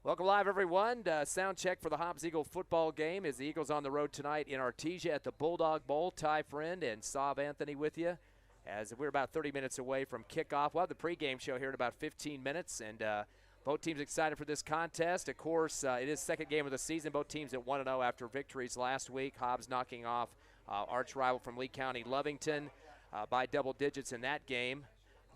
Welcome live, everyone. Sound check for the Hobbs Eagle football game as the Eagles on the road tonight in Artesia at the Bulldog Bowl. Ty Friend and Sav Anthony with you as we're about 30 minutes away from kickoff. We'll have the pregame show here in about 15 minutes, and both teams excited for this contest. Of course, it is second game of the season. Both teams at 1-0 after victories last week. Hobbs knocking off arch rival from Lee County, Lovington, by double digits in that game.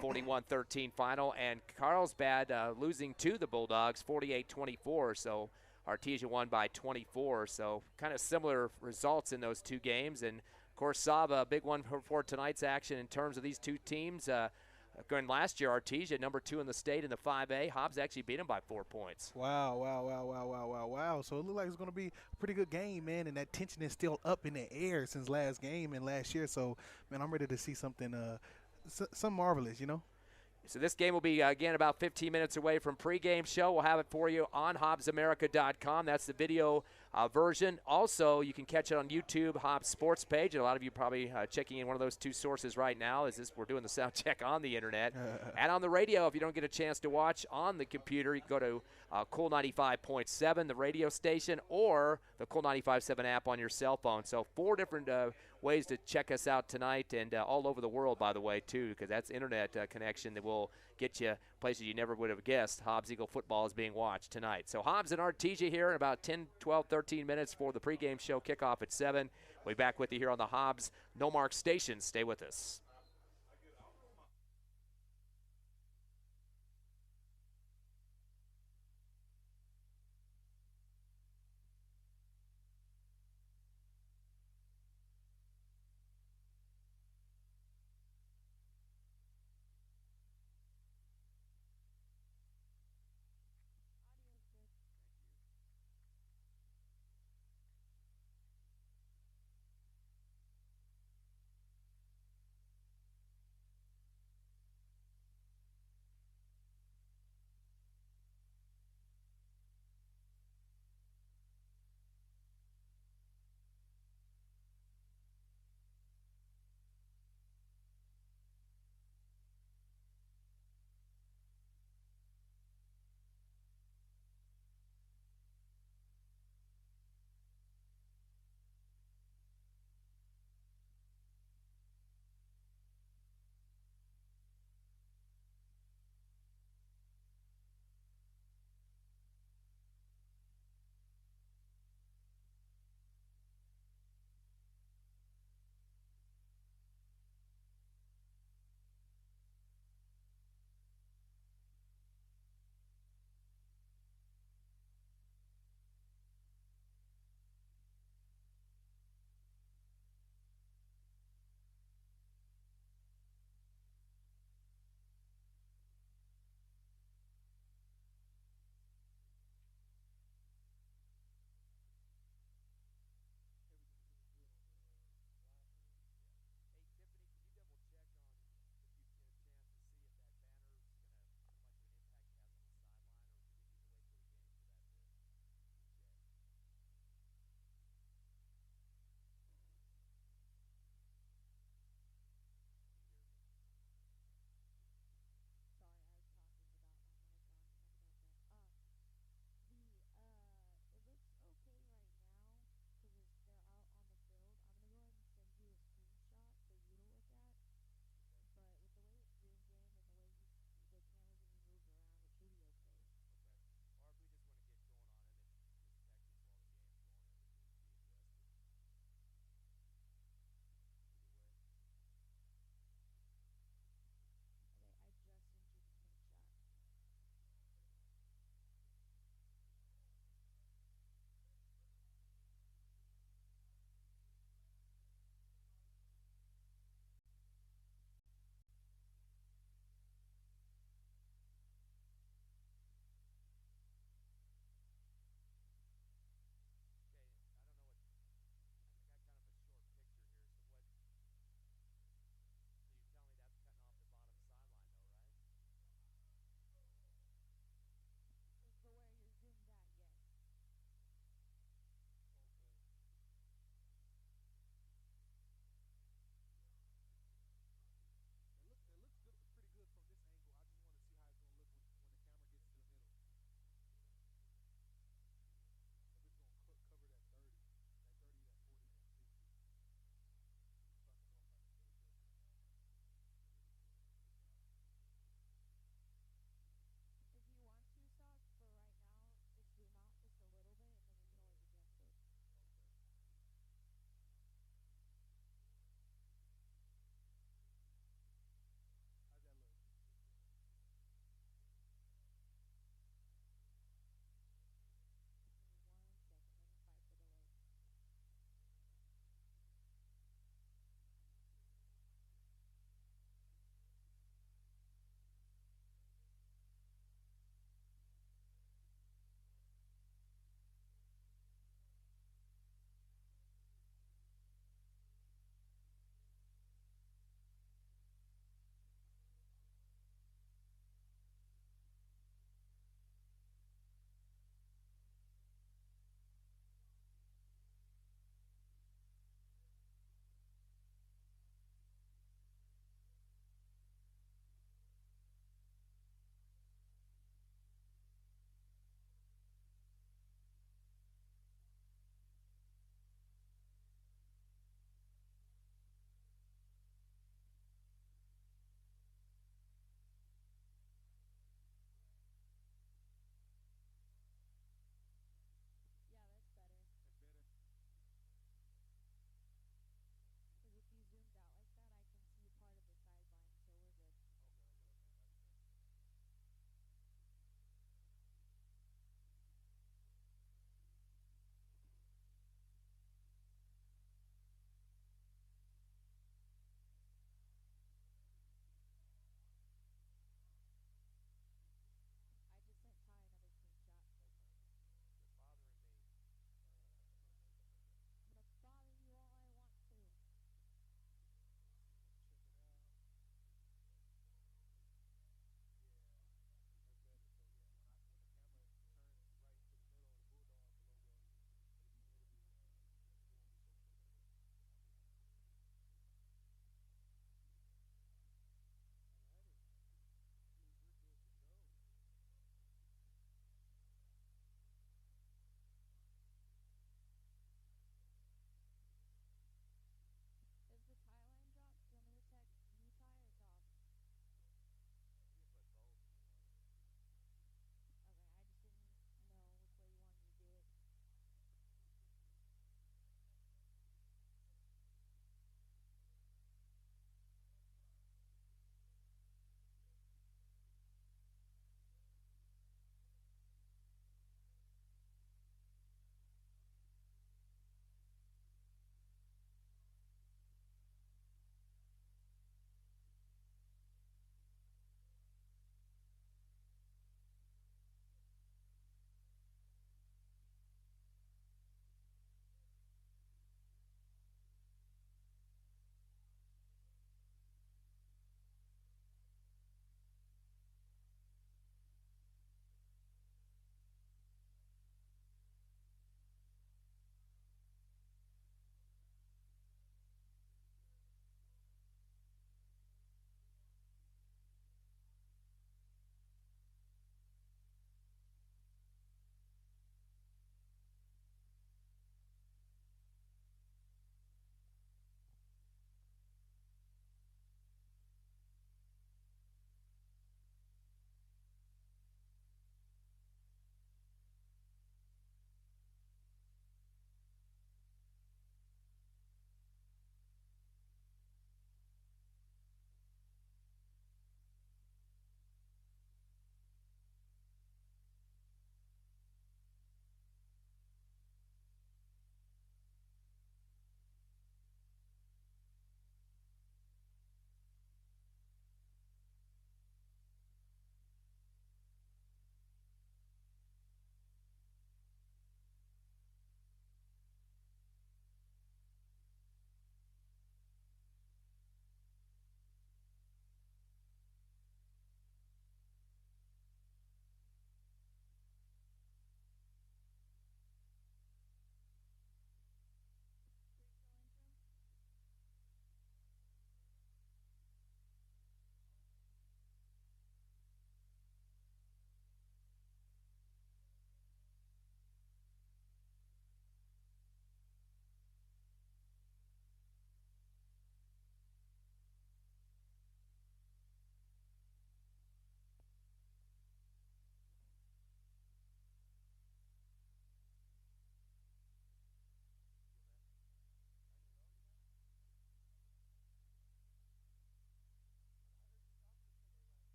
41-13 final, and Carlsbad losing to the Bulldogs 48-24, so Artesia won by 24, so kind of similar results in those two games. And of course, Saba, a big one for tonight's action in terms of these two teams. Going last year, Artesia, number 2 in the state in the 5A. Hobbs actually beat them by 4 points. Wow. So it looked like it's going to be a pretty good game, man, and that tension is still up in the air since last game and last year. So, man, I'm ready to see something some marvelous, you know. So this game will be, again, about 15 minutes away from pregame show. We'll have it for you on HobbsAmerica.com. That's the video version. Also, you can catch it on YouTube, Hobbs Sports page. And a lot of you probably checking in one of those two sources right now as we're doing the sound check on the internet. And on the radio, if you don't get a chance to watch on the computer, you can go to Cool 95.7, the radio station, or the Cool 95.7 app on your cell phone. So 4 different ways to check us out tonight, and all over the world, by the way, too, because that's internet connection that will get you places you never would have guessed. Hobbs Eagle football is being watched tonight. So Hobbs and Artesia here in about 10, 12, 13 minutes for the pregame show. Kickoff at 7. We'll be back with you here on the Hobbs No Mark station. Stay with us.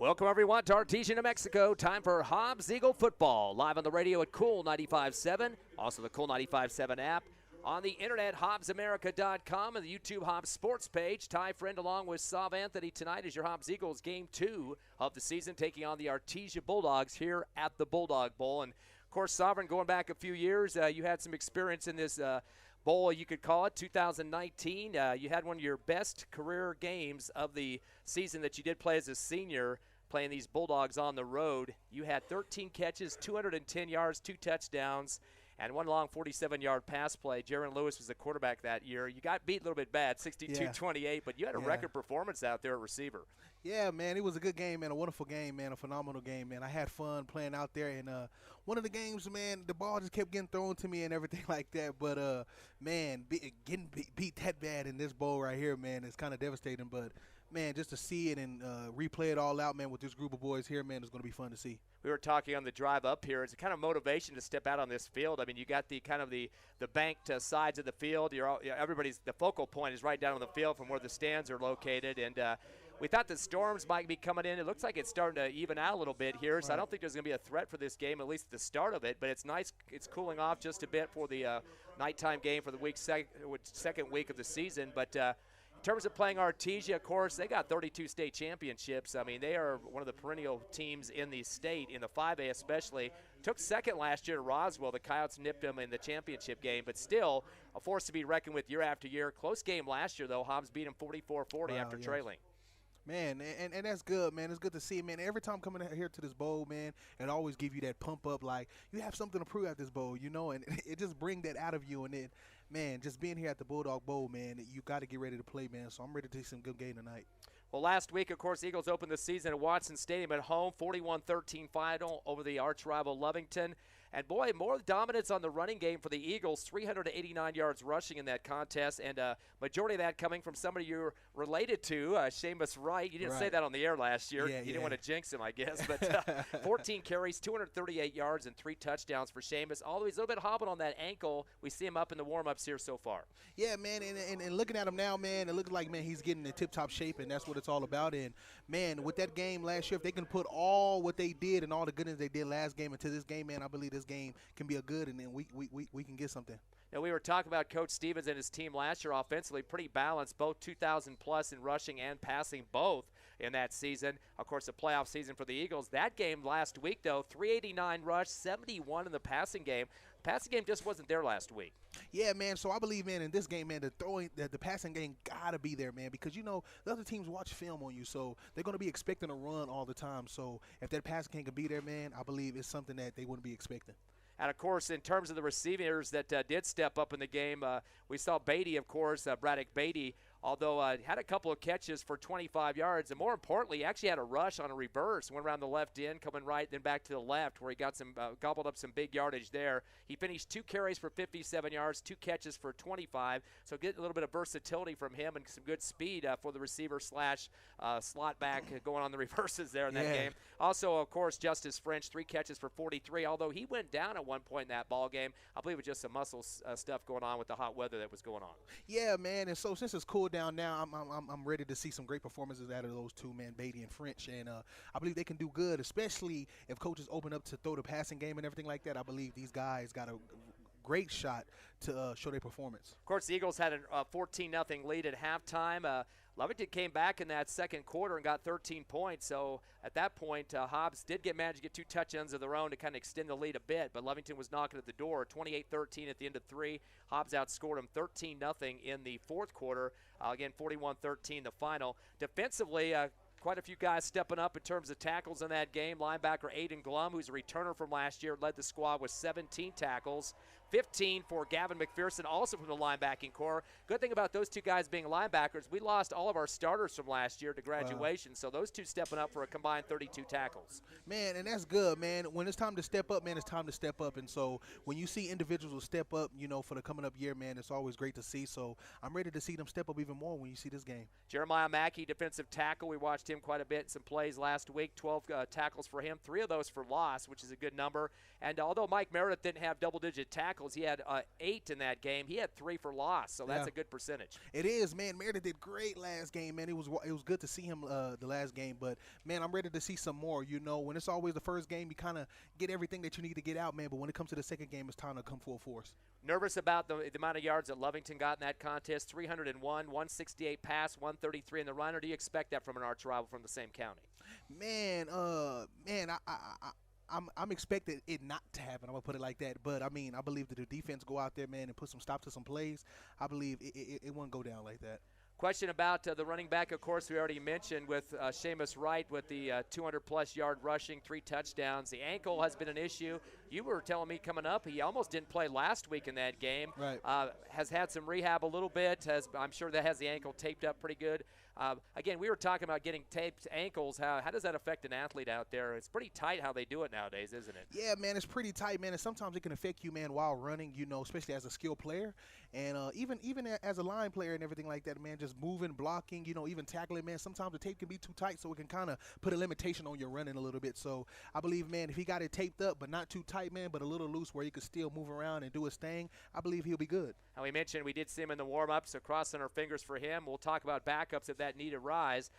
Welcome, everyone, to Artesia, New Mexico. Time for Hobbs Eagle football. Live on the radio at Cool 95.7, also the Cool 95.7 app. On the internet, HobbsAmerica.com and the YouTube Hobbs Sports page. Ty Friend along with Sav Anthony tonight is your Hobbs Eagles game 2 of the season, taking on the Artesia Bulldogs here at the Bulldog Bowl. And, of course, Sovereign, going back a few years, you had some experience in this bowl, you could call it, 2019. You had one of your best career games of the season that you did play as a senior, playing these Bulldogs on the road. You had 13 catches, 210 yards, 2 touchdowns, and one long 47-yard pass play. Jaron Lewis was the quarterback that year. You got beat a little bit bad, 62-28, but you had a record performance out there at receiver. Yeah, man, it was a good game, man, a wonderful game, man, a phenomenal game, man. I had fun playing out there, and one of the games, man, the ball just kept getting thrown to me and everything like that. But, man, getting beat that bad in this bowl right here, man, is kind of devastating. But, man, just to see it and replay it all out, man, with this group of boys here, man, is going to be fun to see. We were talking on the drive up here. It's a kind of motivation to step out on this field. I mean, you got the kind of the banked sides of the field. Everybody's the focal point is right down on the field from where the stands are located, and we thought the storms might be coming in. It looks like it's starting to even out a little bit here, so I don't think there's going to be a threat for this game, at least at the start of it. But it's nice. It's cooling off just a bit for the nighttime game for the second week of the season. But in terms of playing Artesia, of course, they got 32 state championships. I mean, they are one of the perennial teams in the state, in the 5A especially. Took second last year to Roswell. The Coyotes nipped them in the championship game, but still a force to be reckoned with year after year. Close game last year, though. Hobbs beat them 44-40 after trailing. Man, and that's good, man. It's good to see, man. Every time coming here to this bowl, man, it always give you that pump up, like you have something to prove at this bowl, you know, and it just bring that out of you. And then, man, just being here at the Bulldog Bowl, man, you got to get ready to play, man. So I'm ready to see some good game tonight. Well, last week, of course, Eagles opened the season at Watson Stadium at home, 41-13 final over the arch rival Lovington. And, boy, more dominance on the running game for the Eagles, 389 yards rushing in that contest, and majority of that coming from somebody you're related to, Seamus Wright. You didn't say that on the air last year. You didn't want to jinx him, I guess. But 14 carries, 238 yards, and 3 touchdowns for Seamus. Although he's a little bit hobbling on that ankle, we see him up in the warm-ups here so far. Yeah, man, and looking at him now, man, it looks like, man, he's getting in tip-top shape, and that's what it's all about. And, man, with that game last year, if they can put all what they did and all the goodness they did last game into this game, man, I believe this game can be a good, and then we can get something. Now, we were talking about Coach Stevens and his team last year offensively, pretty balanced, both 2,000 plus in rushing and passing, both in that season. Of course, the playoff season for the Eagles. That game last week, though, 389 rush, 71 in the passing game. The passing game just wasn't there last week. Yeah, man. So I believe, man, in this game, man, the passing game gotta be there, man, because you know the other teams watch film on you, so they're gonna be expecting a run all the time. So if that passing game can be there, man, I believe it's something that they wouldn't be expecting. And, of course, in terms of the receivers that did step up in the game, we saw Beatty, of course, Braddock Beatty, although had a couple of catches for 25 yards. And more importantly, he actually had a rush on a reverse, went around the left end, coming right, then back to the left, where he got some gobbled up some big yardage there. He finished 2 carries for 57 yards, 2 catches for 25. So getting a little bit of versatility from him and some good speed for the receiver slash slot back going on the reverses there in that game. Also, of course, Justice French, 3 catches for 43, although he went down at one point in that ball game. I believe it was just some muscle stuff going on with the hot weather that was going on. Yeah, man, and so since it's cooled down now, I'm ready to see some great performances out of those two, man, Beatty and French, and I believe they can do good, especially if coaches open up to throw the passing game and everything like that. I believe these guys got a great shot to show their performance. Of course, the Eagles had a 14-0 lead at halftime. Lovington came back in that second quarter and got 13 points. So at that point, Hobbs did manage to get 2 touchdowns of their own to kind of extend the lead a bit. But Lovington was knocking at the door, 28-13 at the end of 3. Hobbs outscored them 13-0 in the fourth quarter. Again, 41-13 the final. Defensively, quite a few guys stepping up in terms of tackles in that game. Linebacker Aiden Glum, who's a returner from last year, led the squad with 17 tackles. 15 for Gavin McPherson, also from the linebacking core. Good thing about those two guys being linebackers, we lost all of our starters from last year to graduation, so those two stepping up for a combined 32 tackles. Man, and that's good, man. When it's time to step up, man, it's time to step up. And so when you see individuals step up, you know, for the coming up year, man, it's always great to see. So I'm ready to see them step up even more when you see this game. Jeremiah Mackey, defensive tackle. We watched him quite a bit in some plays last week. 12 tackles for him, 3 of those for loss, which is a good number. And although Mike Meredith didn't have double-digit tackles, ankles. He had 8 in that game. He had 3 for loss, so that's a good percentage. It is, man. Meredith did great last game, man. It was good to see him the last game, but man, I'm ready to see some more. You know, when it's always the first game, you kind of get everything that you need to get out, man. But when it comes to the second game, it's time to come full force. Nervous about the amount of yards that Lovington got in that contest? 301, 168 pass, 133 in the run. Or do you expect that from an arch rival from the same county? Man, I'm expecting it not to happen. I'm gonna put it like that. But I mean, I believe that the defense go out there, man, and put some stop to some plays. I believe it won't go down like that. Question about the running back, of course, we already mentioned with Seamus Wright with the 200-plus yard rushing, 3 touchdowns. The ankle has been an issue. You were telling me coming up, he almost didn't play last week in that game. Right. Has had some rehab a little bit. I'm sure that has the ankle taped up pretty good. Again, we were talking about getting taped ankles. How does that affect an athlete out there? It's pretty tight how they do it nowadays, isn't it? Yeah, man, it's pretty tight, man, and sometimes it can affect you, man, while running, you know, especially as a skilled player. And even as a line player and everything like that, man, just moving, blocking, you know, even tackling, man, sometimes the tape can be too tight, so it can kind of put a limitation on your running a little bit. So I believe, man, if he got it taped up but not too tight, man, but a little loose where he could still move around and do his thing, I believe he'll be good. And we mentioned we did see him in the warm-up, so crossing our fingers for him. We'll talk about backups if that need arise.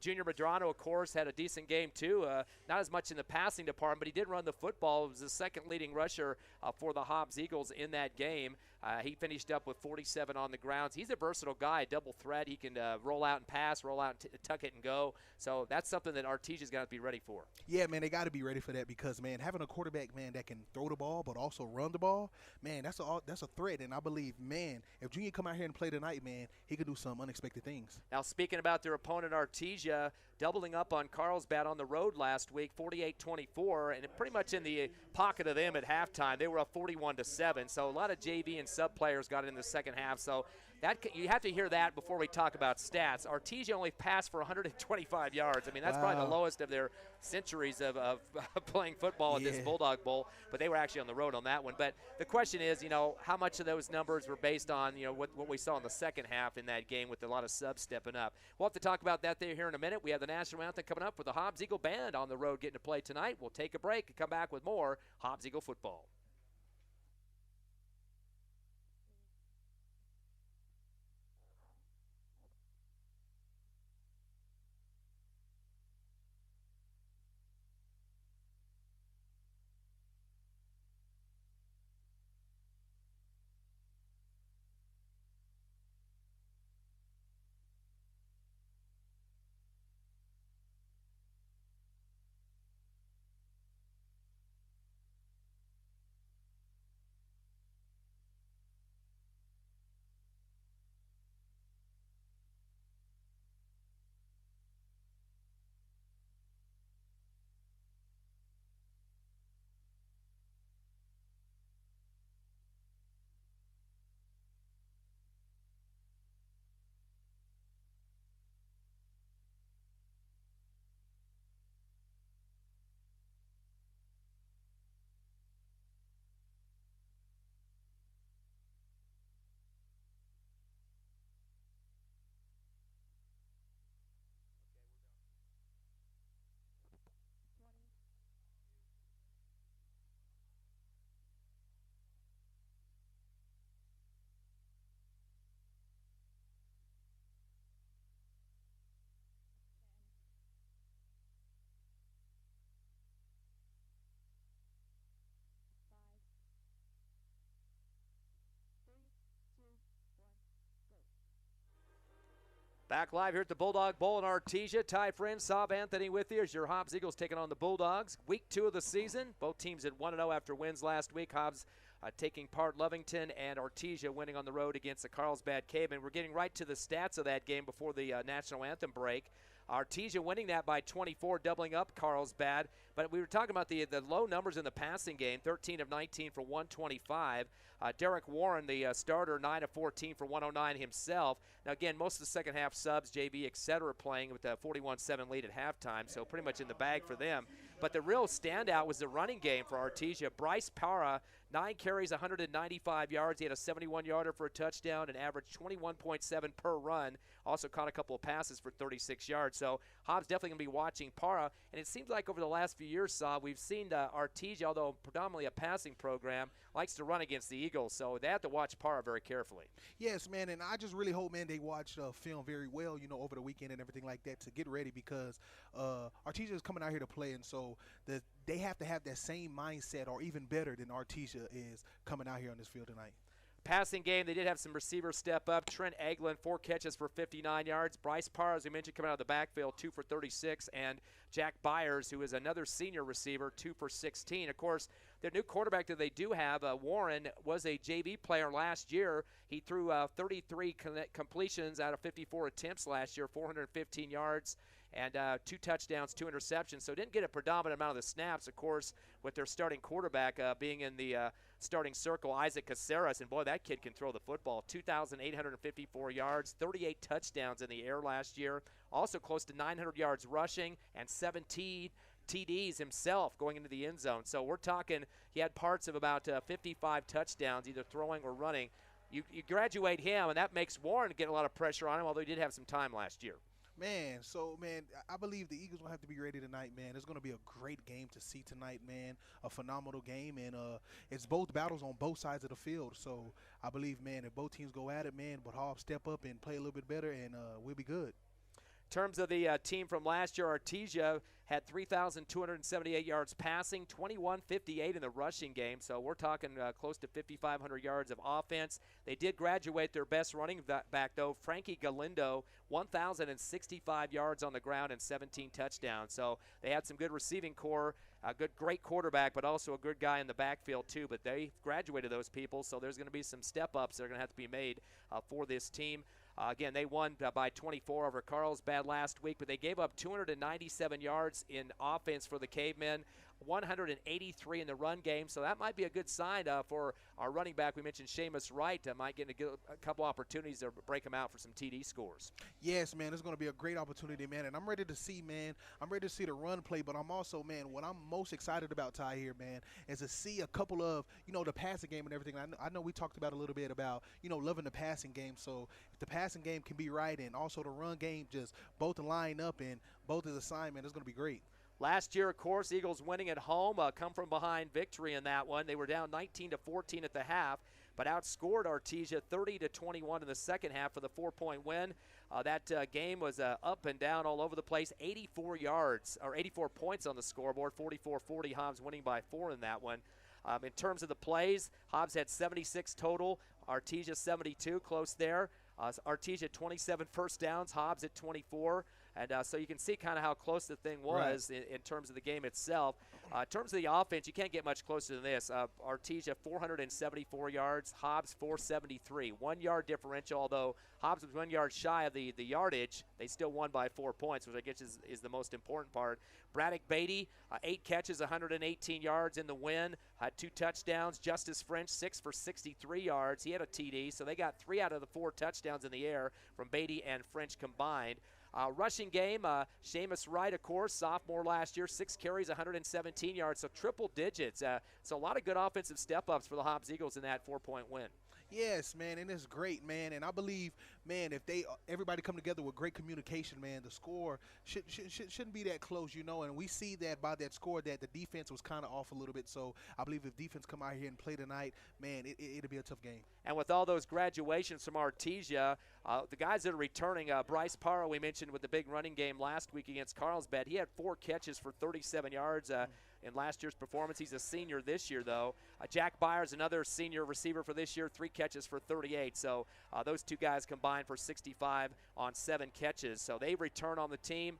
Junior Medrano, of course, had a decent game, too. Not as much in the passing department, but he did run the football. He was the second leading rusher for the Hobbs Eagles in that game. He finished up with 47 on the grounds. He's a versatile guy, double threat. He can roll out and pass, roll out and tuck it and go. So that's something that Artesia's got to be ready for. Yeah, man, they got to be ready for that because, man, having a quarterback, man, that can throw the ball but also run the ball, man, that's a threat. And I believe, man, if Junior come out here and play tonight, man, he could do some unexpected things. Now, speaking about their opponent, Artesia, doubling up on Carlsbad on the road last week, 48-24, and pretty much in the pocket of them at halftime. They were up 41-7, so a lot of JV and sub players got in the second half. So that you have to hear that before we talk about stats. Artesia only passed for 125 yards. I mean, that's probably the lowest of their centuries of playing football at this Bulldog Bowl, but they were actually on the road on that one. But the question is, you know, how much of those numbers were based on, you know, what we saw in the second half in that game with a lot of subs stepping up. We'll have to talk about that there here in a minute. We have the national anthem coming up with the Hobbs Eagle Band on the road getting to play tonight. We'll take a break and come back with more Hobbs Eagle football. Back live here at the Bulldog Bowl in Artesia. Ty friends, Sav Anthony with you as your Hobbs Eagles taking on the Bulldogs. Week 2 of the season. Both teams at 1-0 after wins last week. Hobbs taking part Lovington and Artesia winning on the road against the Carlsbad Cavemen. We're getting right to the stats of that game before the national anthem break. Artesia winning that by 24, doubling up Carlsbad. But we were talking about the low numbers in the passing game, 13 of 19 for 125. Derek Warren, the starter, 9 of 14 for 109 himself. Now, again, most of the second half subs, JV, et cetera, playing with a 41-7 lead at halftime, so pretty much in the bag for them. But the real standout was the running game for Artesia. Bryce Para, 9 carries, 195 yards. He had a 71-yarder for a touchdown and averaged 21.7 per run. Also caught a couple of passes for 36 yards. So Hobbs definitely going to be watching Para. And it seems like over the last few years, we've seen Artesia, although predominantly a passing program, likes to run against the Eagles. So they have to watch Para very carefully. Yes, man, and I just really hope, man, they watch film very well, over the weekend and everything like that to get ready because Artesia is coming out here to play, and so they have to have that same mindset or even better than Artesia is coming out here on this field tonight. Passing game, they did have some receivers step up. Trent Eglin, 4 catches for 59 yards. Bryce Parr, as we mentioned, coming out of the backfield, 2 for 36. And Jack Byers, who is another senior receiver, 2 for 16. Of course, their new quarterback that they do have, Warren, was a JV player last year. He threw 33 completions out of 54 attempts last year, 415 yards. And 2 touchdowns, 2 interceptions. So didn't get a predominant amount of the snaps, of course, with their starting quarterback being in the starting circle, Isaac Caceres. And, boy, that kid can throw the football. 2,854 yards, 38 touchdowns in the air last year. Also close to 900 yards rushing and 17 TDs himself going into the end zone. So we're talking he had parts of about 55 touchdowns, either throwing or running. You graduate him, and that makes Warren get a lot of pressure on him, although he did have some time last year. Man, I believe the Eagles will have to be ready tonight, man. It's going to be a great game to see tonight, man. A phenomenal game, and it's both battles on both sides of the field. So I believe, man, if both teams go at it, man, but Hobbs step up and play a little bit better, and we'll be good. In terms of the team from last year, Artesia had 3,278 yards passing, 2,158 in the rushing game. So we're talking close to 5,500 yards of offense. They did graduate their best running back, though, Frankie Galindo, 1,065 yards on the ground and 17 touchdowns. So they had some good receiving core, a great quarterback, but also a good guy in the backfield, too. But they graduated those people, so there's going to be some step-ups that are going to have to be made for this team. Again, they won by 24 over Carlsbad last week, but they gave up 297 yards in offense for the Cavemen, 183 in the run game. So that might be a good sign for our running back. We mentioned Seamus Wright might get a couple opportunities to break him out for some TD scores. Yes, man, it's going to be a great opportunity, man. And I'm ready to see, man. I'm ready to see the run play, but I'm also, man, what I'm most excited about, Ty, here, man, is to see a couple of, the passing game and everything. I know we talked about a little bit about, loving the passing game. So if the passing game can be right and also the run game just both line up and both is assignment, it's going to be great. Last year, of course, Eagles winning at home, come from behind victory in that one. They were down 19-14 at the half, but outscored Artesia 30-21 in the second half for the 4-point win. That game was up and down all over the place. 84 points on the scoreboard, 44-40. Hobbs winning by 4 in that one. In terms of the plays, Hobbs had 76 total, Artesia 72, close there. Artesia 27 first downs, Hobbs at 24. And so you can see kind of how close the thing was in terms of the game itself. In terms of the offense, you can't get much closer than this. Artesia 474 yards, Hobbs 473. 1 yard differential, although Hobbs was 1 yard shy of the yardage. They still won by 4 points, which I guess is the most important part. Braddock Beatty, 8 catches, 118 yards in the win, had 2 touchdowns. Justice French, 6 for 63 yards. He had a TD, so they got 3 out of the 4 touchdowns in the air from Beatty and French combined. Rushing game, Seamus Wright, of course, sophomore last year, 6 carries, 117 yards, so triple digits. So a lot of good offensive step-ups for the Hobbs Eagles in that 4-point win. Yes, man, and it's great, man. And I believe, man, if everybody come together with great communication, man, the score shouldn't be that close, And we see that by that score that the defense was kind of off a little bit. So I believe if defense come out here and play tonight, man, it'll be a tough game. And with all those graduations from Artesia, the guys that are returning, Bryce Parra, we mentioned with the big running game last week against Carlsbad, he had 4 catches for 37 yards. In last year's performance. He's a senior this year, though. Jack Byers, another senior receiver for this year, 3 catches for 38. So those 2 guys combined for 65 on 7 catches. So they return on the team.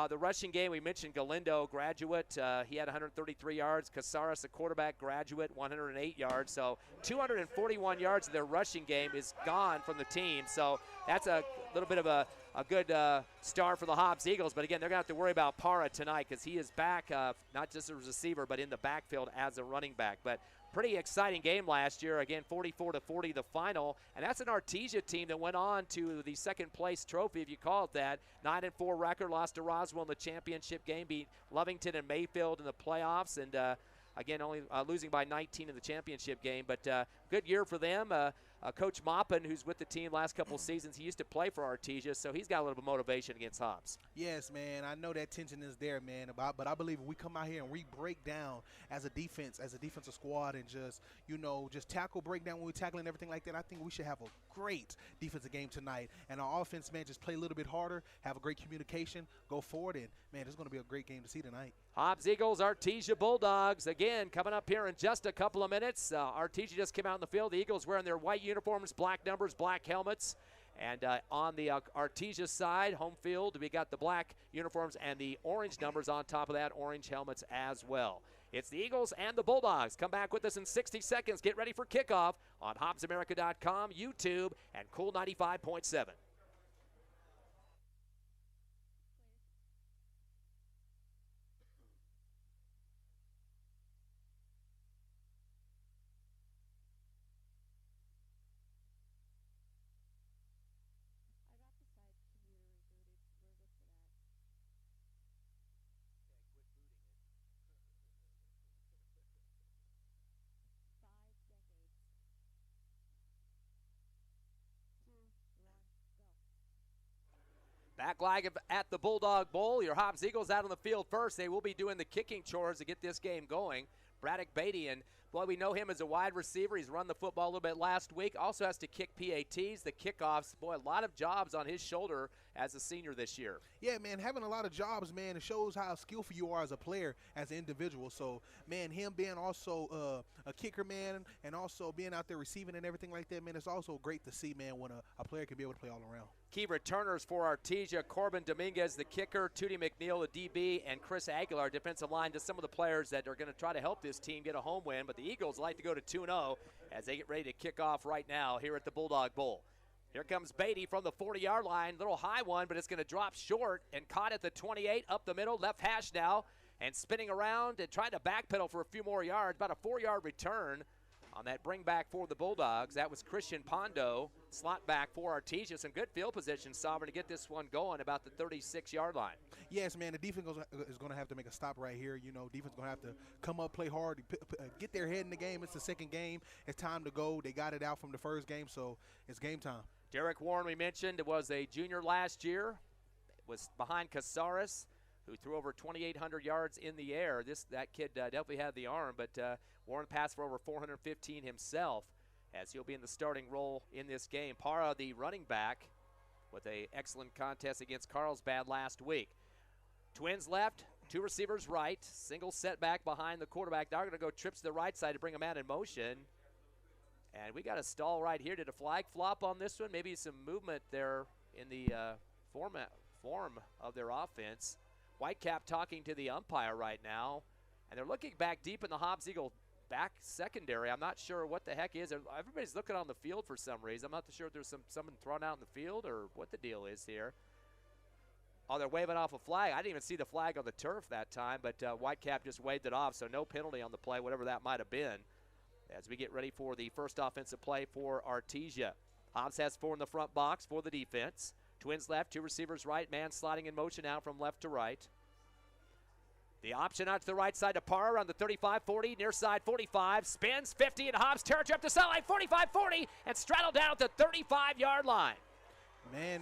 The rushing game, we mentioned Galindo, graduate. He had 133 yards. Casares, the quarterback, graduate, 108 yards. So 241 yards of their rushing game is gone from the team. So that's a little bit of a good start for the Hobbs Eagles. But, again, they're going to have to worry about Parra tonight because he is back, not just as a receiver, but in the backfield as a running back. But pretty exciting game last year. Again, 44-40 the final. And that's an Artesia team that went on to the second-place trophy, if you call it that. 9-4 record, lost to Roswell in the championship game, beat Lovington and Mayfield in the playoffs. And, again, only losing by 19 in the championship game. But good year for them. Coach Maupin, who's with the team last couple seasons, he used to play for Artesia, so he's got a little bit of motivation against Hobbs. Yes, man. I know that tension is there, man. But I believe if we come out here and we break down as a defense, as a defensive squad, and just, just tackle, break down when we're tackling and everything like that, I think we should have a great defensive game tonight. And our offense, man, just play a little bit harder, have a great communication, go forward, and, man, it's going to be a great game to see tonight. Hobbs Eagles, Artesia Bulldogs, again, coming up here in just a couple of minutes. Artesia just came out in the field. The Eagles wearing their white uniforms, black numbers, black helmets. And on the Artesia side, home field, we got the black uniforms and the orange numbers on top of that, orange helmets as well. It's the Eagles and the Bulldogs. Come back with us in 60 seconds. Get ready for kickoff on HobbsAmerica.com, YouTube, and Cool 95.7. Back live at the Bulldog Bowl. Your Hobbs Eagles out on the field first. They will be doing the kicking chores to get this game going. Braddock Beatty, and boy, we know him as a wide receiver. He's run the football a little bit last week. Also has to kick PATs, the kickoffs. Boy, a lot of jobs on his shoulder as a senior this year. Yeah, man, having a lot of jobs, man, it shows how skillful you are as a player, as an individual. So, man, him being also a kicker, man, and also being out there receiving and everything like that, man, it's also great to see, man, when a player can be able to play all around. Key returners for Artesia, Corbin Dominguez, the kicker, Tootie McNeil, the DB, and Chris Aguilar, defensive line, just some of the players that are going to try to help this team get a home win. But the Eagles like to go to 2-0 as they get ready to kick off right now here at the Bulldog Bowl. Here comes Beatty from the 40-yard line, little high one, but it's going to drop short and caught at the 28, up the middle, left hash now, and spinning around and trying to backpedal for a few more yards, about a 4-yard return on that bring back for the Bulldogs. That was Christian Pondo, slot back for Artesia. Some good field position, Sovereign, to get this one going about the 36-yard line. Yes, man, the defense is going to have to make a stop right here. Defense going to have to come up, play hard, get their head in the game. It's the second game. It's time to go. They got it out from the first game, so it's game time. Derek Warren, we mentioned, was a junior last year. Was behind Casares, who threw over 2,800 yards in the air. That kid definitely had the arm, but Warren passed for over 415 himself, as he'll be in the starting role in this game. Parra, the running back, with an excellent contest against Carlsbad last week. Twins left, two receivers right, single setback behind the quarterback. Now we're going to go trips to the right side to bring a man in motion. And we got a stall right here. Did a flag flop on this one? Maybe some movement there in the form of their offense. Whitecap talking to the umpire right now. And they're looking back deep in the Hobbs Eagle back secondary. I'm not sure what the heck is. Everybody's looking on the field for some reason. I'm not sure if there's someone thrown out in the field or what the deal is here. Oh, they're waving off a flag. I didn't even see the flag on the turf that time, but Whitecap just waved it off, so no penalty on the play, whatever that might have been, as we get ready for the first offensive play for Artesia. Hobbs has four in the front box for the defense. Twins left, two receivers right, man sliding in motion out from left to right. The option out to the right side to Parra on the 35-40, near side 45, spins 50, and Hobbs territory up the sideline 45-40, and straddled down at the 35-yard line. Man.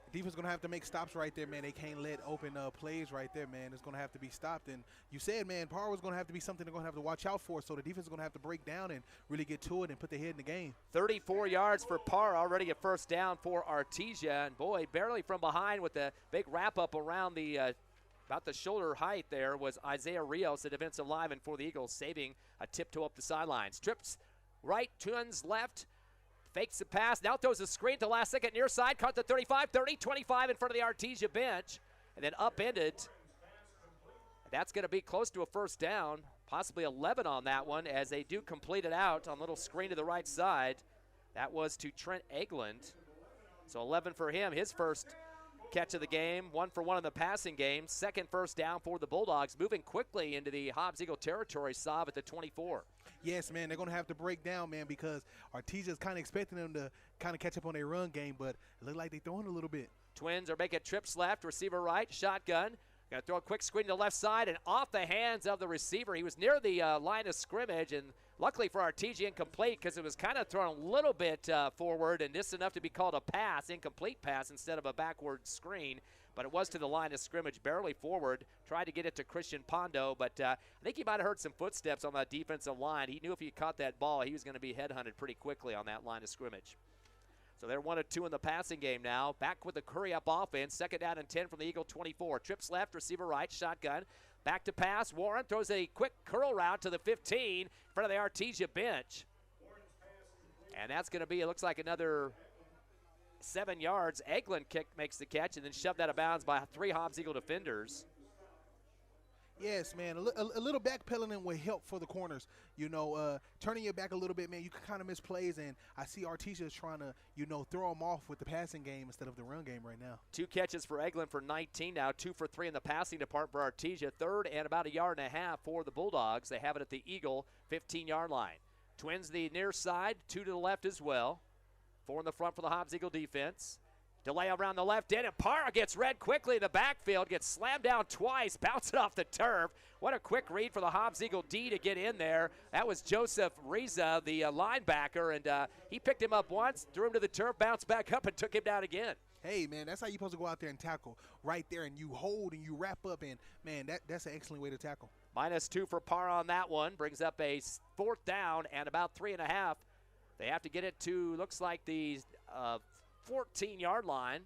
The defense is going to have to make stops right there, man. They can't let open plays right there, man. It's going to have to be stopped. And you said, man, Parra was going to have to be something they're going to have to watch out for. So the defense is going to have to break down and really get to it and put their head in the game. 34 yards for Parra, already a first down for Artesia. And, boy, barely from behind with the big wrap-up around the about the shoulder height there was Isaiah Rios, the defensive lineman for the Eagles, saving a tiptoe up the sidelines. Trips right, Twins left. Fakes the pass, now throws a screen to last second near side, caught the 35, 30, 25 in front of the Artesia bench, and then upended. That's going to be close to a first down, possibly 11 on that one, as they do complete it out on a little screen to the right side. That was to Trent Egeland. So 11 for him, his first catch of the game, 1 for 1 in the passing game. Second first down for the Bulldogs, moving quickly into the Hobbs Eagle territory, Sav at the 24. Yes, man, they're going to have to break down, man, because Artesia is kind of expecting them to kind of catch up on their run game, but it looks like they're throwing a little bit. Twins are making trips left, receiver right, shotgun. Going to throw a quick screen to the left side and off the hands of the receiver. He was near the line of scrimmage, and luckily for Artesia, incomplete because it was kind of thrown a little bit forward and just enough to be called a pass, incomplete pass instead of a backward screen. But it was to the line of scrimmage, barely forward. Tried to get it to Christian Pondo, but I think he might have heard some footsteps on that defensive line. He knew if he caught that ball, he was going to be headhunted pretty quickly on that line of scrimmage. So they're 1 of 2 in the passing game now. Back with the hurry-up offense. 2nd down and 10 from the Eagle 24. Trips left, receiver right, shotgun. Back to pass. Warren throws a quick curl route to the 15 in front of the Artesia bench. And that's going to be, it looks like another 7 yards. Eglin makes the catch and then shoved out of bounds by 3 Hobbs Eagle defenders. Yes, man, a little backpedaling will help for the corners. You know, turning your back a little bit, man, you can kind of miss plays, and I see Artesia is trying to, you know, throw them off with the passing game instead of the run game right now. 2 catches for Eglin for 19 now, 2 for 3 in the passing department for Artesia. 3rd and about 1.5 yards for the Bulldogs. They have it at the Eagle 15-yard line. Twins the near side, 2 to the left as well. 4 in the front for the Hobbs Eagle defense. Delay around the left end, and Parra gets read quickly in the backfield, gets slammed down twice, bouncing off the turf. What a quick read for the Hobbs Eagle D to get in there. That was Joseph Reza, the linebacker, and he picked him up once, threw him to the turf, bounced back up, and took him down again. Hey, man, that's how you're supposed to go out there and tackle right there, and you hold and you wrap up, and, man, that's an excellent way to tackle. -2 for Parra on that one, brings up a 4th down and about 3.5. They have to get it to, looks like the 14-yard line,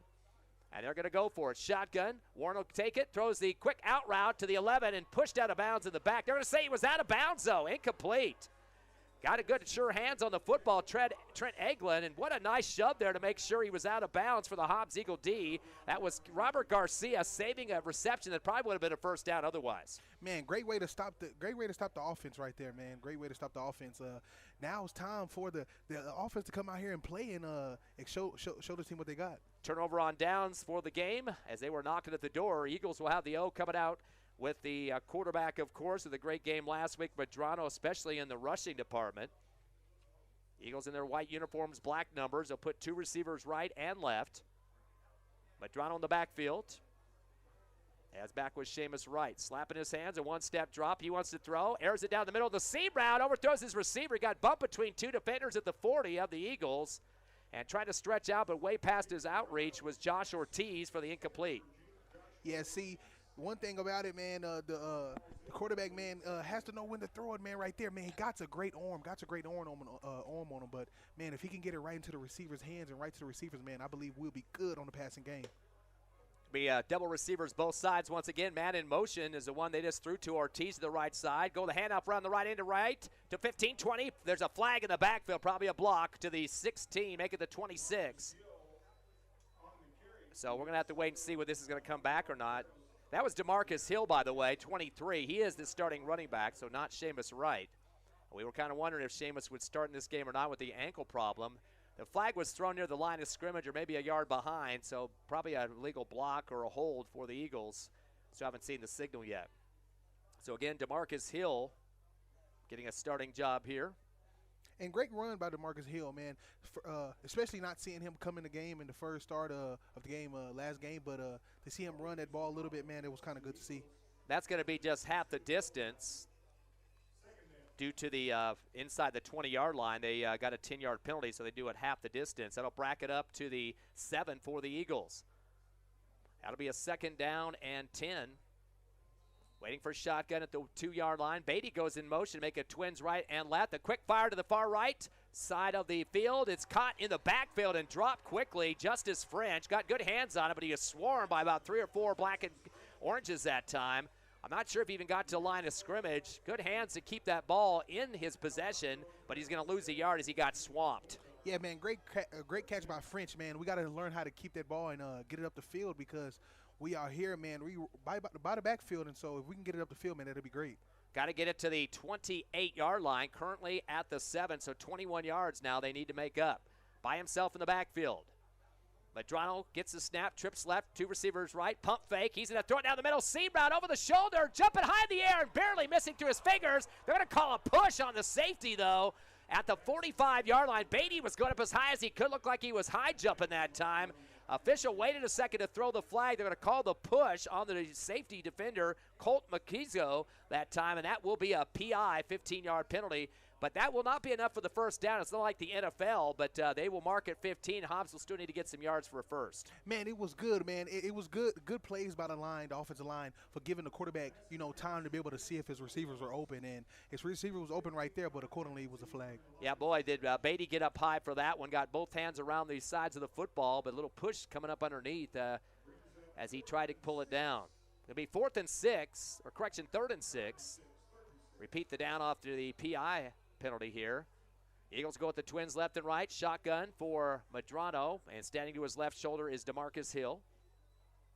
and they're going to go for it. Shotgun. Warren will take it, throws the quick out route to the 11 and pushed out of bounds in the back. They're going to say he was out of bounds, though. Incomplete. Got a good, sure hands on the football, Trent Eglin, and what a nice shove there to make sure he was out of bounds for the Hobbs Eagle D. That was Robert Garcia saving a reception that probably would have been a 1st down otherwise. Man, great way to stop the offense right there, man. Great way to stop the offense. Now it's time for the offense to come out here and play and show the team what they got. Turnover on downs for the game as they were knocking at the door. Eagles will have the O coming out with the quarterback, of course, of the great game last week, Medrano, especially in the rushing department. Eagles in their white uniforms, black numbers. They'll put 2 receivers right and left. Medrano in the backfield. As back with Seamus Wright, slapping his hands, a 1-step drop. He wants to throw, airs it down the middle of the seam route, overthrows his receiver. He got bumped between 2 defenders at the 40 of the Eagles and tried to stretch out, but way past his outreach was Josh Ortiz for the incomplete. Yeah, see, one thing about it, man, the quarterback, man, has to know when to throw it, man, right there. Man, he got a great arm, on him. But, man, if he can get it right into the receiver's hands and right to the receivers, man, I believe we'll be good on the passing game. Be double receivers both sides once again. Man in motion is the one they just threw to Ortiz to the right side. Go the handoff around the right end to right to 15, 20. There's a flag in the backfield, probably a block to the 16, make it the 26. So we're going to have to wait and see whether this is going to come back or not. That was DeMarcus Hill, by the way, 23. He is the starting running back, so not Seamus Wright. We were kind of wondering if Seamus would start in this game or not with the ankle problem. The flag was thrown near the line of scrimmage or maybe a yard behind, so probably a legal block or a hold for the Eagles. So I haven't seen the signal yet. So again, DeMarcus Hill getting a starting job here. And great run by DeMarcus Hill, man, especially not seeing him come in the game in the first start of the game, last game. But to see him run that ball a little bit, man, it was kind of good to see. That's going to be just half the distance due to the inside the 20-yard line. They got a 10-yard penalty, so they do it half the distance. That'll bracket up to the 7 for the Eagles. That'll be a 2nd down and 10. Waiting for shotgun at the 2-yard line. Beatty goes in motion to make a Twins right and left. The quick fire to the far right side of the field. It's caught in the backfield and dropped quickly. Justice French got good hands on it, but he was swarmed by about 3 or 4 black and oranges that time. I'm not sure if he even got to the line of scrimmage. Good hands to keep that ball in his possession, but he's going to lose a yard as he got swamped. Yeah, man, great catch by French, man. We got to learn how to keep that ball and get it up the field because we are here, man, by the backfield, and so if we can get it up the field, man, that'll be great. Got to get it to the 28-yard line, currently at the 7, so 21 yards now they need to make up. By himself in the backfield. Medrano gets the snap, trips left, 2 receivers right, pump fake. He's going to throw it down the middle, seam route over the shoulder, jumping high in the air and barely missing through his fingers. They're going to call a push on the safety, though. At the 45-yard line, Beatty was going up as high as he could. Look like he was high jumping that time. Official waited a second to throw the flag. They're going to call the push on the safety defender, Colt McKizo, that time, and that will be a PI, 15-yard penalty. But that will not be enough for the first down. It's not like the NFL, but they will mark at 15. Hobbs will still need to get some yards for a first. Man, it was good, man. It was good plays by the offensive line, for giving the quarterback, time to be able to see if his receivers were open. And his receiver was open right there, but accordingly it was a flag. Yeah, boy, did Beatty get up high for that one. Got both hands around the sides of the football, but a little push coming up underneath as he tried to pull it down. It'll be 3rd and 6. Repeat the down off to the PI penalty here. Eagles go with the Twins left and right. Shotgun for Medrano, and standing to his left shoulder is DeMarcus Hill.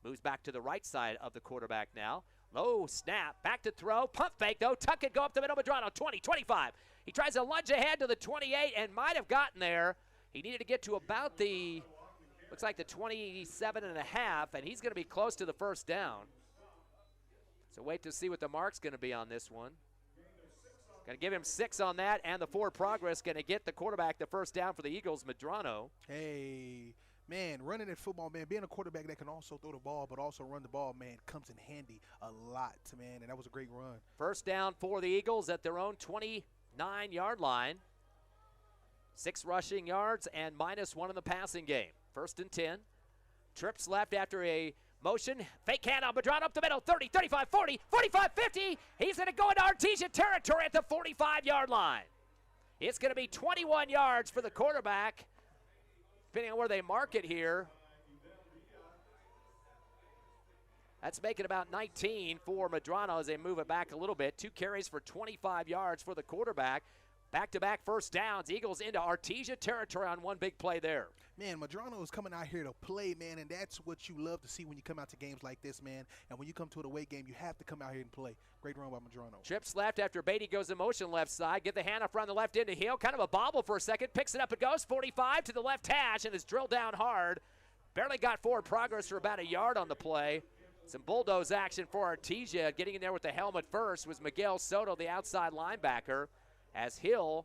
Moves back to the right side of the quarterback now. Low snap, back to throw. Pump fake, though. Tuck it, go up the middle. Medrano, 20, 25. He tries to lunge ahead to the 28 and might have gotten there. He needed to get to about looks like the 27 and a half, and he's going to be close to the first down. So wait to see what the mark's going to be on this one. Going to give him 6 on that, and the forward progress going to get the quarterback the first down for the Eagles, Medrano. Hey, man, running at football, man, being a quarterback that can also throw the ball but also run the ball, man, comes in handy a lot, man, and that was a great run. First down for the Eagles at their own 29-yard line. 6 rushing yards and -1 in the passing game. 1st and 10. Trips left after a motion, fake handoff, Medrano up the middle, 30, 35, 40, 45, 50. He's going to go into Artesia territory at the 45-yard line. It's going to be 21 yards for the quarterback, depending on where they mark it here. That's making about 19 for Medrano as they move it back a little bit. 2 carries for 25 yards for the quarterback. Back-to-back first downs. Eagles into Artesia territory on one big play there. Man, Medrano is coming out here to play, man, and that's what you love to see when you come out to games like this, man. And when you come to an away game, you have to come out here and play. Great run by Medrano. Trips left after Beatty goes in motion left side. Get the handoff around the left end to Hill. Kind of a bobble for a second. Picks it up and goes. 45 to the left hash and is drilled down hard. Barely got forward progress for about a yard on the play. Some bulldoze action for Artesia. Getting in there with the helmet first was Miguel Soto, the outside linebacker. As Hill,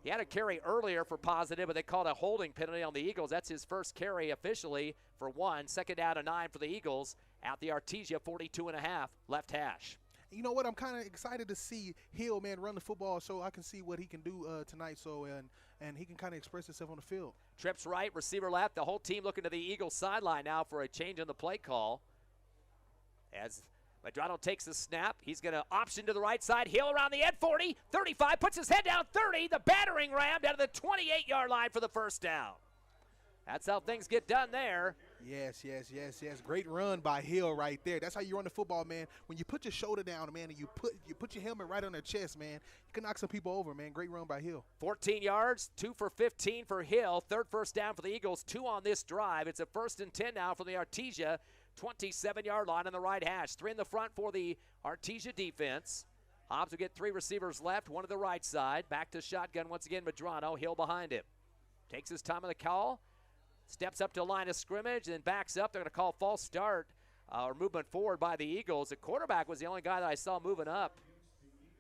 he had a carry earlier for positive, but they called a holding penalty on the Eagles. That's his first carry officially for 1. 2nd down and 9 for the Eagles at the Artesia 42.5 left hash. You know what? I'm kind of excited to see Hill, man, run the football so I can see what he can do tonight. And he can kind of express himself on the field. Trips right, receiver left. The whole team looking to the Eagles sideline now for a change in the play call. As Medrano takes the snap. He's going to option to the right side. Hill around the end, 40, 35, puts his head down, 30. The battering ram down to the 28-yard line for the first down. That's how things get done there. Yes. Great run by Hill right there. That's how you run the football, man. When you put your shoulder down, man, and you put your helmet right on their chest, man, you can knock some people over, man. Great run by Hill. 14 yards, 2 for 15 for Hill. 3rd first down for the Eagles, 2 on this drive. It's a 1st and 10 now for the Artesia 27-yard line on the right hash. 3 in the front for the Artesia defense. Hobbs will get 3 receivers left, 1 to the right side. Back to shotgun once again, Medrano. Hill behind him. Takes his time on the call. Steps up to a line of scrimmage and backs up. They're going to call false start or movement forward by the Eagles. The quarterback was the only guy that I saw moving up.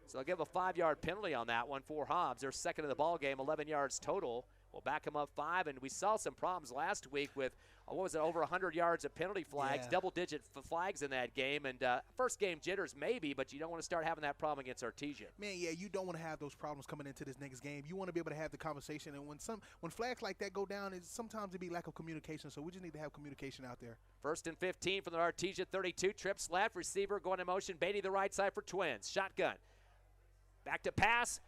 So they'll give a 5-yard penalty on that one for Hobbs. They're second in the ball game, 11 yards total. We'll back them up 5, and we saw some problems last week with, over 100 yards of penalty flags, double-digit flags in that game, and first game jitters maybe, but you don't want to start having that problem against Artesia. Man, yeah, you don't want to have those problems coming into this next game. You want to be able to have the conversation, and when flags like that go down, sometimes it be lack of communication, so we just need to have communication out there. 1st and 15 from the Artesia 32. Trips left, receiver going in motion. Beatty the right side for Twins. Shotgun. Back to pass,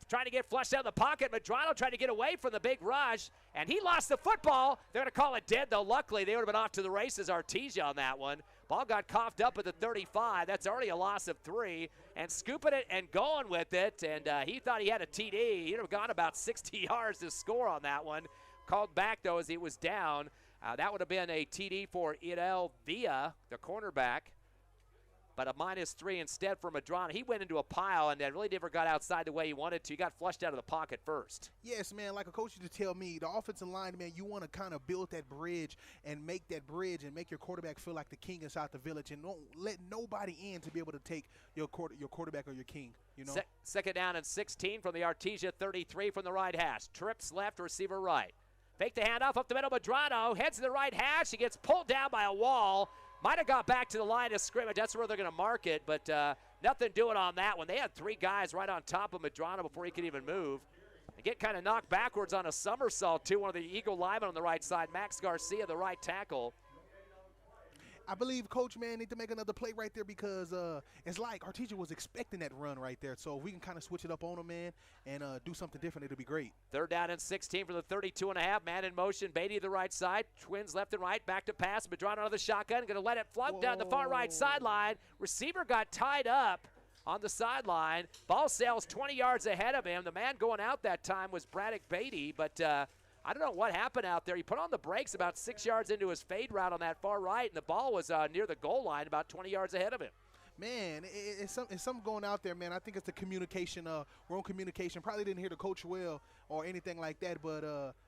trying to get flushed out of the pocket. Medrano tried to get away from the big rush, and he lost the football. They're going to call it dead, though. Luckily, they would have been off to the races, Artesia, on that one. Ball got coughed up at the 35. That's already a loss of 3. And scooping it and going with it, and he thought he had a TD. He'd have gone about 60 yards to score on that one. Called back, though, as he was down. That would have been a TD for Idel Villa, the cornerback. But a -3 instead for Medrano. He went into a pile and then really never got outside the way he wanted to. He got flushed out of the pocket first. Yes, man, like a coach used to tell me, the offensive line, man, you want to kind of build that bridge and make your quarterback feel like the king inside the village, and don't let nobody in to be able to take your quarterback or your king, you know. 2nd down and 16 from the Artesia 33 from the right hash. Trips left, receiver right. Fake the handoff up the middle. Medrano heads to the right hash. He gets pulled down by a wall. Might have got back to the line of scrimmage. That's where they're going to mark it, but nothing doing on that one. They had 3 guys right on top of Medrano before he could even move. And get kind of knocked backwards on a somersault, too. One of the Eagle linemen on the right side, Max Garcia, the right tackle. I believe Coach, man, need to make another play right there because it's like Artesia was expecting that run right there. So if we can kind of switch it up on him, man, and do something different, it'll be great. 3rd down and 16 for the 32.5. Man in motion. Beatty to the right side. Twins left and right. Back to pass. Medrano out of the shotgun. Going to let it float down the far right sideline. Receiver got tied up on the sideline. Ball sails 20 yards ahead of him. The man going out that time was Braddock Beatty, but I don't know what happened out there. He put on the brakes about 6 yards into his fade route on that far right, and the ball was near the goal line about 20 yards ahead of him. Man, it's something going out there, man. I think it's the communication, wrong communication. Probably didn't hear the coach well or anything like that, but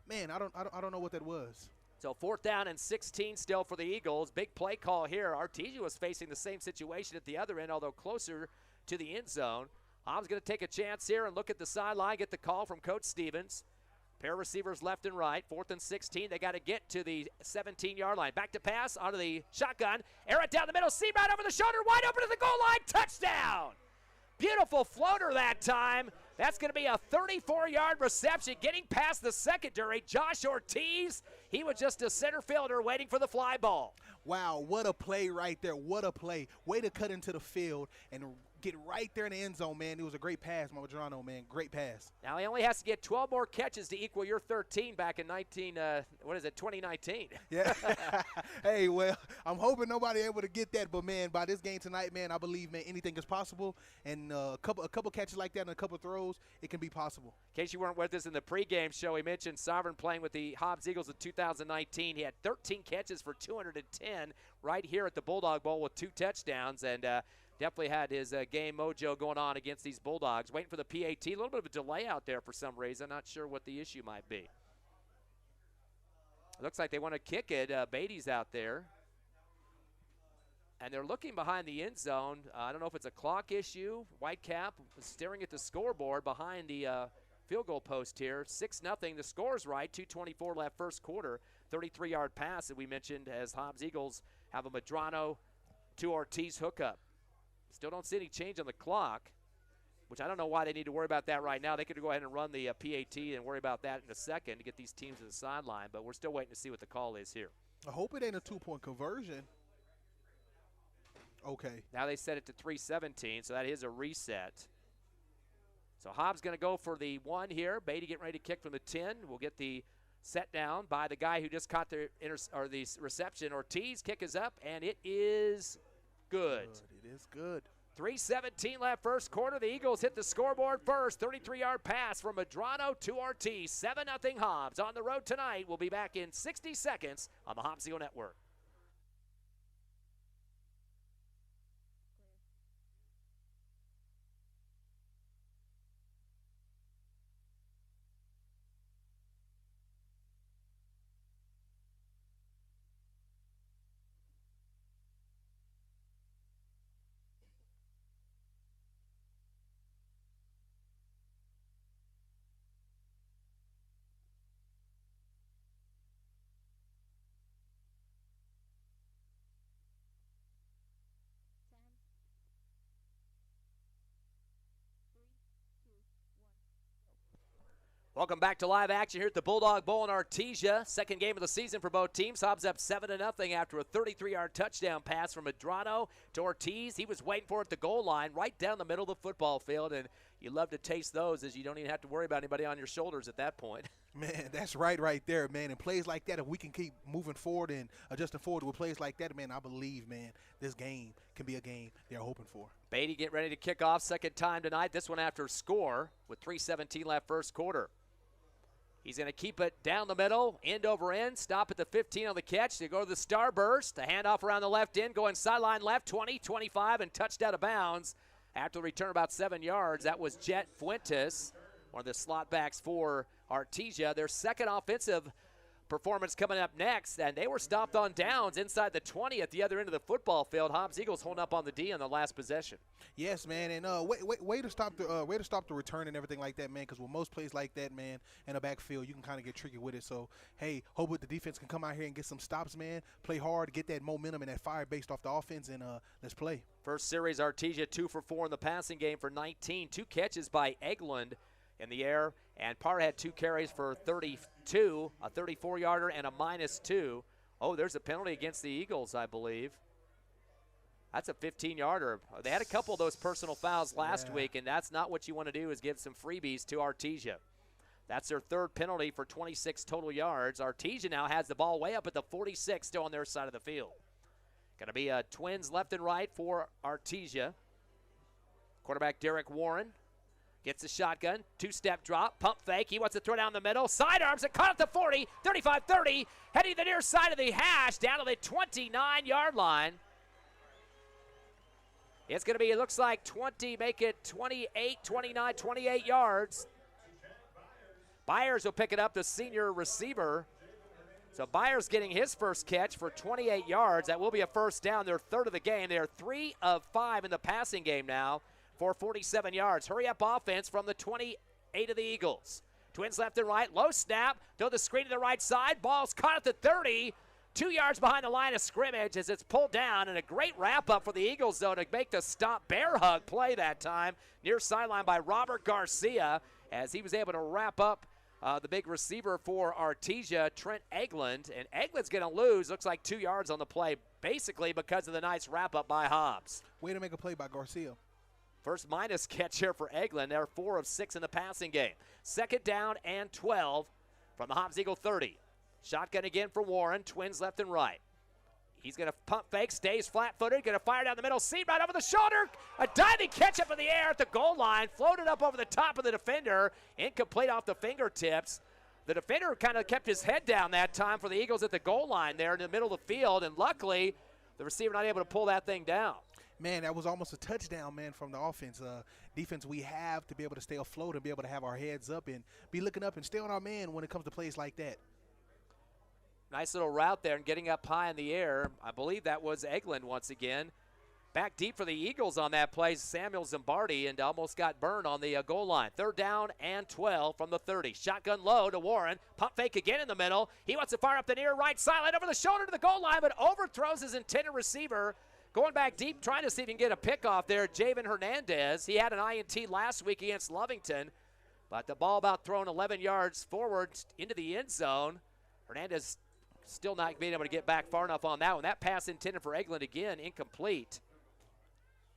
man, I don't know what that was. So 4th down and 16 still for the Eagles. Big play call here. Artesia was facing the same situation at the other end, although closer to the end zone. Hobbs going to take a chance here and look at the sideline, get the call from Coach Stevens. Pair of receivers left and right. 4th and 16. They got to get to the 17-yard line. Back to pass onto the shotgun. Air it down the middle. Seam right over the shoulder. Wide open to the goal line. Touchdown. Beautiful floater that time. That's going to be a 34-yard reception. Getting past the secondary, Josh Ortiz. He was just a center fielder waiting for the fly ball. Wow, what a play right there. What a play. Way to cut into the field and get right there in the end zone, man. It was a great pass, Medrano, man. Great pass. Now he only has to get 12 more catches to equal your 13 back in 2019. Yeah. Hey, well, I'm hoping nobody able to get that, but man, by this game tonight, man, I believe, man, anything is possible. And a couple catches like that and a couple throws, it can be possible. In case you weren't with us in the pregame show, we mentioned Sovereign playing with the Hobbs Eagles in 2019. He had 13 catches for 210 right here at the Bulldog Bowl with 2 touchdowns, and definitely had his game mojo going on against these Bulldogs. Waiting for the PAT. A little bit of a delay out there for some reason. Not sure what the issue might be. It looks like they want to kick it. Beatty's out there. And they're looking behind the end zone. I don't know if it's a clock issue. Whitecap staring at the scoreboard behind the field goal post here. 6-0. The score's right. 2:24 left first quarter. 33-yard pass that we mentioned as Hobbs Eagles have a Medrano to Ortiz hookup. Still don't see any change on the clock, which I don't know why they need to worry about that right now. They could go ahead and run the PAT and worry about that in a second to get these teams to the sideline, but we're still waiting to see what the call is here. I hope it ain't a 2-point conversion. Okay. Now they set it to 3:17, so that is a reset. So Hobbs going to go for the 1 here. Beatty getting ready to kick from the 10. We'll get the set down by the guy who just caught the reception. Ortiz. Kick is up, and it is good. It is good. 3:17 left first quarter. The Eagles hit the scoreboard first. 33-yard pass from Medrano to Ortiz. 7-0 Hobbs on the road tonight. We'll be back in 60 seconds on the Hobbs Eagle Network. Welcome back to live action here at the Bulldog Bowl in Artesia. Second game of the season for both teams. Hobbs up 7-0 after a 33-yard touchdown pass from Medrano to Ortiz. He was waiting for it at the goal line right down the middle of the football field, and you love to taste those as you don't even have to worry about anybody on your shoulders at that point. Man, that's right there, man. And plays like that, if we can keep moving forward and adjusting forward with plays like that, man, I believe, man, this game can be a game they're hoping for. Beatty getting ready to kick off second time tonight. This one after score with 3:17 left first quarter. He's going to keep it down the middle, end over end, stop at the 15 on the catch. They go to the starburst, the handoff around the left end, going sideline left, 20, 25, and touched out of bounds. After the return about 7 yards, that was Jet Fuentes, one of the slot backs for Artesia. Their second offensive performance coming up next, and they were stopped on downs inside the 20 at the other end of the football field. Hobbs Eagles holding up on the D on the last possession. Yes, man, and way to stop the return and everything like that, man. Because with most plays like that, man, in the backfield, you can kind of get tricky with it. So, hey, hope the defense can come out here and get some stops, man. Play hard, get that momentum and that fire based off the offense, and let's play. First series, Artesia 2 for 4 in the passing game for 19. 2 catches by Eglund in the air, and Parr had 2 carries for 32, a 34-yarder and a -2. Oh, there's a penalty against the Eagles, I believe. That's a 15-yarder. They had a couple of those personal fouls last week, and that's not what you want to do, is give some freebies to Artesia. That's their 3rd penalty for 26 total yards. Artesia now has the ball way up at the 46, still on their side of the field. Going to be twins left and right for Artesia. Quarterback Derek Warren gets the shotgun, 2-step drop, pump fake. He wants to throw down the middle. Sidearms it, caught at the 40, 35-30, heading to the near side of the hash, down to the 29-yard line. It's going to be, it looks like 20, make it 28, 29, 28 yards. Byers will pick it up, the senior receiver. So Byers getting his first catch for 28 yards. That will be a first down, their 3rd of the game. They are 3 of 5 in the passing game now for 47 yards. Hurry up offense from the 28 of the Eagles. Twins left and right, low snap, throw the screen to the right side. Ball's caught at the 30. 2 yards behind the line of scrimmage as it's pulled down, and a great wrap-up for the Eagles, though, to make the stop bear hug play that time. Near sideline by Robert Garcia as he was able to wrap up the big receiver for Artesia, Trent Eglund. And Eglund's going to lose, looks like 2 yards on the play, basically because of the nice wrap-up by Hobbs. Way to make a play by Garcia. First minus catch here for Eglund. They're 4 of 6 in the passing game. 2nd down and 12 from the Hobbs Eagle 30. Shotgun again for Warren, twins left and right. He's going to pump fake, stays flat-footed, going to fire down the middle, seam right over the shoulder. A diving catch up in the air at the goal line, floated up over the top of the defender, incomplete off the fingertips. The defender kind of kept his head down that time for the Eagles at the goal line there in the middle of the field, and luckily the receiver not able to pull that thing down. Man, that was almost a touchdown, man, from the offense. Defense we have to be able to stay afloat and be able to have our heads up and be looking up and stay on our man when it comes to plays like that. Nice little route there and getting up high in the air. I believe that was Eglund once again. Back deep for the Eagles on that play, Samuel Zimbardi, and almost got burned on the goal line. 3rd down and 12 from the 30. Shotgun low to Warren. Pump fake again in the middle. He wants to fire up the near right sideline over the shoulder to the goal line, but overthrows his intended receiver. Going back deep, trying to see if he can get a pickoff there, Javen Hernandez. He had an INT last week against Lovington, but the ball about thrown 11 yards forward into the end zone. Hernandez still not being able to get back far enough on that one. That pass intended for Eglund again, incomplete.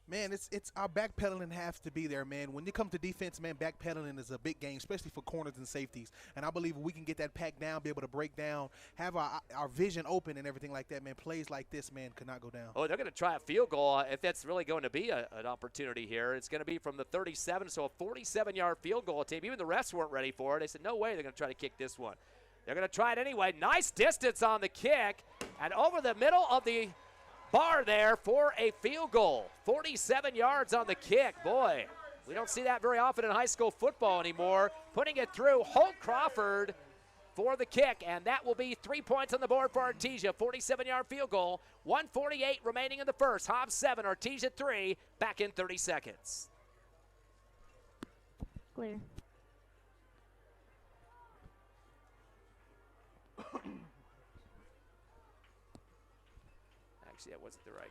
Man, it's our backpedaling has to be there, man. When you come to defense, man, backpedaling is a big game, especially for corners and safeties. And I believe if we can get that pack down, be able to break down, have our vision open and everything like that, man, plays like this, man, could not go down. Oh, they're going to try a field goal if that's really going to be an opportunity here. It's going to be from the 37, so a 47-yard field goal team. Even the refs weren't ready for it. They said, no way they're going to try to kick this one. They're going to try it anyway. Nice distance on the kick, and over the middle of the bar there for a field goal. 47 yards on the kick. Boy, we don't see that very often in high school football anymore. Putting it through, Holt Crawford for the kick, and that will be 3 points on the board for Artesia. 47-yard field goal. 1:48 remaining in the first. Hobbs 7, Artesia 3. Back in 30 seconds. Clear. Actually, that wasn't the right.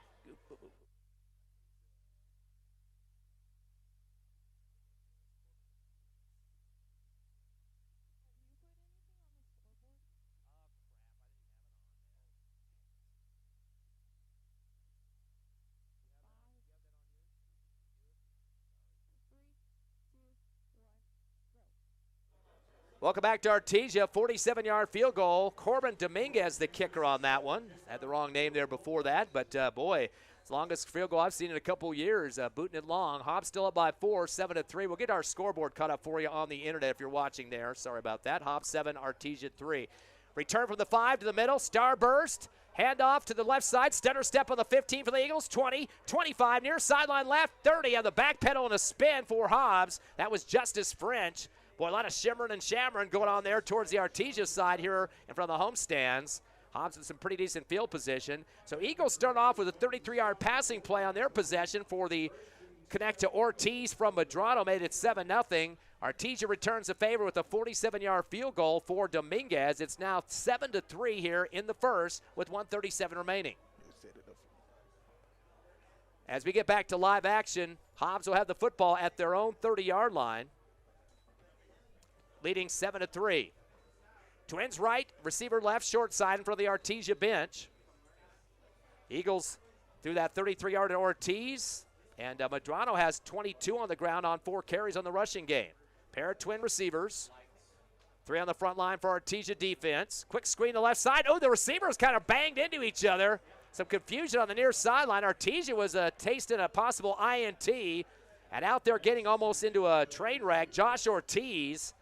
Welcome back to Artesia, 47-yard field goal. Corbin Dominguez, the kicker on that one. Had the wrong name there before that, but boy, it's the longest field goal I've seen in a couple years, booting it long. Hobbs still up by 4, 7-3. We'll get our scoreboard cut up for you on the internet if you're watching there. Sorry about that. Hobbs 7, Artesia 3. Return from the 5 to the middle, starburst. Handoff to the left side, stutter step on the 15 for the Eagles, 20, 25, near sideline left, 30 on the back pedal and a spin for Hobbs. That was Justice French. Boy, a lot of shimmering and shammering going on there towards the Artesia side here in front of the home stands. Hobbs in some pretty decent field position. So Eagles start off with a 33-yard passing play on their possession for the connect to Ortiz from Medrano, made it 7-0. Artesia returns the favor with a 47-yard field goal for Dominguez. It's now 7-3 here in the first with 1:37 remaining. As we get back to live action, Hobbs will have the football at their own 30-yard line, leading 7-3. Twins right, receiver left, short side in front of the Artesia bench. Eagles through that 33-yard to Ortiz, and Medrano has 22 on the ground on 4 carries on the rushing game. Pair of twin receivers. 3 on the front line for Artesia defense. Quick screen to left side. Oh, the receivers kind of banged into each other. Some confusion on the near sideline. Artesia was tasting a possible INT, and out there getting almost into a train wreck, Josh Ortiz.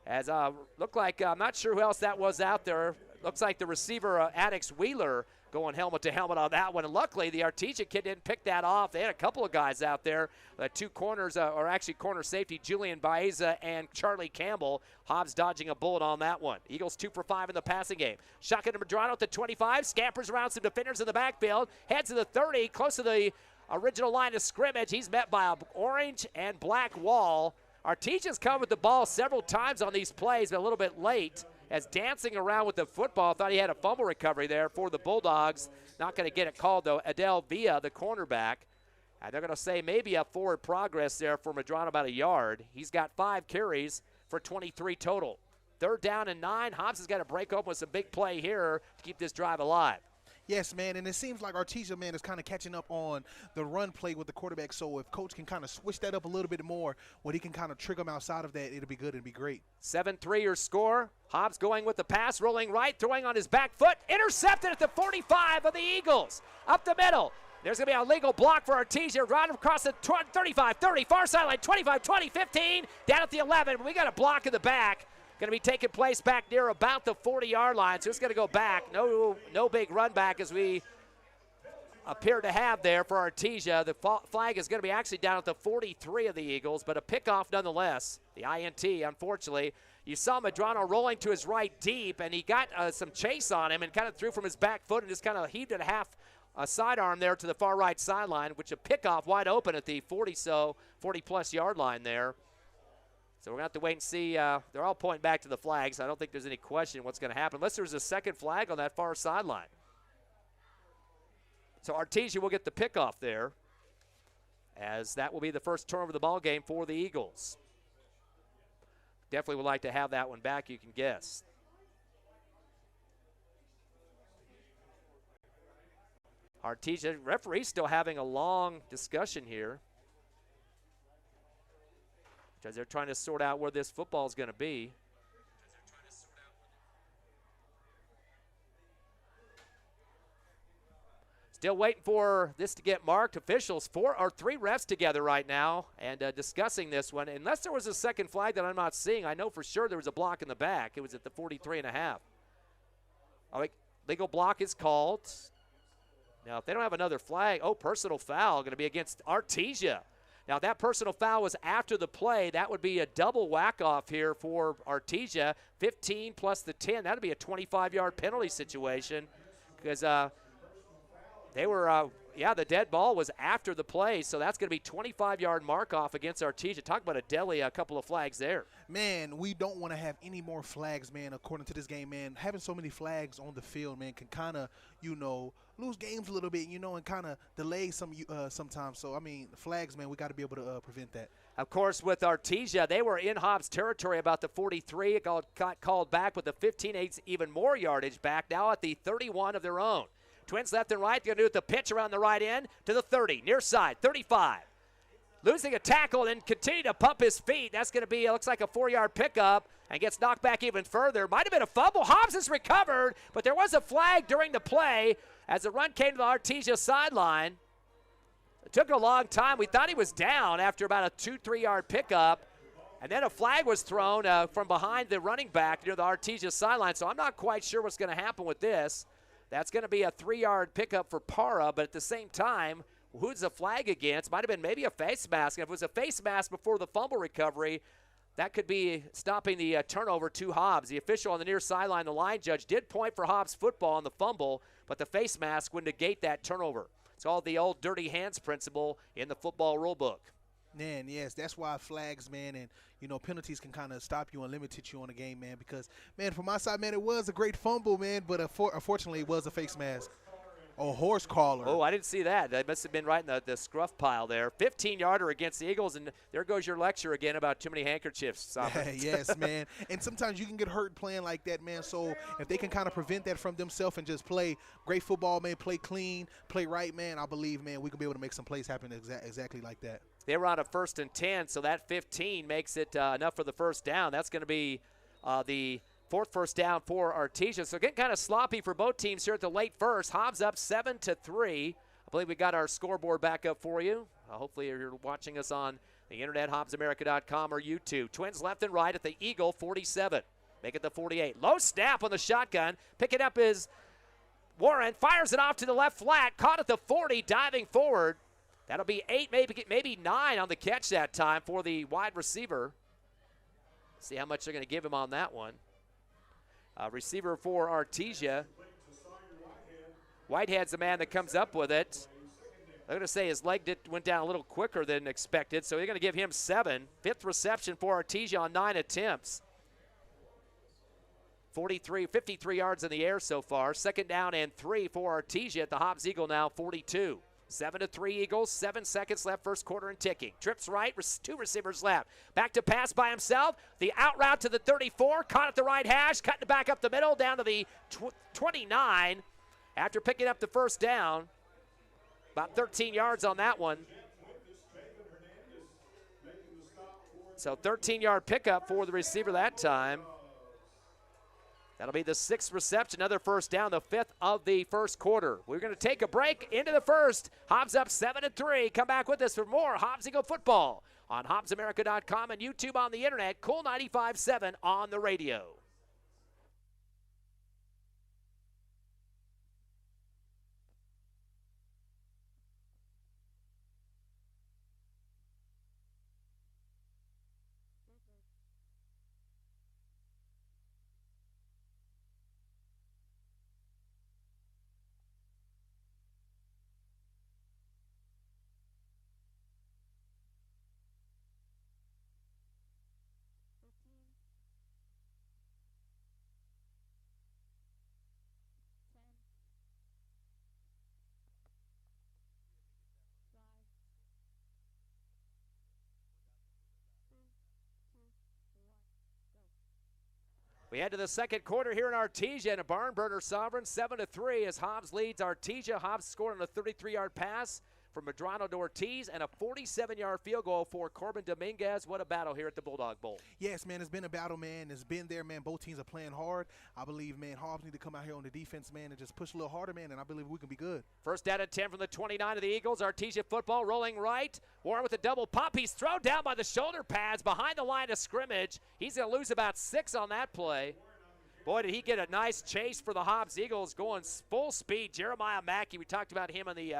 As looked like, I'm not sure who else that was out there. Looks like the receiver, Addix Wheeler, going helmet to helmet on that one. And luckily, the Artesia kid didn't pick that off. They had a couple of guys out there. 2 corners, or actually corner safety, Julian Baeza and Charlie Campbell. Hobbs dodging a bullet on that one. Eagles 2 for 5 in the passing game. Shotgun to Medrano at the 25. Scampers around some defenders in the backfield. Heads to the 30, close to the original line of scrimmage. He's met by an orange and black wall. Artesia's covered the ball several times on these plays, but a little bit late as dancing around with the football. Thought he had a fumble recovery there for the Bulldogs. Not going to get it called, though. Adele Villa, the cornerback. And they're going to say maybe a forward progress there for Medrano, about a yard. He's got 5 carries for 23 total. 3rd down and 9. Hobbs has got to break open with some big play here to keep this drive alive. Yes, man, and it seems like Artesia, man, is kind of catching up on the run play with the quarterback. So if Coach can kind of switch that up a little bit more, when he can kind of trigger them outside of that, it'll be good. It'll be great. 7-3 your score. Hobbs going with the pass, rolling right, throwing on his back foot. Intercepted at the 45 of the Eagles. Up the middle. There's going to be a legal block for Artesia. Right across the 35, 30, far sideline, 25, 20, 15. Down at the 11. We got a block in the back. Going to be taking place back near about the 40-yard line. So it's going to go back. No big run back as we appear to have there for Artesia. The flag is going to be actually down at the 43 of the Eagles, but a pickoff nonetheless. The INT, unfortunately. You saw Medrano rolling to his right deep, and he got some chase on him and kind of threw from his back foot and just kind of heaved it a sidearm there to the far right sideline, which a pickoff wide open at the 40-plus yard line there. So we're going to have to wait and see. They're all pointing back to the flags. I don't think there's any question what's going to happen, unless there's a second flag on that far sideline. So Artesia will get the pickoff there, as that will be the first turnover of the ball game for the Eagles. Definitely would like to have that one back, you can guess. Artesia, referee's still having a long discussion here, because they're trying to sort out where this football is going to be. Still waiting for this to get marked. Officials, 3 refs together right now and discussing this one. Unless there was a second flag that I'm not seeing, I know for sure there was a block in the back. It was at the 43.5. All right, legal block is called. Now, if they don't have another flag, personal foul going to be against Artesia. Now, if that personal foul was after the play, that would be a double whack-off here for Artesia. 15 plus the 10, that would be a 25-yard penalty situation, because they were, the dead ball was after the play, so that's going to be 25-yard mark-off against Artesia. Talk about a couple of flags there. Man, we don't want to have any more flags, man, according to this game, man. Having so many flags on the field, man, can kind of, lose games a little bit, and kind of delay sometimes. So, flags, man, we got to be able to prevent that. Of course, with Artesia, they were in Hobbs territory about the 43. It got called back with the 15-8, even more yardage back, now at the 31 of their own. Twins left and right. They're going to do the pitch around the right end to the 30, near side, 35. Losing a tackle and continue to pump his feet. That's going to be, looks like a 4-yard pickup, and gets knocked back even further. Might have been a fumble. Hobbs has recovered, but there was a flag during the play as the run came to the Artesia sideline. It took a long time. We thought he was down after about a 2-3 yard pickup, and then a flag was thrown from behind the running back near the Artesia sideline. So I'm not quite sure what's going to happen with this. That's going to be a 3-yard pickup for Parra, but at the same time, who's the flag against? Might have been maybe a face mask. And if it was a face mask before the fumble recovery, that could be stopping the turnover to Hobbs. The official on the near sideline, the line judge, did point for Hobbs football on the fumble, but the face mask would negate that turnover. It's called the old dirty hands principle in the football rule book. Man, yes, that's why flags, man, and, penalties can kind of stop you and limit you on a game, man, because, man, from my side, man, it was a great fumble, man, but unfortunately it was a face mask. Oh, horse collar. Oh, I didn't see that. That must have been right in the scruff pile there. 15-yarder against the Eagles, and there goes your lecture again about too many handkerchiefs. Yes, man. And sometimes you can get hurt playing like that, man. So if they can kind of prevent that from themselves and just play great football, man, play clean, play right, man, I believe, man, we can be able to make some plays happen exactly like that. They were on a 1st and 10, so that 15 makes it enough for the first down. That's going to be the 4th first down for Artesia. So getting kind of sloppy for both teams here at the late first. Hobbs up 7-3. I believe we got our scoreboard back up for you. Hopefully you're watching us on the internet, hobbsamerica.com or YouTube. Twins left and right at the Eagle 47. Make it the 48. Low snap on the shotgun. Pick it up is Warren. Fires it off to the left flat. Caught at the 40, diving forward. That'll be 8, maybe 9 on the catch that time for the wide receiver. See how much they're going to give him on that one. Receiver for Artesia. Whitehead's the man that comes up with it. I'm going to say his leg went down a little quicker than expected, so they're going to give him 7. 5th reception for Artesia on 9 attempts. 53 yards in the air so far. 2nd down and 3 for Artesia at the Hobbs Eagle now 42. 7-3 Eagles, 7 seconds left, first quarter and ticking. Trips right, 2 receivers left. Back to pass by himself. The out route to the 34, caught at the right hash, cutting it back up the middle, down to the 29. After picking up the first down, about 13 yards on that one. So 13-yard pickup for the receiver that time. That'll be the 6th reception, another first down, the 5th of the first quarter. We're going to take a break into the first. Hobbs up 7-3. Come back with us for more Hobbs Eagle football on hobbsamerica.com and YouTube on the internet, Cool 95.7 on the radio. We head to the second quarter here in Artesia, and a barn burner Sovereign 7-3 as Hobbs leads Artesia. Hobbs scored on a 33-yard pass from Medrano to Ortiz and a 47-yard field goal for Corbin Dominguez. What a battle here at the Bulldog Bowl. Yes, man, it's been a battle, man. It's been there, man. Both teams are playing hard. I believe, man, Hobbs need to come out here on the defense, man, and just push a little harder, man, and I believe we can be good. First down and 10 from the 29 of the Eagles. Artesia football rolling right. Warren with a double pop. He's thrown down by the shoulder pads behind the line of scrimmage. He's going to lose about 6 on that play. Boy, did he get a nice chase for the Hobbs Eagles going full speed. Jeremiah Mackey, we talked about him on the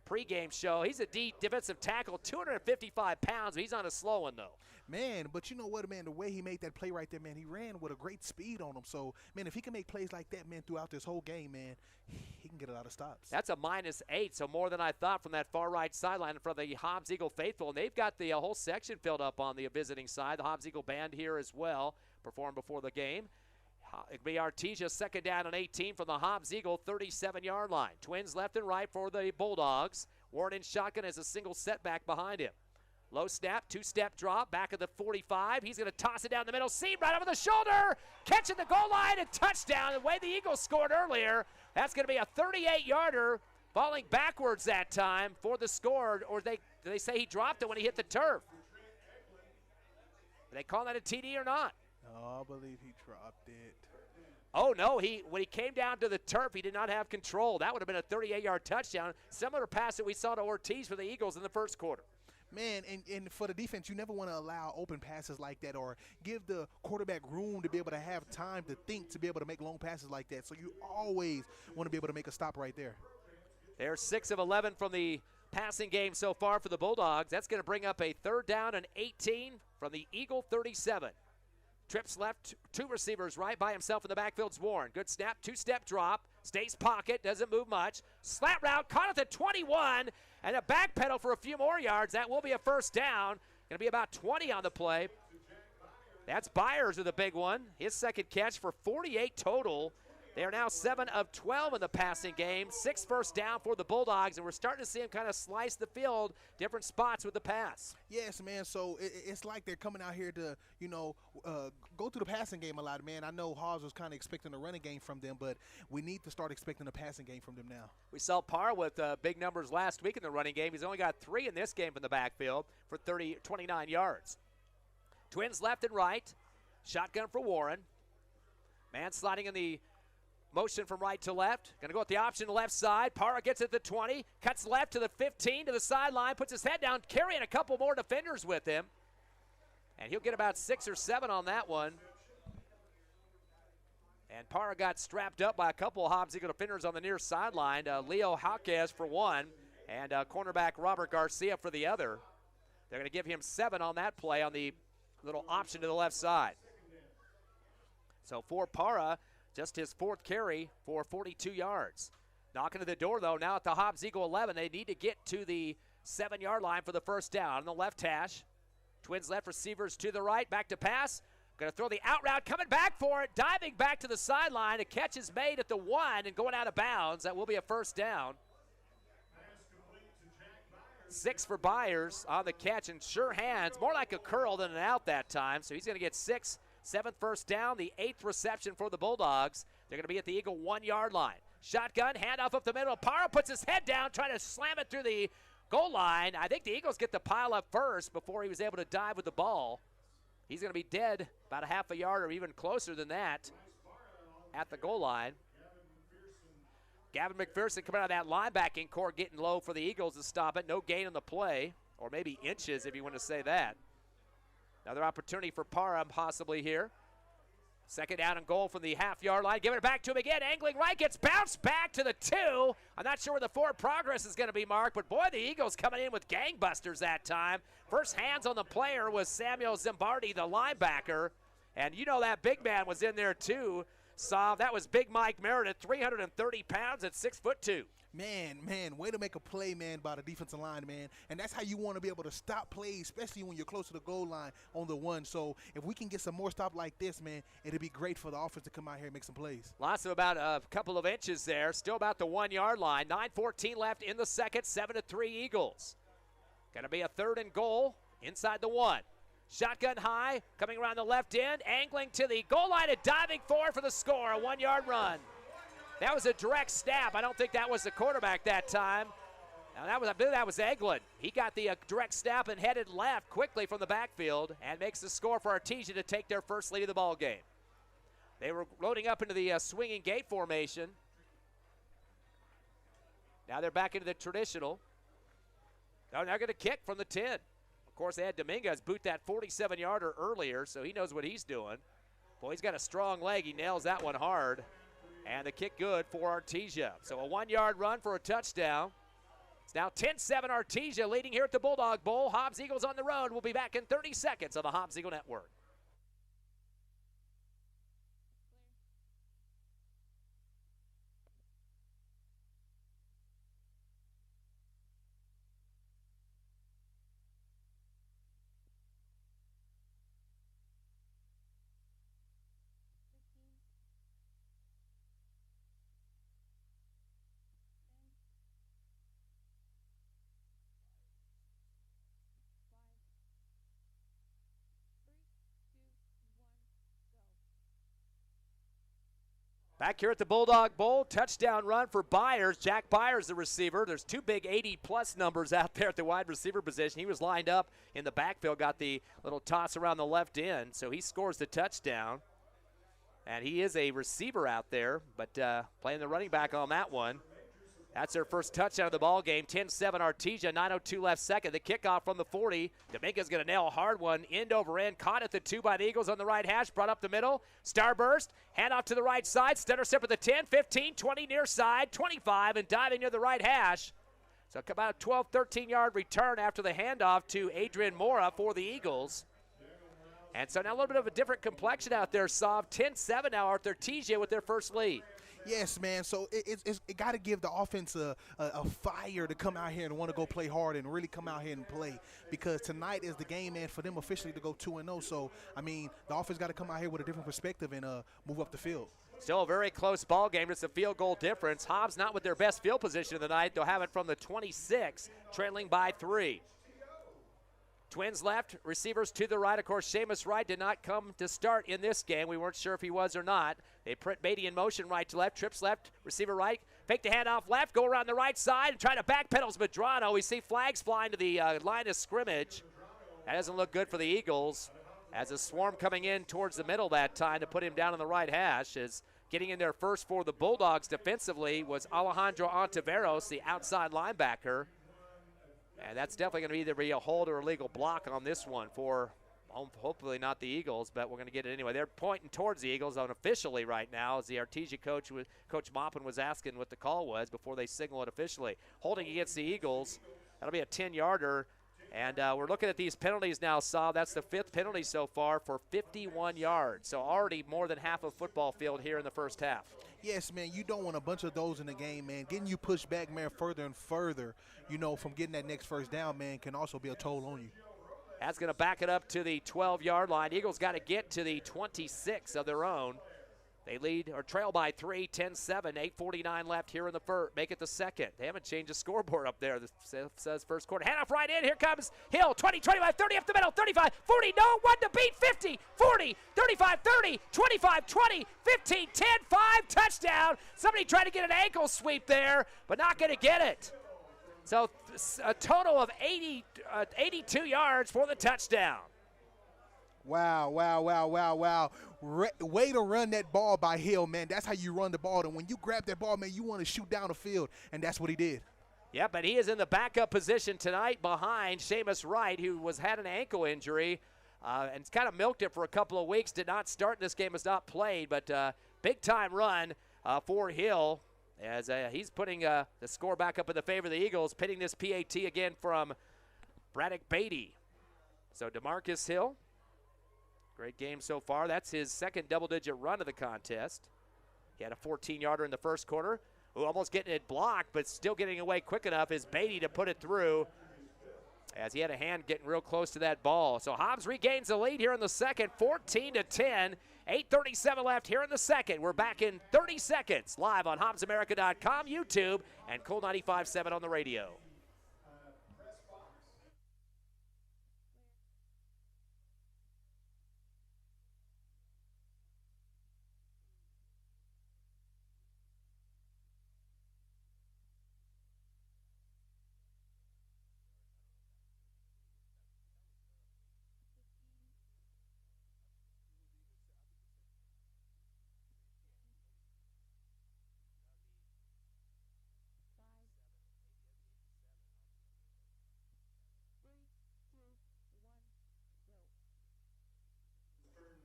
pregame show. He's a deep defensive tackle, 255 pounds, but he's on a slow one, though. Man, but you know what, man, the way he made that play right there, man, he ran with a great speed on him. So, man, if he can make plays like that, man, throughout this whole game, man, he can get a lot of stops. That's a -8, so more than I thought from that far right sideline for the Hobbs Eagle faithful. And they've got the whole section filled up on the visiting side. The Hobbs Eagle band here as well, performed before the game. It'll be Artesia, 2nd down and 18 from the Hobbs Eagle 37-yard line. Twins left and right for the Bulldogs. Warren in shotgun has a single setback behind him. Low snap, 2-step drop, back of the 45. He's going to toss it down the middle, seam right over the shoulder, catching the goal line and touchdown. The way the Eagles scored earlier, that's going to be a 38-yarder, falling backwards that time for the score. Or do they say he dropped it when he hit the turf? Do they call that a TD or not? Oh, I believe he dropped it. Oh, no, when he came down to the turf, he did not have control. That would have been a 38-yard touchdown, similar pass that we saw to Ortiz for the Eagles in the first quarter. Man, and for the defense, you never want to allow open passes like that or give the quarterback room to be able to have time to think to be able to make long passes like that. So you always want to be able to make a stop right there. They're 6 of 11 from the passing game so far for the Bulldogs. That's going to bring up a 3rd down and 18 from the Eagle 37. Trips left, 2 receivers right, by himself in the backfield's Warren. Good snap, 2-step drop, stays pocket, doesn't move much. Slant route, caught at the 21, and a back pedal for a few more yards. That will be a 1st down. Going to be about 20 on the play. That's Byers with a big one. His 2nd catch for 48 total. They are now 7 of 12 in the passing game. 6 first down for the Bulldogs, and we're starting to see them kind of slice the field, different spots with the pass. Yes, man. So it's like they're coming out here to, go through the passing game a lot, man. I know Hobbs was kind of expecting a running game from them, but we need to start expecting a passing game from them now. We saw Parr with big numbers last week in the running game. He's only got 3 in this game from the backfield for 29 yards. Twins left and right. Shotgun for Warren. Man sliding in the motion from right to left. Going to go with the option left side. Parra gets it to 20. Cuts left to the 15 to the sideline. Puts his head down, carrying a couple more defenders with him. And he'll get about 6 or 7 on that one. And Parra got strapped up by a couple of Hobbs Eagle defenders on the near sideline. Leo Jaquez for one, and cornerback Robert Garcia for the other. They're going to give him 7 on that play on the little option to the left side. So for Parra, just his 4th carry for 42 yards. Knocking to the door, though, now at the Hobbs Eagle 11. They need to get to the 7-yard line for the 1st down. On the left hash, Twins left receivers to the right, back to pass. Going to throw the out route, coming back for it, diving back to the sideline. A catch is made at the 1 and going out of bounds. That will be a 1st down. 6 for Byers on the catch, and sure hands, more like a curl than an out that time. So he's going to get 6. 7th first down, the 8th reception for the Bulldogs. They're going to be at the Eagle 1-yard line. Shotgun, handoff up the middle. Parra puts his head down, trying to slam it through the goal line. I think the Eagles get the pile up first before he was able to dive with the ball. He's going to be dead about a half a yard or even closer than that at the goal line. Gavin McPherson coming out of that linebacking core, getting low for the Eagles to stop it. No gain on the play, or maybe inches if you want to say that. Another opportunity for Parham possibly here. 2nd down and goal from the half-yard line. Giving it back to him again. Angling right, gets bounced back to the 2. I'm not sure where the forward progress is going to be marked, but boy, the Eagles coming in with gangbusters that time. First hands on the player was Samuel Zimbardi, the linebacker. And you know that big man was in there too. That was Big Mike Meredith, 330 pounds at 6'2". Man, way to make a play, man, by the defensive line, man. And that's how you want to be able to stop plays, especially when you're close to the goal line on the 1. So if we can get some more stop like this, man, it'll be great for the offense to come out here and make some plays. Lots of about a couple of inches there. Still about the 1-yard line. 9:14 left in the 2nd. 7-3 Eagles. Going to be a 3rd and goal inside the 1. Shotgun high, coming around the left end, angling to the goal line and diving forward for the score. A 1-yard run. That was a direct snap. I don't think that was the quarterback that time. Now I believe that was Eglin. He got the direct snap and headed left quickly from the backfield and makes the score for Artesia to take their first lead of the ball game. They were loading up into the swinging gate formation. Now they're back into the traditional. Now they're going to kick from the 10. Of course, they had Dominguez boot that 47-yarder earlier, so he knows what he's doing. Boy, he's got a strong leg. He nails that one hard. And the kick good for Artesia. So a 1-yard run for a touchdown. It's now 10-7 Artesia leading here at the Bulldog Bowl. Hobbs Eagles on the road. We'll be back in 30 seconds on the Hobbs Eagle Network. Back here at the Bulldog Bowl, touchdown run for Byers. Jack Byers, the receiver. There's 2 big 80-plus numbers out there at the wide receiver position. He was lined up in the backfield, got the little toss around the left end, so he scores the touchdown. And he is a receiver out there, but playing the running back on that one. That's their first touchdown of the ball game. 10-7 Artesia, 9:02 left second. The kickoff from the 40. Dominguez going to nail a hard one, end over end. Caught at the 2 by the Eagles on the right hash. Brought up the middle. Starburst. Handoff to the right side. Stutter step at the 10, 15, 20 near side, 25, and diving near the right hash. So about a 12, 13-yard return after the handoff to Adrian Mora for the Eagles. And so now a little bit of a different complexion out there, Sav. 10-7 now, Artesia with their first lead. Yes, man. So it got to give the offense a fire to come out here and want to go play hard and really come out here and play, because tonight is the game, man, for them officially to go 2-0. So, I mean, the offense got to come out here with a different perspective and move up the field. Still a very close ball game. It's a field goal difference. Hobbs not with their best field position of the night. They'll have it from the 26, trailing by 3. Twins left, receivers to the right. Of course, Seamus Wright did not come to start in this game. We weren't sure if he was or not. They put Beatty in motion right to left, trips left, receiver right, fake the handoff left, go around the right side and try to backpedal Medrano. We see flags flying to the line of scrimmage. That doesn't look good for the Eagles, as a swarm coming in towards the middle that time to put him down on the right hash. As getting in there first for the Bulldogs defensively was Alejandro Ontiveros, the outside linebacker. And that's definitely going to either be a hold or a legal block on this one for hopefully not the Eagles, but we're going to get it anyway. They're pointing towards the Eagles unofficially right now, as the Artesia coach, Coach Maupin, was asking what the call was before they signal it officially. Holding against the Eagles, that'll be a 10-yarder. And we're looking at these penalties now, Saul. That's the 5th penalty so far for 51 yards. So already more than half of football field here in the first half. Yes, man, you don't want a bunch of those in the game, man. Getting you pushed back, man, further and further, you know, from getting that next first down, man, can also be a toll on you. That's going to back it up to the 12-yard line. Eagles got to get to the 26 of their own. They lead or trail by 3, 10-7, 8:49 left here in the first. Make it the second. They haven't changed the scoreboard up there. This says first quarter. Handoff right in. Here comes Hill. 20, 25, 30 up the middle. 35, 40. No one to beat. 50, 40, 35, 30, 25, 20, 15, 10, 5. Touchdown. Somebody tried to get an ankle sweep there, but not going to get it. So a total of 82 yards for the touchdown. Wow. Way to run that ball by Hill, man. That's how you run the ball. And when you grab that ball, man, you want to shoot down the field, and that's what he did. Yeah, but he is in the backup position tonight behind Seamus Wright, who had an ankle injury and kind of milked it for a couple of weeks. Did not start in this game, has not played, but big-time run for Hill as he's putting the score back up in the favor of the Eagles, pitting this PAT again from Braddock Beatty. So DeMarcus Hill. Great game so far. That's his second double-digit run of the contest. He had a 14-yarder in the first quarter. Almost getting it blocked, but still getting away quick enough is Beatty to put it through, as he had a hand getting real close to that ball. So Hobbs regains the lead here in the second, 14-10. 8:37 left here in the second. We're back in 30 seconds, live on HobbsAmerica.com, YouTube, and Cool 95.7 on the radio.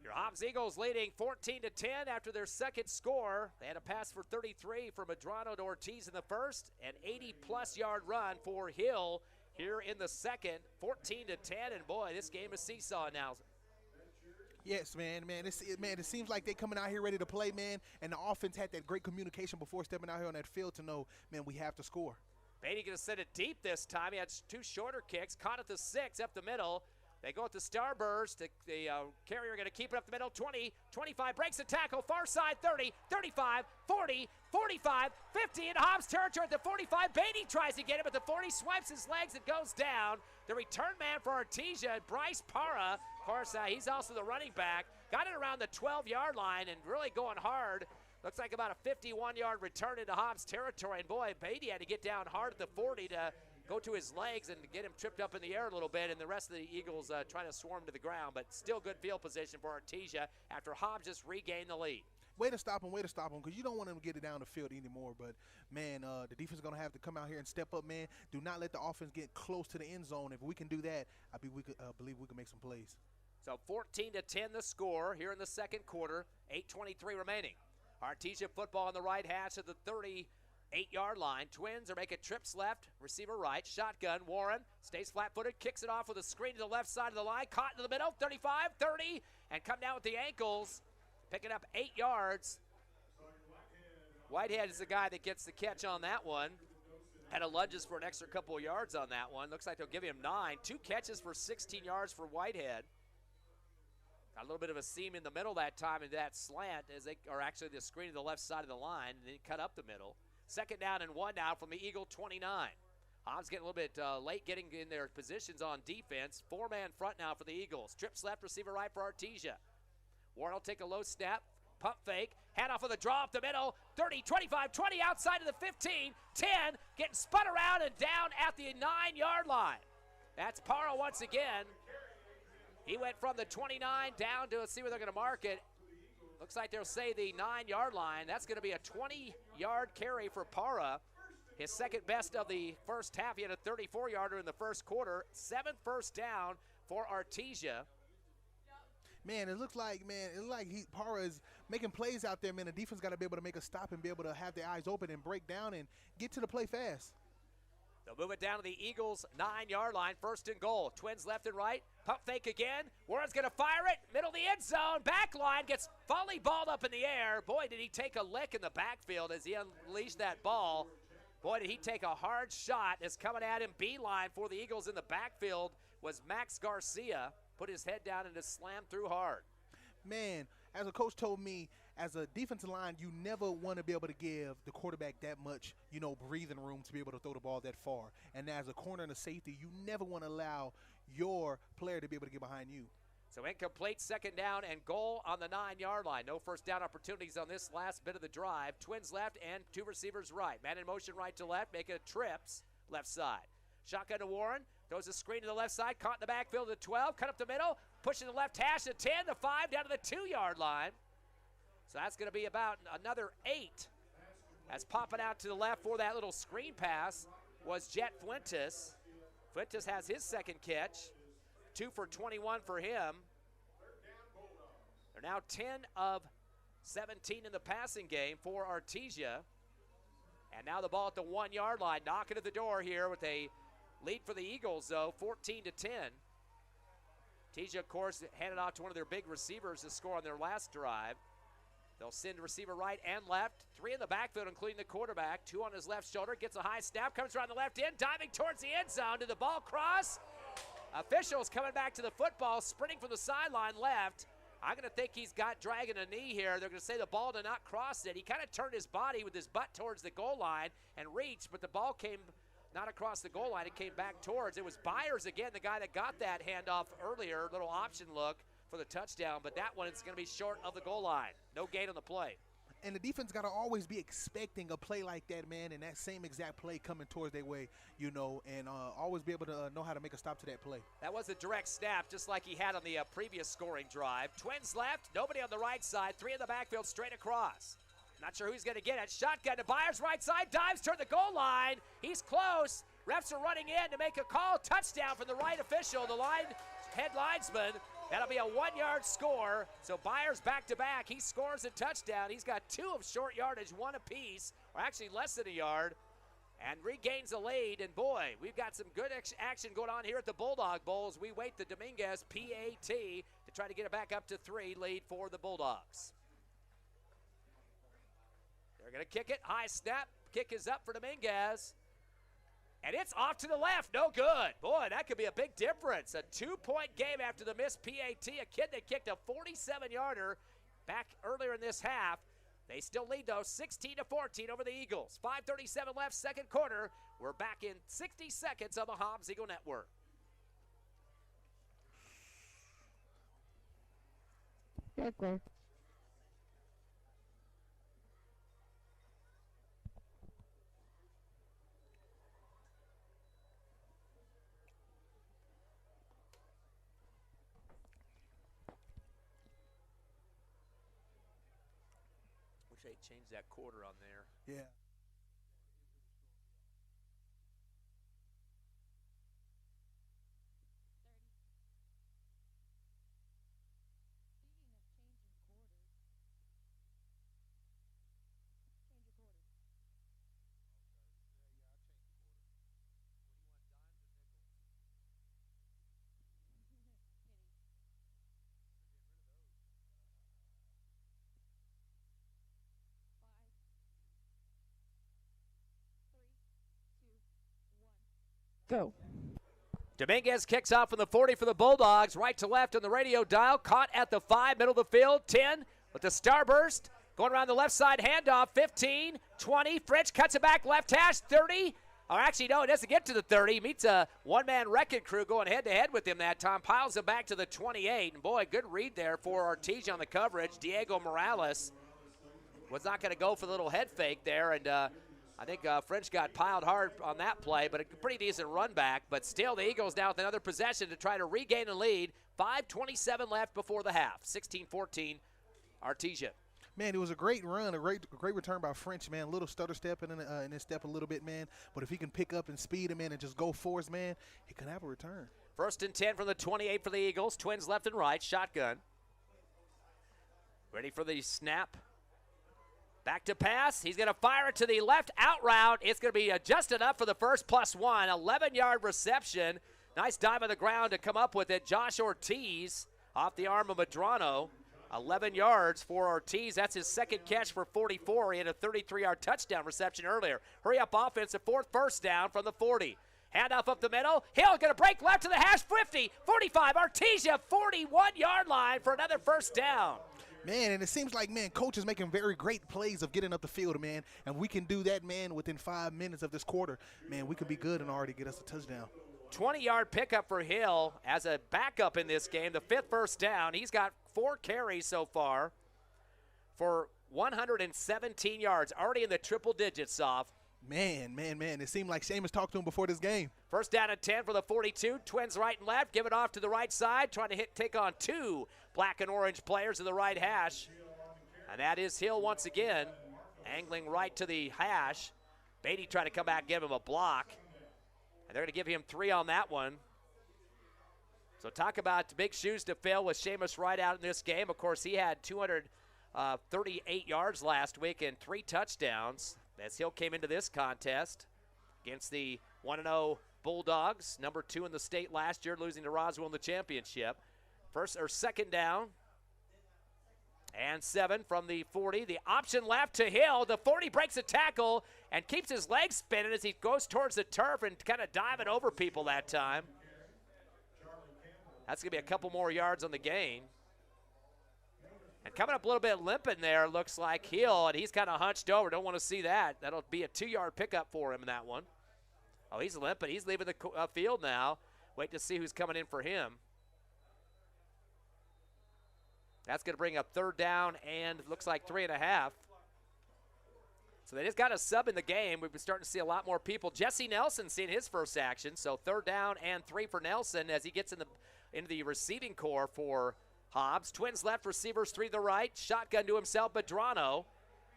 Your Hobbs Eagles leading 14-10 after their second score. They had a pass for 33 from Medrano to Ortiz in the first, an 80-plus yard run for Hill here in the second, 14-10. And boy, this game is seesaw now. Yes, man. It seems like they're coming out here ready to play, man. And the offense had that great communication before stepping out here on that field to know, man, we have to score. Beatty going to send it deep this time. He had 2 shorter kicks, caught at the 6 up the middle. They go with the starburst. The carrier going to keep it up the middle. 20, 25, breaks the tackle. Far side, 30, 35, 40, 45, 50 in Hobbs territory at the 45. Beatty tries to get it, but the 40 swipes his legs and goes down. The return man for Artesia, Bryce Para. Of course, he's also the running back. Got it around the 12-yard line and really going hard. Looks like about a 51-yard return into Hobbs territory. And boy, Beatty had to get down hard at the 40 to go to his legs and get him tripped up in the air a little bit, and the rest of the Eagles trying to swarm to the ground, but still good field position for Artesia after Hobbs just regained the lead. Way to stop him, because you don't want him to get it down the field anymore. But, man, the defense is going to have to come out here and step up, man. Do not let the offense get close to the end zone. If we can do that, I believe we can make some plays. So 14-10 the score here in the second quarter, 8:23 remaining. Artesia football on the right hash of the 30 8-yard line. Twins are making trips left, receiver right, shotgun. Warren stays flat-footed, kicks it off with a screen to the left side of the line, caught in the middle, 35, 30, and come down with the ankles, picking up 8 yards. Whitehead is the guy that gets the catch on that one. Had a lunges for an extra couple of yards on that one. Looks like they'll give him 9. 2 catches for 16 yards for Whitehead. Got a little bit of a seam in the middle that time in that slant, as they are actually the screen to the left side of the line, and then cut up the middle. 2nd down and 1 now from the Eagle 29. Hobbs getting a little bit late getting in their positions on defense. 4-man front now for the Eagles. Trips left, receiver right for Artesia. Warren will take a low snap. Pump fake, hand off with a draw up the middle, 30, 25, 20, outside of the 15, 10, getting spun around and down at the 9-yard line. That's Parra once again. He went from the 29 down to, let's see where they're going to mark it. Looks like they'll say the 9-yard line. That's going to be a 20-yard carry for Parra. His second best of the first half. He had a 34-yarder in the first quarter. 7th first down for Artesia. Man, it looks like Parra is making plays out there, man. The defense got to be able to make a stop and be able to have their eyes open and break down and get to the play fast. They'll move it down to the Eagles' 9-yard line, 1st and goal. Twins left and right, pump fake again. Warren's going to fire it, middle of the end zone, back line, gets volleyballed up in the air. Boy, did he take a lick in the backfield as he unleashed that ball. Boy, did he take a hard shot. That's coming at him, beeline for the Eagles in the backfield was Max Garcia. Put his head down and just slammed through hard. Man, as a coach told me, as a defensive line, you never want to be able to give the quarterback that much, breathing room to be able to throw the ball that far. And as a corner and a safety, you never want to allow your player to be able to get behind you. So incomplete, 2nd down and goal on the 9-yard line. No first down opportunities on this last bit of the drive. Twins left and 2 receivers right. Man in motion right to left, making trips left side. Shotgun to Warren. Throws a screen to the left side, caught in the backfield to 12, cut up the middle, pushing the left hash to 10, to 5, down to the 2-yard line. So that's going to be about another 8. As popping out to the left for that little screen pass was Jet Fuentes. Fuentes has his 2nd catch, 2 for 21 for him. They're now 10 of 17 in the passing game for Artesia. And now the ball at the 1-yard line, knocking at the door here with a lead for the Eagles, though, 14-10. Artesia, of course, handed off to one of their big receivers to score on their last drive. They'll send receiver right and left. 3 in the backfield, including the quarterback. 2 on his left shoulder, gets a high snap, comes around the left end, diving towards the end zone. Did the ball cross? Officials coming back to the football, sprinting from the sideline left. I'm going to think he's got dragging a knee here. They're going to say the ball did not cross it. He kind of turned his body with his butt towards the goal line and reached, but the ball came not across the goal line. It came back towards. It was Byers again, the guy that got that handoff earlier, little option look for the touchdown, but that one is going to be short of the goal line. No gain on the play. And the defense got to always be expecting a play like that, man, and that same exact play coming towards their way, and always be able to know how to make a stop to that play. That was a direct snap, just like he had on the previous scoring drive. Twins left, nobody on the right side, 3 in the backfield, straight across. Not sure who's going to get it. Shotgun to Byers, right side, dives toward the goal line. He's close. Refs are running in to make a call. Touchdown from the right official, the head linesman. That'll be a 1-yard score. So Byers back-to-back. He scores a touchdown. He's got 2 of short yardage, 1 apiece, or actually less than a yard, and regains the lead. And boy, we've got some good action going on here at the Bulldog Bowl as we wait the Dominguez PAT to try to get it back up to 3 lead for the Bulldogs. They're going to kick it. High snap. Kick is up for Dominguez. And it's off to the left. No good. Boy, that could be a big difference. A 2-point game after the missed PAT. A kid that kicked a 47-yarder back earlier in this half. They still lead, though, 16-14 over the Eagles. 5:37 left, 2nd quarter. We're back in 60 seconds on the Hobbs Eagle Network. Okay. Wish they changed that quarter on there. Yeah. Go. Dominguez kicks off from the 40 for the Bulldogs, right to left on the radio dial, caught at the 5, middle of the field, 10 with the starburst, going around the left side, handoff, 15, 20, French cuts it back, left hash, 30, or actually, no, it doesn't get to the 30, meets a one-man wrecking crew going head-to-head with him that time, piles it back to the 28, and boy, good read there for Artesia on the coverage. Diego Morales was not going to go for the little head fake there, and I think French got piled hard on that play, but a pretty decent run back. But still, the Eagles now with another possession to try to regain a lead. 5:27 left before the half. 16-14, Artesia. Man, it was a great run, a great return by French, man. A little stutter step in his step a little bit, man. But if he can pick up and speed him, man, and just go force, man, he can have a return. 1st and 10 from the 28 for the Eagles. Twins left and right, shotgun. Ready for the snap. Back to pass. He's going to fire it to the left out route. It's going to be just enough for the first +1. 11-yard reception. Nice dive on the ground to come up with it. Josh Ortiz off the arm of Medrano. 11 yards for Ortiz. That's his second catch for 44. He had a 33-yard touchdown reception earlier. Hurry up offense, a 4th first down from the 40. Handoff up the middle. Hill going to break left to the hash. 50, 45. Artesia, 41-yard line for another first down. Man, and it seems like, man, coach is making very great plays of getting up the field, man. And we can do that, man, within 5 minutes of this quarter. Man, we could be good and already get us a touchdown. 20-yard pickup for Hill as a backup in this game. The 5th first down. He's got 4 carries so far for 117 yards. Already in the triple digits off. Man. It seemed like Seamus talked to him before this game. First down and 10 for the 42. Twins right and left. Give it off to the right side. Trying to take on 2 black and orange players in the right hash. And that is Hill once again. Angling right to the hash. Beatty trying to come back and give him a block. And they're going to give him 3 on that one. So talk about big shoes to fill with Seamus right out in this game. Of course, he had 238 yards last week and 3 touchdowns as Hill came into this contest against the 1-0 Bulldogs, number 2 in the state last year, losing to Roswell in the championship. Second down and 7 from the 40. The option left to Hill. The 40 breaks a tackle and keeps his legs spinning as he goes towards the turf and kind of diving over people that time. That's going to be a couple more yards on the gain. And coming up a little bit limping there, looks like Hill, and he's kind of hunched over. Don't want to see that. That'll be a 2-yard pickup for him in that one. Oh, he's limping. He's leaving the field now. Wait to see who's coming in for him. That's going to bring up 3rd down and looks like 3.5. So they just got a sub in the game. We've been starting to see a lot more people. Jesse Nelson seeing his first action. So 3rd down and 3 for Nelson as he gets into the receiving core for Hobbs. Twins left, receivers 3 to the right. Shotgun to himself, Medrano.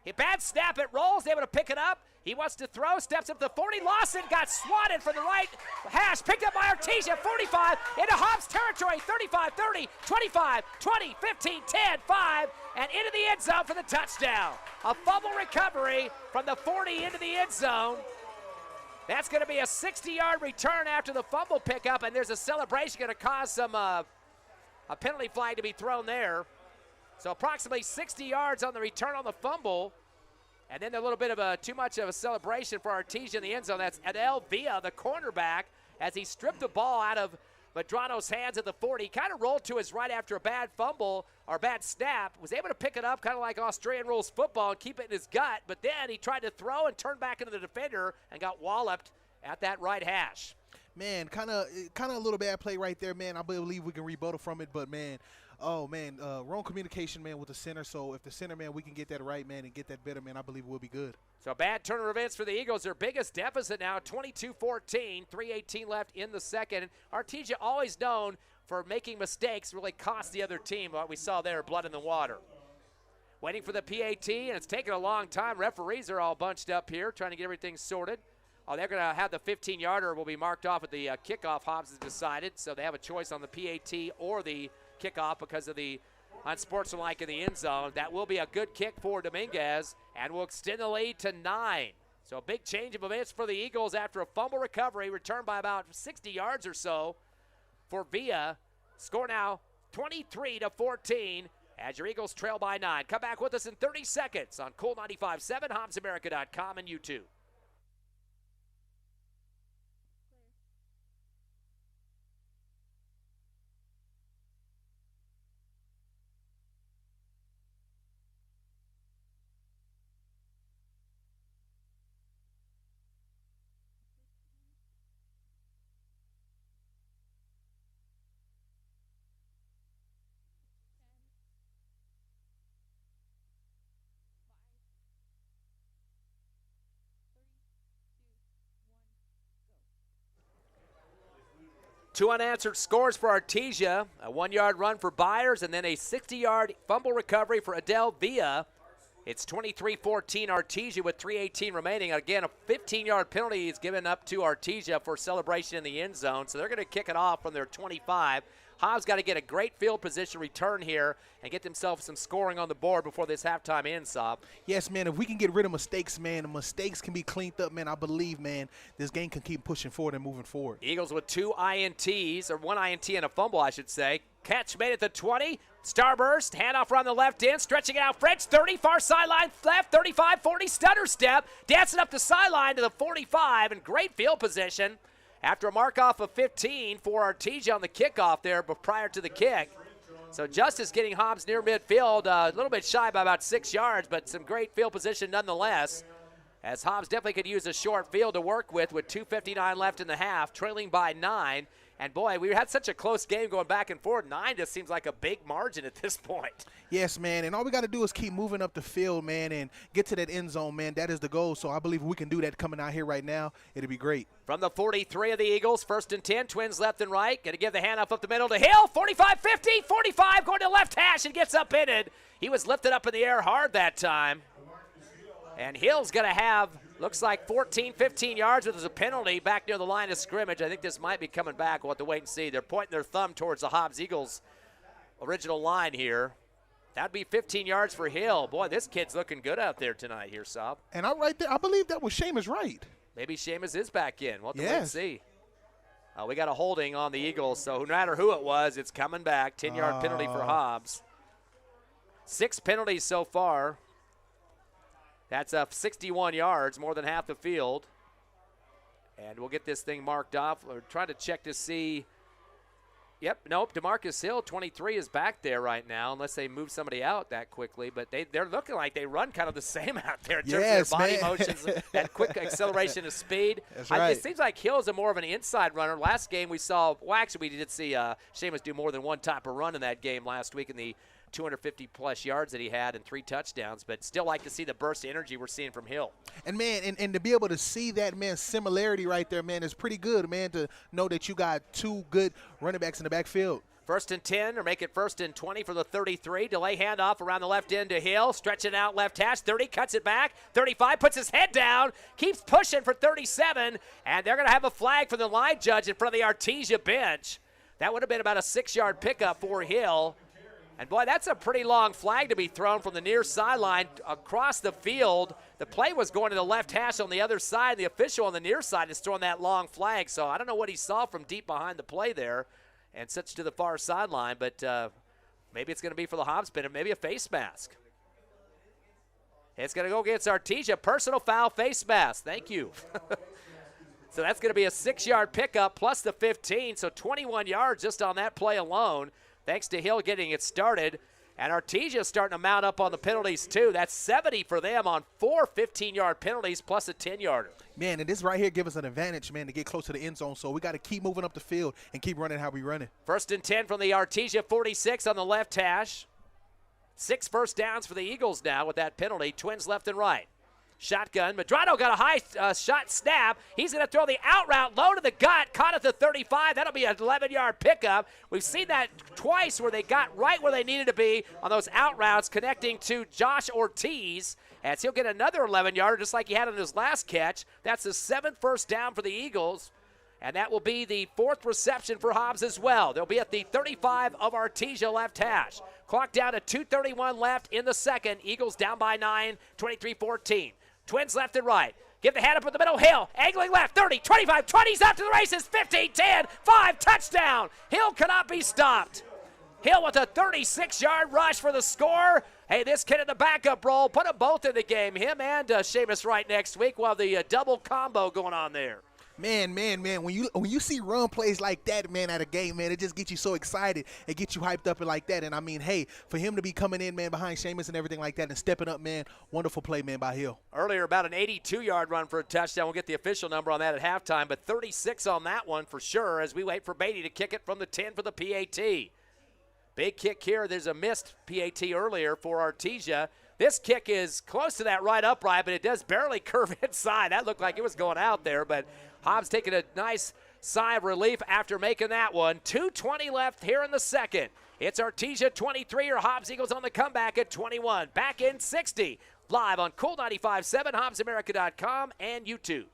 A bad snap, it rolls, able to pick it up. He wants to throw, steps up to 40. Lawson got swatted from the right hash, picked up by Artesia, 45, into Hobbs territory, 35, 30, 25, 20, 15, 10, 5, and into the end zone for the touchdown. A fumble recovery from the 40 into the end zone. That's going to be a 60-yard return after the fumble pickup, and there's a celebration going to cause some a penalty flag to be thrown there. So approximately 60 yards on the return on the fumble. And then a little bit of too much of a celebration for Artesia in the end zone. That's Adel Villa, the cornerback, as he stripped the ball out of Medrano's hands at the 40. He kind of rolled to his right after a bad fumble or bad snap. Was able to pick it up kind of like Australian rules football and keep it in his gut. But then he tried to throw and turn back into the defender and got walloped at that right hash. Man, kind of a little bad play right there, man. I believe we can rebuttal from it, but, man, wrong communication, man, with the center. So if the center, man, we can get that right, man, and get that better, man, I believe we'll be good. So bad turn of events for the Eagles. Their biggest deficit now, 22-14, 3:18 left in the second. Artesia, always known for making mistakes, really cost the other team what we saw there, blood in the water. Waiting for the PAT, and it's taken a long time. Referees are all bunched up here trying to get everything sorted. Oh, they're going to have the 15-yarder will be marked off at the kickoff. Hobbs has decided, so they have a choice on the PAT or the kickoff because of the unsportsmanlike in the end zone. That will be a good kick for Dominguez, and will extend the lead to 9. So a big change of events for the Eagles after a fumble recovery, returned by about 60 yards or so for Villa. Score now 23-14 as your Eagles trail by 9. Come back with us in 30 seconds on Cool 95.7, HobbsAmerica.com, and YouTube. Two unanswered scores for Artesia, a 1-yard run for Byers, and then a 60-yard fumble recovery for Adele Villa. It's 23-14 Artesia with 3:18 remaining. Again, a 15-yard penalty is given up to Artesia for celebration in the end zone, so they're going to kick it off from their 25. Hobbs got to get a great field position return here and get themselves some scoring on the board before this halftime ends, Sob. Yes, man, if we can get rid of mistakes, man, the mistakes can be cleaned up, man. I believe, man, this game can keep pushing forward and moving forward. Eagles with 2 INTs, or 1 INT and a fumble, I should say. Catch made at the 20. Starburst, handoff around the left end, stretching it out. French 30, far sideline, left, 35, 40, stutter step, dancing up the sideline to the 45, and great field position after a mark-off of 15 for Artesia on the kickoff there but prior to the kick. So Justice getting Hobbs near midfield, a little bit shy by about 6 yards, but some great field position nonetheless, as Hobbs definitely could use a short field to work with 2:59 left in the half, trailing by 9. And, boy, we had such a close game going back and forth. 9 just seems like a big margin at this point. Yes, man, and all we got to do is keep moving up the field, man, and get to that end zone, man. That is the goal, so I believe we can do that coming out here right now. It'll be great. From the 43 of the Eagles, 1st and 10, Twins left and right. Going to give the handoff up the middle to Hill, 45, 50, 45, going to left hash and gets upended. He was lifted up in the air hard that time. And Hill's going to have, looks like 14, 15 yards, but there's a penalty back near the line of scrimmage. I think this might be coming back. We'll have to wait and see. They're pointing their thumb towards the Hobbs Eagles original line here. That'd be 15 yards for Hill. Boy, this kid's looking good out there tonight here, Sob. And I'm right there. I believe that was Seamus Wright. Maybe Seamus is back in. We'll have to wait and Yes. see. We got a holding on the Eagles, so no matter who it was, it's coming back. 10-yard penalty for Hobbs. 6 penalties so far. That's 61 yards, more than half the field. And we'll get this thing marked off. We're trying to check to see. Yep, nope, DeMarcus Hill, 23, is back there right now, unless they move somebody out that quickly. But they're looking like they run kind of the same out there in terms of their body motions, that quick acceleration of speed. That's right. It seems like Hill is more of an inside runner. Last game we saw, well, actually we did see Seamus do more than one type of run in that game last week in the 250-plus yards that he had and 3 touchdowns, but still like to see the burst of energy we're seeing from Hill. And, man, and to be able to see that, man, similarity right there, man, is pretty good, man, to know that you got 2 good running backs in the backfield. 1st and 10, or make it 1st and 20 for the 33. Delay handoff around the left end to Hill, stretching out left hash. 30, cuts it back. 35, puts his head down, keeps pushing for 37, and they're going to have a flag from the line judge in front of the Artesia bench. That would have been about a 6-yard pickup for Hill. And, boy, that's a pretty long flag to be thrown from the near sideline across the field. The play was going to the left hash on the other side. The official on the near side is throwing that long flag. So I don't know what he saw from deep behind the play there and such to the far sideline. But maybe it's going to be for the Hobbs bin, maybe a face mask. It's going to go against Artesia. Personal foul, face mask. Thank you. So that's going to be a 6-yard pickup plus the 15. So 21 yards just on that play alone. Thanks to Hill getting it started. And Artesia starting to mount up on the penalties, too. That's 70 for them on 4 15-yard penalties plus a 10-yarder. Man, and this right here gives us an advantage, man, to get close to the end zone. So we got to keep moving up the field and keep running how we run it. 1st and 10 from the Artesia 46 on the left hash. 6 first downs for the Eagles now with that penalty. Twins left and right. Shotgun. Medrano got a high shot snap. He's going to throw the out route low to the gut. Caught at the 35. That'll be an 11-yard pickup. We've seen that twice where they got right where they needed to be on those out routes connecting to Josh Ortiz. As he'll get another 11-yarder just like he had on his last catch. That's the 7th first down for the Eagles. And that will be the 4th reception for Hobbs as well. They'll be at the 35 of Artesia left hash. Clock down to 2:31 left in the second. Eagles down by 9, 23-14. Twins left and right. Give the hand up in the middle. Hill angling left. 30, 25, 20's out to the races. 15, 10, 5, touchdown. Hill cannot be stopped. Hill with a 36-yard rush for the score. Hey, this kid in the backup role, put them both in the game. Him and Seamus Wright next week. We'll have the double combo going on there. Man, when you see run plays like that, man, at a game, man, it just gets you so excited. It gets you hyped up and like that. And, I mean, hey, for him to be coming in, man, behind Seamus and everything like that and stepping up, man, wonderful play, man, by Hill. Earlier, about an 82-yard run for a touchdown. We'll get the official number on that at halftime, but 36 on that one for sure as we wait for Beatty to kick it from the 10 for the PAT. Big kick here. There's a missed PAT earlier for Artesia. This kick is close to that right upright, but it does barely curve inside. That looked like it was going out there, but Hobbs taking a nice sigh of relief after making that one. 2:20 left here in the second. It's Artesia 23, or Hobbs Eagles on the comeback at 21. Back in 60. Live on Cool 95.7, HobbsAmerica.com, and YouTube.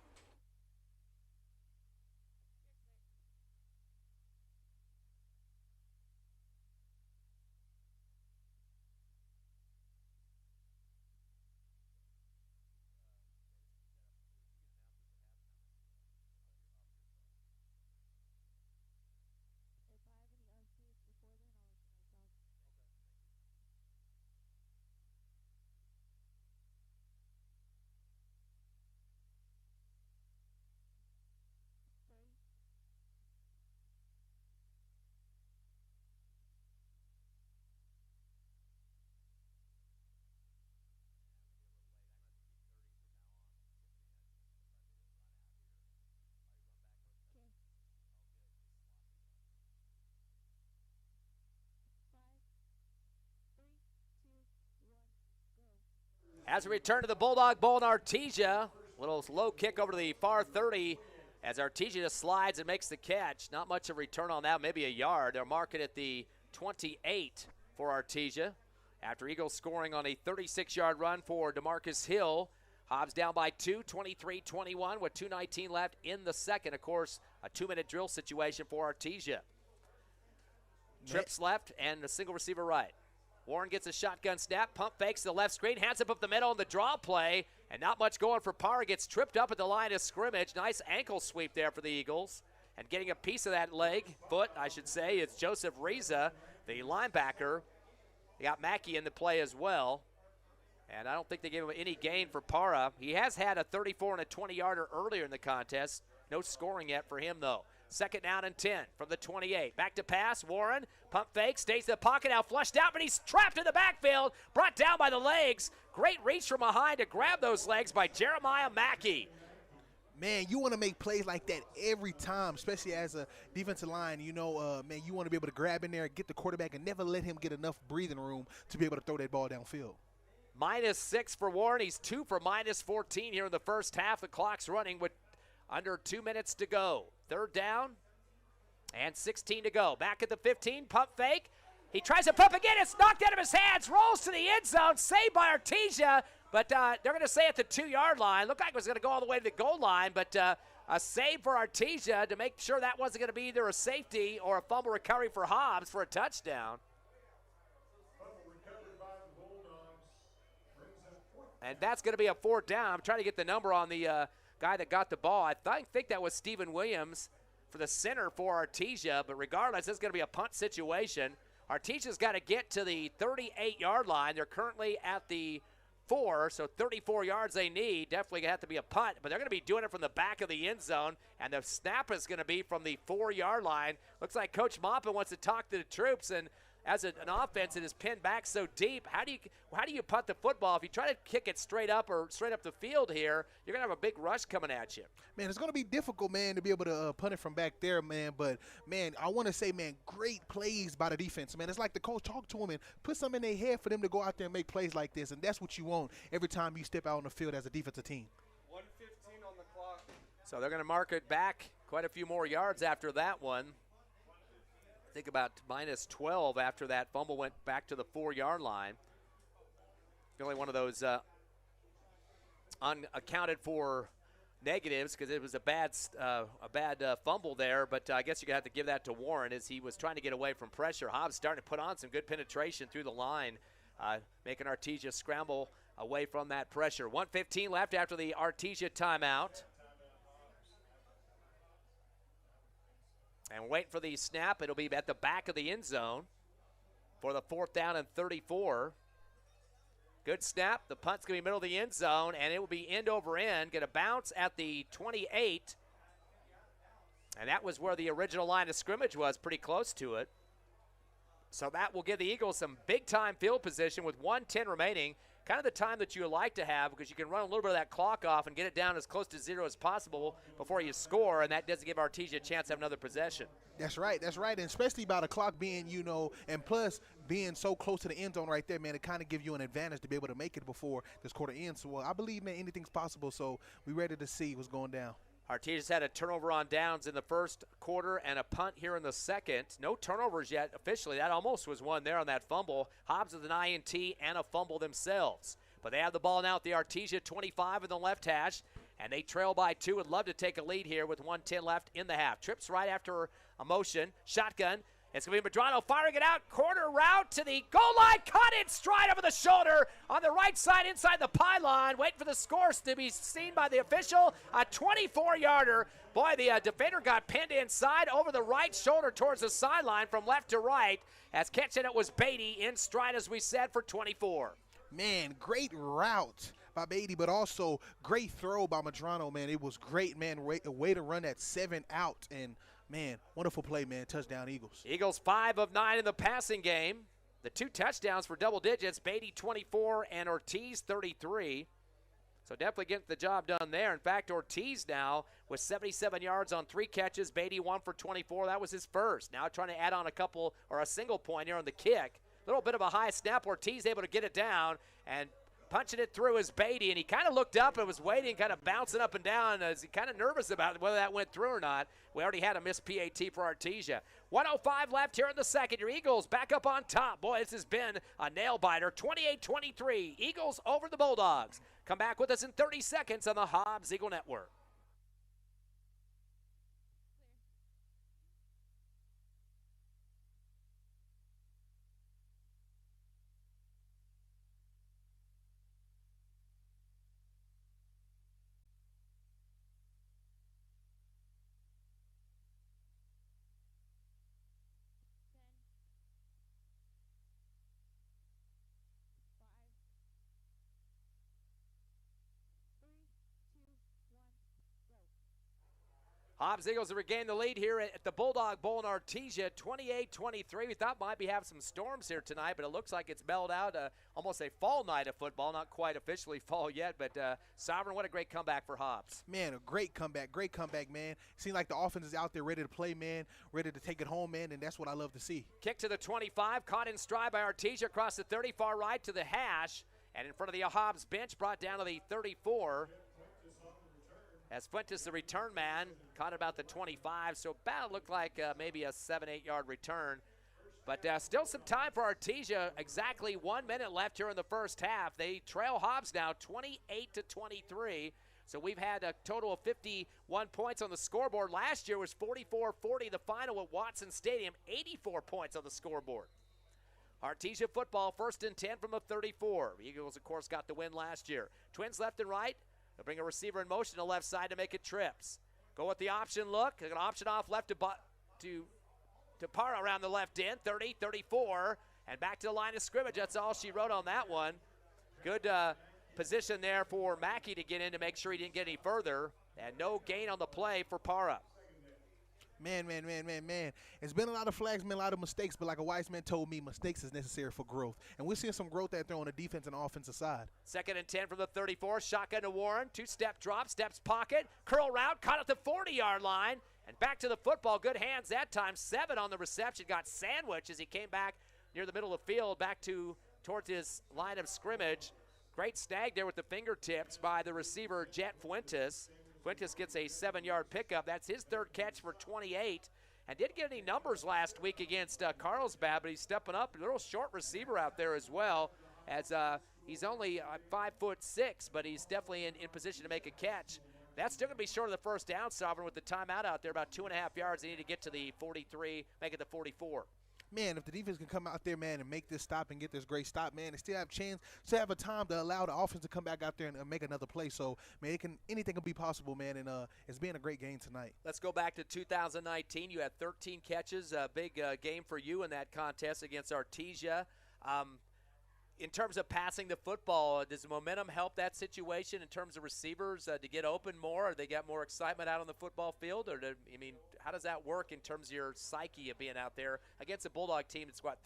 As we return to the Bulldog Bowl in Artesia, little low kick over to the far 30 as Artesia just slides and makes the catch. Not much of a return on that, maybe a yard. They'll mark it at the 28 for Artesia after Eagles scoring on a 36-yard run for DeMarcus Hill. Hobbs down by 2, 23-21 with 2:19 left in the second. Of course, a 2-minute drill situation for Artesia. Trips left and a single receiver right. Warren gets a shotgun snap, pump fakes to the left screen, hands up the middle on the draw play, and not much going for Parra. Gets tripped up at the line of scrimmage. Nice ankle sweep there for the Eagles. And getting a piece of that foot, I should say, it's Joseph Reza, the linebacker. They got Mackey in the play as well. And I don't think they gave him any gain for Parra. He has had a 34 and a 20-yarder earlier in the contest. No scoring yet for him, though. Second down and 10 from the 28. Back to pass. Warren, pump fake, stays in the pocket, now flushed out, but he's trapped in the backfield, brought down by the legs. Great reach from behind to grab those legs by Jeremiah Mackey. Man, you want to make plays like that every time, especially as a defensive line. You know, man, you want to be able to grab in there, get the quarterback, and never let him get enough breathing room to be able to throw that ball downfield. -6 for Warren. He's 2 for -14 here in the first half. The clock's running with under 2 minutes to go. Third down and 16 to go. Back at the 15, pump fake. He tries to pump again. It's knocked out of his hands. Rolls to the end zone. Saved by Artesia, but they're going to say at the 2-yard line. Looked like it was going to go all the way to the goal line, but a save for Artesia to make sure that wasn't going to be either a safety or a fumble recovery for Hobbs for a touchdown. And that's going to be a 4th down. I'm trying to get the number on the guy that got the ball. I think that was Stephen Williams for the center for Artesia, but regardless, it's going to be a punt situation. Artesia's got to get to the 38-yard line. They're currently at the 4, so 34 yards they need. Definitely going to have to be a punt, but they're going to be doing it from the back of the end zone, and the snap is going to be from the 4-yard line. Looks like Coach Maupin wants to talk to the troops, and as an offense that is pinned back so deep, how do you punt the football? If you try to kick it straight up the field here, you're going to have a big rush coming at you. Man, it's going to be difficult, man, to be able to punt it from back there, man. But, man, I want to say, man, great plays by the defense, man. It's like the coach talked to them and put something in their head for them to go out there and make plays like this, and that's what you want every time you step out on the field as a defensive team. 1:15 on the clock. So they're going to mark it back quite a few more yards after that one. I think about -12 after that fumble went back to the 4-yard line. Really one of those unaccounted for negatives because it was a bad fumble there, but I guess you're going to have to give that to Warren as he was trying to get away from pressure. Hobbs starting to put on some good penetration through the line, making Artesia scramble away from that pressure. 1:15 left after the Artesia timeout. And wait for the snap. It'll be at the back of the end zone for the 4th down and 34. Good snap. The punt's going to be middle of the end zone, and it will be end over end. Going to bounce at the 28. And that was where the original line of scrimmage was, pretty close to it. So that will give the Eagles some big-time field position with 1:10 remaining. Kind of the time that you would like to have because you can run a little bit of that clock off and get it down as close to 0 as possible before you score, and that doesn't give Artesia a chance to have another possession. That's right, and especially by the clock being, and plus being so close to the end zone right there, man, it kind of gives you an advantage to be able to make it before this quarter ends. So I believe, man, anything's possible, so we're ready to see what's going down. Artesia's had a turnover on downs in the first quarter and a punt here in the second. No turnovers yet officially. That almost was one there on that fumble. Hobbs with an INT and a fumble themselves. But they have the ball now at the Artesia 25 in the left hash, and they trail by 2. Would love to take a lead here with 1:10 left in the half. Trips right after a motion. Shotgun. It's going to be Medrano firing it out. Corner route to the goal line. Caught it stride over the shoulder on the right side inside the pylon. Waiting for the scores to be seen by the official. A 24-yarder. Boy, the defender got pinned inside over the right shoulder towards the sideline from left to right. As catching it was Beatty in stride, as we said, for 24. Man, great route by Beatty, but also great throw by Medrano, man. It was great, man. Way to run that 7 out, and man, wonderful play, man. Touchdown, Eagles. Eagles 5 of 9 in the passing game. The 2 touchdowns for double digits. Beatty 24 and Ortiz 33. So definitely getting the job done there. In fact, Ortiz now with 77 yards on 3 catches. Beatty 1 for 24. That was his first. Now trying to add on a single point here on the kick. A little bit of a high snap. Ortiz able to get it down and punching it through is Beatty, and he kind of looked up and was waiting, kind of bouncing up and down as he kind of nervous about whether that went through or not. We already had a missed PAT for Artesia. 1:05 left here in the second. Your Eagles back up on top. Boy, this has been a nail-biter. 28-23. Eagles over the Bulldogs. Come back with us in 30 seconds on the Hobbs Eagle Network. Hobbs Eagles have regained the lead here at the Bulldog Bowl in Artesia, 28-23. We thought might be having some storms here tonight, but it looks like it's mellowed out. Almost a fall night of football, not quite officially fall yet, but Sovereign, what a great comeback for Hobbs. Man, a great comeback, man. Seems like the offense is out there ready to play, man, ready to take it home, man, and that's what I love to see. Kick to the 25, caught in stride by Artesia across the 30, far right to the hash, and in front of the Hobbs bench, brought down to the 34. As Fuentes, the return man, caught about the 25, so about looked like maybe a 7-8 yard return. But still some time for Artesia. Exactly 1 minute left here in the first half. They trail Hobbs now 28-23. So we've had a total of 51 points on the scoreboard. Last year was 44-40, the final at Watson Stadium, 84 points on the scoreboard. Artesia football, 1st and 10 from the 34. The Eagles, of course, got the win last year. Twins left and right. They'll bring a receiver in motion to the left side to make it trips. Go with the option look. They're going to option off left to Parra around the left end, 30, 34, and back to the line of scrimmage. That's all she wrote on that one. Good position there for Mackey to get in to make sure he didn't get any further, and no gain on the play for Parra. Man. It's been a lot of flags, been a lot of mistakes, but like a wise man told me, mistakes is necessary for growth. And we're seeing some growth out there on the defense and offensive side. 2nd and 10 from the 34. Shotgun to Warren. 2-step drop, steps pocket. Curl route, caught at the 40-yard line. And back to the football. Good hands that time. 7 on the reception. Got sandwiched as he came back near the middle of the field, back towards his line of scrimmage. Great snag there with the fingertips by the receiver, Jet Fuentes. Fuentes gets a 7-yard pickup. That's his 3rd catch for 28. And didn't get any numbers last week against Carlsbad, but he's stepping up. A little short receiver out there as well, as he's only 5'6", but he's definitely in position to make a catch. That's still going to be short of the first down, Sovereign, with the timeout out there, about 2.5 yards. They need to get to the 43, make it the 44. Man, if the defense can come out there, man, and make this stop and get this great stop, man, they still have a chance to have a time to allow the offense to come back out there and make another play. So, man, anything can be possible, man, and it's been a great game tonight. Let's go back to 2019. You had 13 catches, a big game for you in that contest against Artesia. In terms of passing the football, does the momentum help that situation in terms of receivers to get open more? Or they got more excitement out on the football field? Or how does that work in terms of your psyche of being out there against a Bulldog team that's got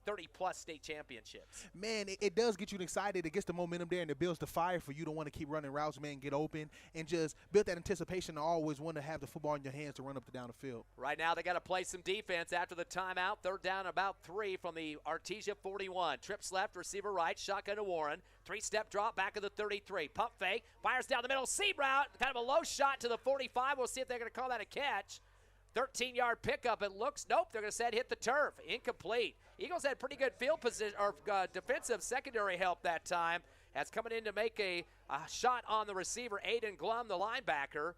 30-plus state championships. Man, it does get you excited. It gets the momentum there, and it builds the fire for you to want to keep running routes, man, get open, and just build that anticipation to always want to have the football in your hands to run up and down the field. Right now they got to play some defense after the timeout. Third down, about 3 from the Artesia 41. Trips left, receiver right, shotgun to Warren. 3-step drop back of the 33. Pump fake, fires down the middle, seam route, kind of a low shot to the 45. We'll see if they're going to call that a catch. 13-yard pickup. It looks, nope, they're going to say hit the turf. Incomplete. Eagles had pretty good field position or defensive secondary help that time. As coming in to make a shot on the receiver, Aiden Glum, the linebacker.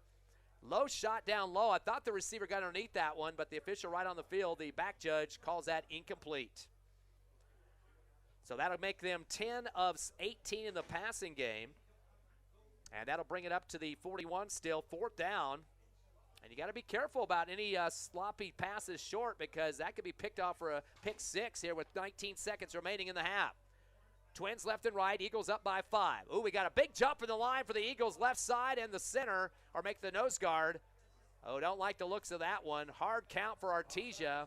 Low shot down low. I thought the receiver got underneath that one, but the official right on the field, the back judge, calls that incomplete. So that'll make them 10 of 18 in the passing game. And that'll bring it up to the 41 still, 4th down. And you got to be careful about any sloppy passes short, because that could be picked off for a pick 6 here with 19 seconds remaining in the half. Twins left and right, Eagles up by 5. Ooh, we got a big jump in the line for the Eagles left side and the center, or make the nose guard. Oh, don't like the looks of that one. Hard count for Artesia.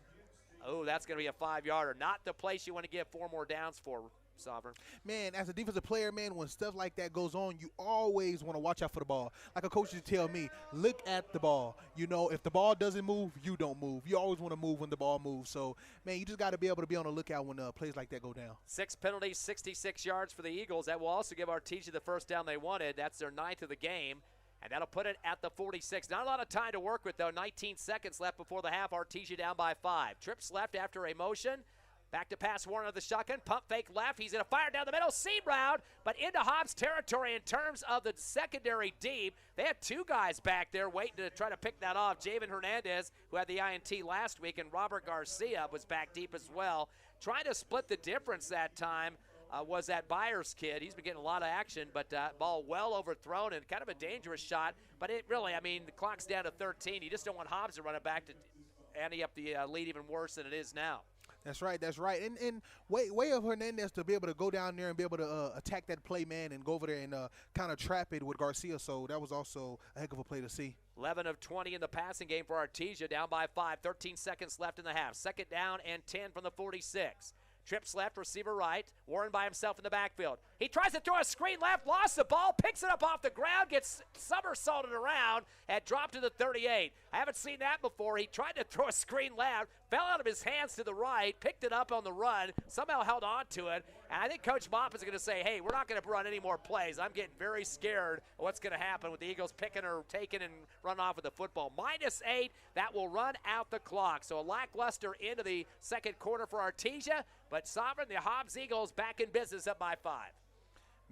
Oh, that's going to be a 5-yarder. Not the place you want to give 4 more downs for, Sovereign. Man, as a defensive player, man, when stuff like that goes on, you always want to watch out for the ball. Like a coach used to tell me, look at the ball. You know, if the ball doesn't move, you don't move. You always want to move when the ball moves. So, man, you just got to be able to be on the lookout when plays like that go down. 6 penalties, 66 yards for the Eagles. That will also give Artesia the first down they wanted. That's their 9th of the game. And that'll put it at the 46. Not a lot of time to work with, though. 19 seconds left before the half. Artesia down by 5. Trips left after a motion. Back to pass Warren of the shotgun. Pump fake left. He's going to fire down the middle. Seam route, but into Hobbs territory in terms of the secondary deep. They had 2 guys back there waiting to try to pick that off. Javen Hernandez, who had the INT last week, and Robert Garcia was back deep as well. Trying to split the difference that time was that Byers kid. He's been getting a lot of action, but ball well overthrown and kind of a dangerous shot. But it really, I mean, the clock's down to 13. You just don't want Hobbs to run it back to ante up the lead even worse than it is now. That's right, that's right. And way of Hernandez to be able to go down there and be able to attack that play, man, and go over there and kind of trap it with Garcia. So that was also a heck of a play to see. 11 of 20 in the passing game for Artesia, down by 5. 13 seconds left in the half. 2nd down and 10 from the 46. Trips left, receiver right. Warren by himself in the backfield. He tries to throw a screen left, lost the ball, picks it up off the ground, gets somersaulted around, and dropped to the 38. I haven't seen that before. He tried to throw a screen left, fell out of his hands to the right, picked it up on the run, somehow held on to it. And I think Coach Mop is going to say, hey, we're not going to run any more plays. I'm getting very scared of what's going to happen with the Eagles picking or taking and run off with the football. -8, that will run out the clock. So a lackluster into the second quarter for Artesia, but Sovereign, the Hobbs Eagles back in business up by 5.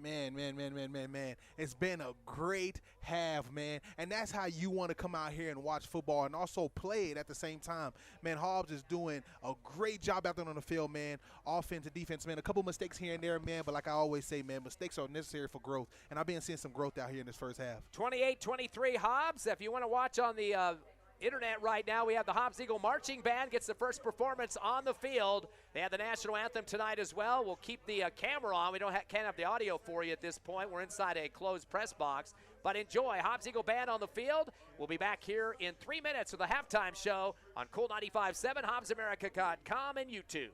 Man. It's been a great half, man. And that's how you want to come out here and watch football and also play it at the same time. Man, Hobbs is doing a great job out there on the field, man. Offense and defense, man. A couple mistakes here and there, man. But like I always say, man, mistakes are necessary for growth. And I've been seeing some growth out here in this first half. 28-23 Hobbs. If you want to watch on the internet right now, we have the Hobbs Eagle Marching Band gets the first performance on the field. They have the national anthem tonight as well. We'll keep the camera on. We can't have the audio for you at this point. We're inside a closed press box. But enjoy Hobbs Eagle Band on the field. We'll be back here in 3 minutes with the halftime show on Cool 95.7, HobbsAmerica.com, and YouTube.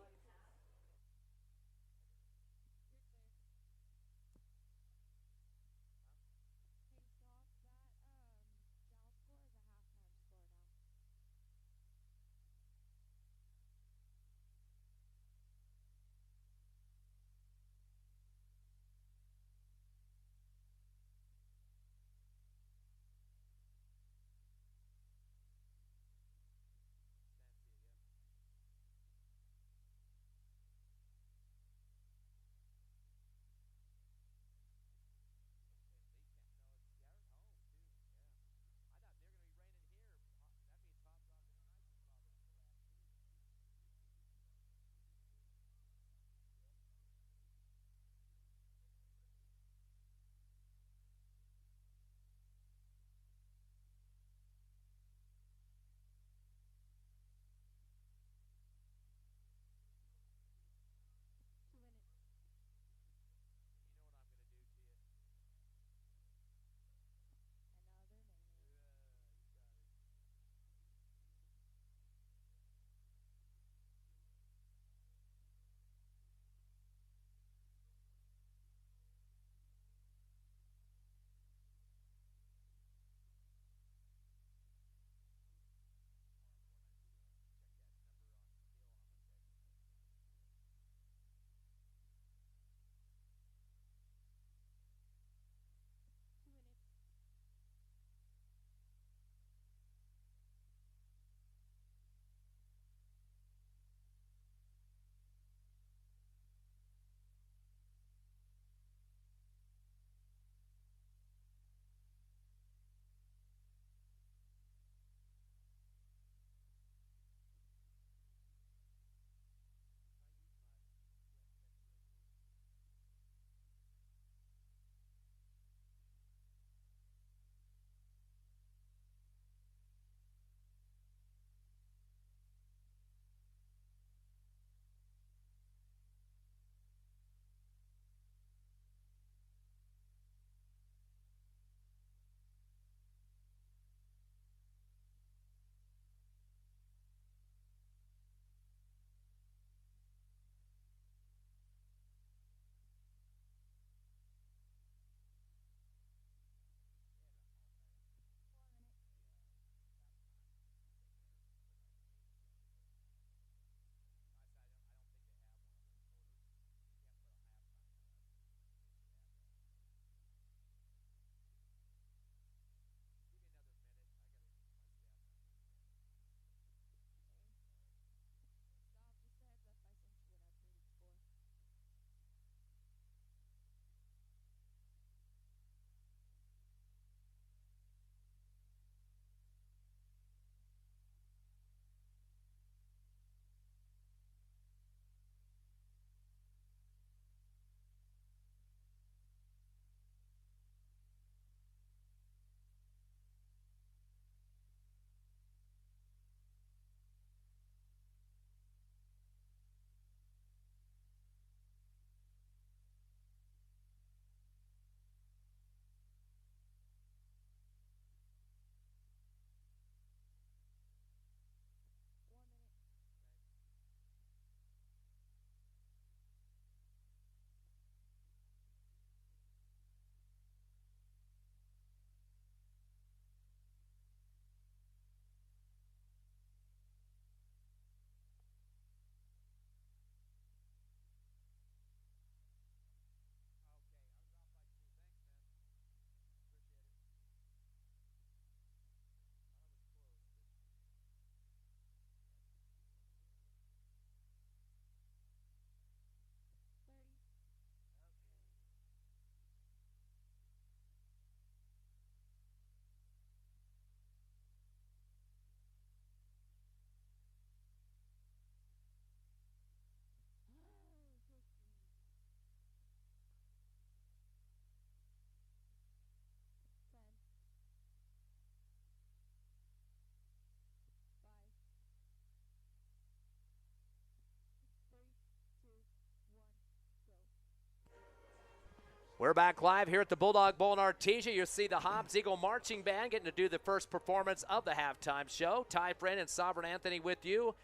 We're back live here at the Bulldog Bowl in Artesia. You'll see the Hobbs Eagle Marching Band getting to do the first performance of the halftime show. Ty Friend and Sovereign Anthony with you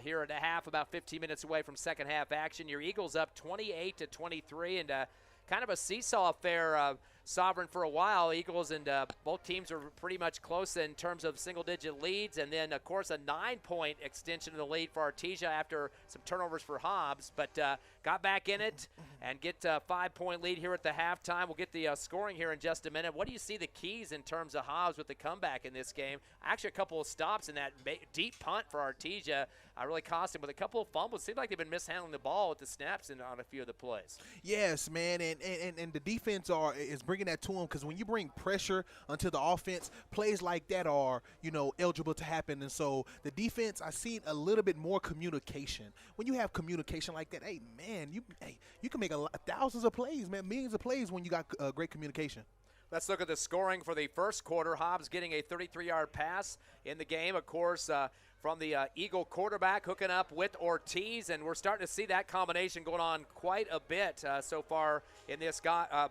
here at the half, about 15 minutes away from second half action. Your Eagles up 28-23, and kind of a seesaw affair, Sovereign, for a while. Eagles and both teams are pretty much close in terms of single-digit leads, and then, of course, a 9-point extension of the lead for Artesia after some turnovers for Hobbs, but got back in it and get a 5-point lead here at the halftime. We'll get the scoring here in just a minute. What do you see the keys in terms of Hobbs with the comeback in this game? Actually, a couple of stops in that deep punt for Artesia really cost him with a couple of fumbles. Seems like they've been mishandling the ball with the snaps on a few of the plays. Yes, man, and the defense is bringing that to them, because when you bring pressure onto the offense, plays like that are, eligible to happen. And so the defense, I seen a little bit more communication. When you have communication like that, hey, man, you can make thousands of plays, man, millions of plays when you got great communication. Let's look at the scoring for the first quarter. Hobbs getting a 33-yard pass in the game, of course, from the Eagle quarterback hooking up with Ortiz, and we're starting to see that combination going on quite a bit so far in this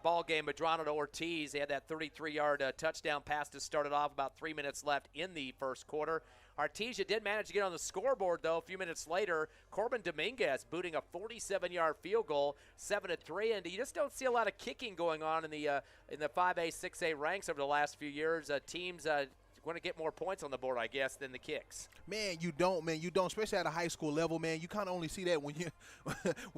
ball game. Medrano to Ortiz, they had that 33-yard touchdown pass to start it off, about 3 minutes left in the first quarter. Artesia did manage to get on the scoreboard, though, a few minutes later. Corbin Dominguez booting a 47-yard field goal, 7-3, and you just don't see a lot of kicking going on in the 5A, 6A ranks over the last few years. Teams going to get more points on the board, I guess, than the kicks. Man, you don't, especially at a high school level, man. You kind of only see that when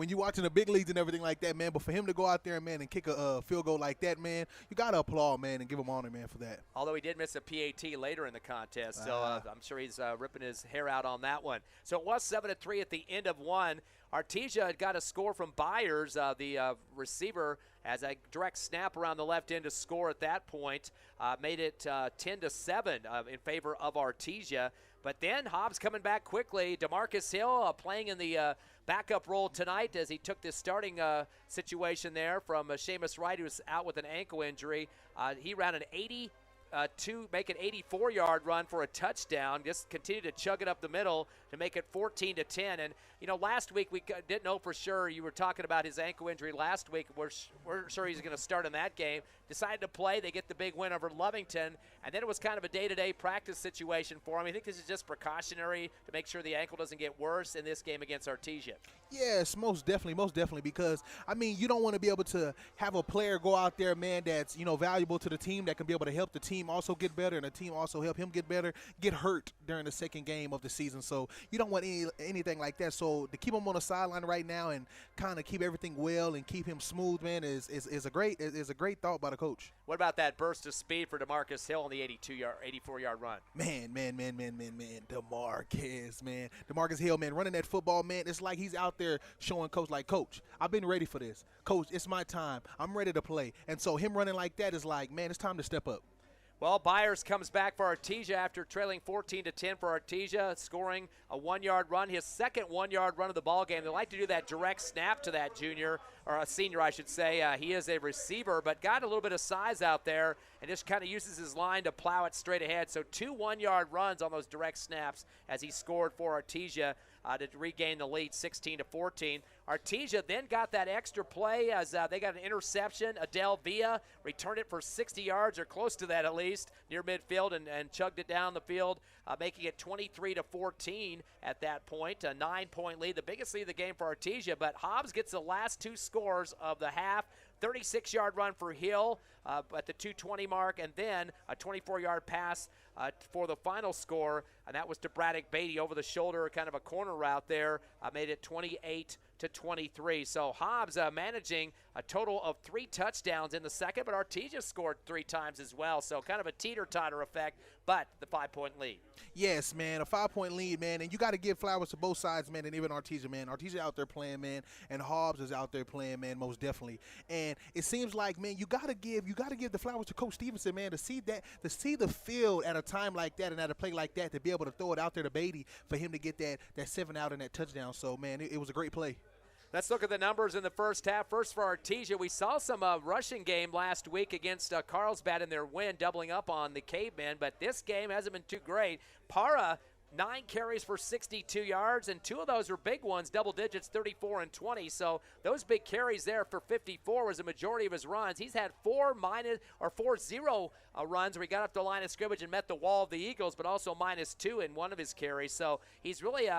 you're watching the big leagues and everything like that, man. But for him to go out there, man, and kick a field goal like that, man, you got to applaud, man, and give him honor, man, for that. Although he did miss a PAT later in the contest, so I'm sure he's ripping his hair out on that one. So it was 7-3 at the end of one. Artesia got a score from Byers, the receiver, as a direct snap around the left end to score at that point. Made it 10-7 in favor of Artesia. But then Hobbs coming back quickly. DeMarcus Hill playing in the backup role tonight as he took this starting situation there from Seamus Wright, who's out with an ankle injury. He ran an 84-yard run for a touchdown. Just continued to chug it up the middle to make it 14-10. And last week we didn't know for sure. You were talking about his ankle injury last week. We're sure he's going to start in that game. Decided to play. They get the big win over Lovington, and then it was kind of a day-to-day practice situation for him. I think this is just precautionary to make sure the ankle doesn't get worse in this game against Artesia. Yes, most definitely, because, you don't want to be able to have a player go out there, man, that's, valuable to the team, that can be able to help the team also get better, and the team also help him get better, get hurt during the second game of the season. So you don't want anything like that. So to keep him on the sideline right now and kind of keep everything well and keep him smooth, man, is a great thought by the coach. What about that burst of speed for DeMarcus Hill on the 84-yard run? Man, DeMarcus Hill, man, running that football, man, it's like he's out there showing coach, like, Coach, I've been ready for this. Coach, it's my time. I'm ready to play. And so him running like that is like, man, it's time to step up. Well, Byers comes back for Artesia after trailing 14-10 for Artesia, scoring a 1-yard run, his second 1-yard run of the ball game. They like to do that direct snap to that junior, or a senior, I should say. He is a receiver, but got a little bit of size out there and just kind of uses his line to plow it straight ahead. So 2 1-yard runs on those direct snaps as he scored for Artesia to regain the lead 16-14. Artesia then got that extra play as they got an interception. Adele Villa returned it for 60 yards, or close to that at least, near midfield, and chugged it down the field, making it 23-14 at that point, a 9-point lead, the biggest lead of the game for Artesia. But Hobbs gets the last 2 scores of the half. 36-yard run for Hill at the 2:20 mark, and then a 24-yard pass for the final score, and that was to Braddock Beatty over the shoulder, kind of a corner route there. Made it 28-23. So Hobbs managing a total of 3 touchdowns in the second, but Artesia scored 3 times as well. So kind of a teeter-totter effect, but the 5-point lead. Yes, man, a 5-point lead, man, and you got to give flowers to both sides, man, and even Artesia, man. Artesia out there playing, man, and Hobbs is out there playing, man, most definitely. And it seems like, man, you got to give the flowers to Coach Stevenson, man, to see the field at a time like that and at a play like that, to be able to throw it out there to Beatty for him to get that 7 out and that touchdown. So, man, it was a great play. Let's look at the numbers in the first half. First for Artesia, we saw some rushing game last week against Carlsbad in their win, doubling up on the Cavemen, but this game hasn't been too great. Para 9 carries for 62 yards, and 2 of those are big ones, double digits, 34 and 20. So those big carries there for 54 was the majority of his runs. He's had 4-0 runs where he got up the line of scrimmage and met the wall of the Eagles, but also -2 in one of his carries. So he's really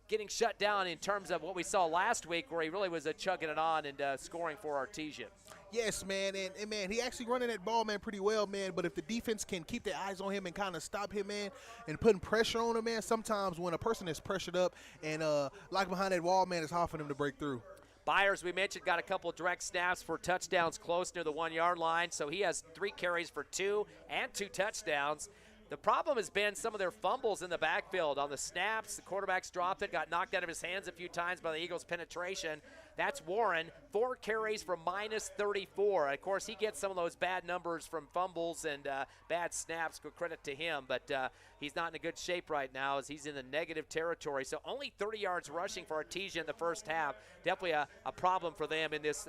getting shut down in terms of what we saw last week, where he really was chugging it on and scoring for Artesia. Yes, man, and man, he actually running that ball, man, pretty well, man. But if the defense can keep their eyes on him and kind of stop him, man, and putting pressure on him, man, sometimes when a person is pressured up and locked behind that wall, man, it's hard for them to break through. Byers, we mentioned, got a couple of direct snaps for touchdowns close near the 1-yard line, so he has 3 carries for 2 and 2 touchdowns. The problem has been some of their fumbles in the backfield. On the snaps, the quarterback's dropped it, got knocked out of his hands a few times by the Eagles' penetration. That's Warren, 4 carries for -34. Of course, he gets some of those bad numbers from fumbles and bad snaps. Good credit to him, but he's not in a good shape right now as he's in the negative territory. So only 30 yards rushing for Artesia in the first half. Definitely a problem for them in this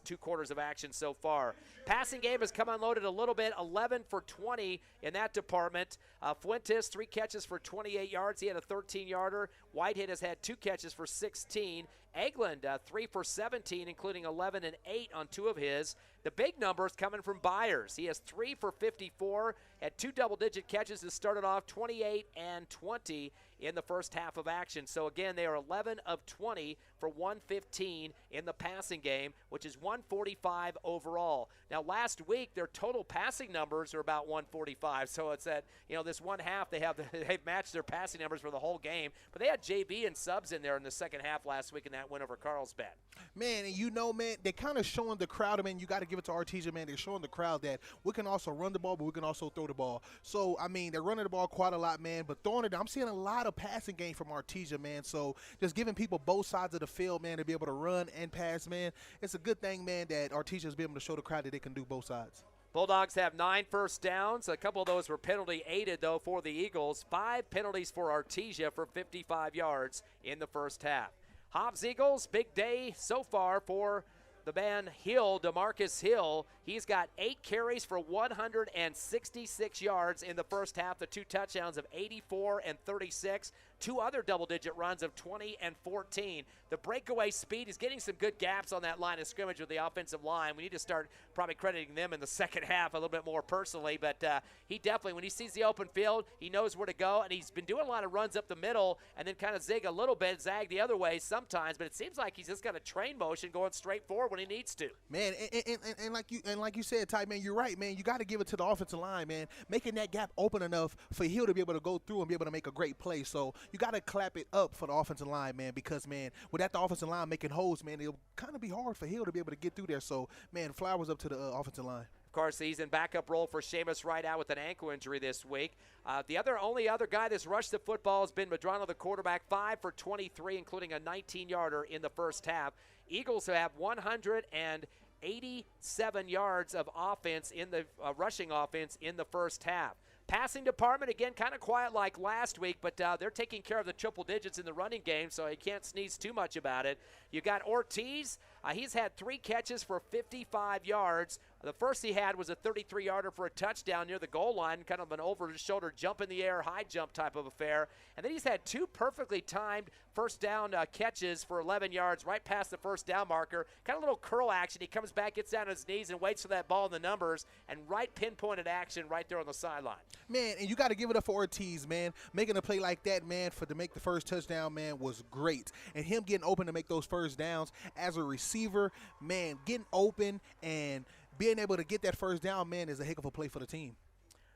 2 quarters of action so far. Passing game has come unloaded a little bit, 11 for 20 in that department. Fuentes, 3 catches for 28 yards. He had a 13-yarder. Whitehead has had 2 catches for 16. Eglin, 3 for 17, including 11 and 8 on 2 of his. The big numbers coming from Byers. He has 3 for 54, had 2 double-digit catches to start it off, 28 and 20 in the first half of action. So again, they are 11 of 20 for 115 in the passing game, which is 145 overall. Now last week, their total passing numbers are about 145. So it's that, this one half they've matched their passing numbers for the whole game. But they had JB and subs in there in the second half last week in that win over Carlsbad. Man, and man, they're kind of showing the crowd, man, you got to give it to Artesia, man. They're showing the crowd that we can also run the ball, but we can also throw the ball. So, I mean, they're running the ball quite a lot, man, but throwing it, I'm seeing a lot of passing game from Artesia, man. So just giving people both sides of the field, man, to be able to run and pass, man. It's a good thing, man, that Artesia's been able to show the crowd that they can do both sides. Bulldogs have 9 first downs. A couple of those were penalty aided, though, for the Eagles. 5 penalties for Artesia for 55 yards in the first half. Hobbs Eagles, big day so far for the man Hill, DeMarcus Hill. He's got 8 carries for 166 yards in the first half. The 2 touchdowns of 84 and 36. 2 other double-digit runs of 20 and 14. The breakaway speed is getting some good gaps on that line of scrimmage with the offensive line. We need to start probably crediting them in the second half a little bit more personally, but he definitely, when he sees the open field, he knows where to go, and he's been doing a lot of runs up the middle and then kind of zig a little bit, zag the other way sometimes, but it seems like he's just got a train motion going straight forward when he needs to. Man, and like you said, Ty, man, you're right, man. You got to give it to the offensive line, man, making that gap open enough for Hill to be able to go through and be able to make a great play. So you got to clap it up for the offensive line, man, because, man, without the offensive line making holes, man, it'll kind of be hard for Hill to be able to get through there. So, man, flowers up to the offensive line. Of course, he's in backup role for Seamus Wright out with an ankle injury this week. The only other guy that's rushed the football has been Medrano, the quarterback, 5 for 23, including a 19-yarder in the first half. Eagles have 187 yards of offense in the rushing offense in the first half. Passing department, again, kind of quiet like last week, but they're taking care of the triple digits in the running game, so you can't sneeze too much about it. You got Ortiz. He's had 3 catches for 55 yards. The first he had was a 33-yarder for a touchdown near the goal line, kind of an over-the-shoulder jump in the air, high jump type of affair. And then he's had 2 perfectly timed first down catches for 11 yards right past the first down marker. Kind of a little curl action. He comes back, gets down on his knees, and waits for that ball in the numbers, and right pinpointed action right there on the sideline. Man, and you got to give it up for Ortiz, man. Making a play like that, man, to make the first touchdown, man, was great. And him getting open to make those first downs as a receiver, man, getting open and being able to get that first down, man, is a heck of a play for the team.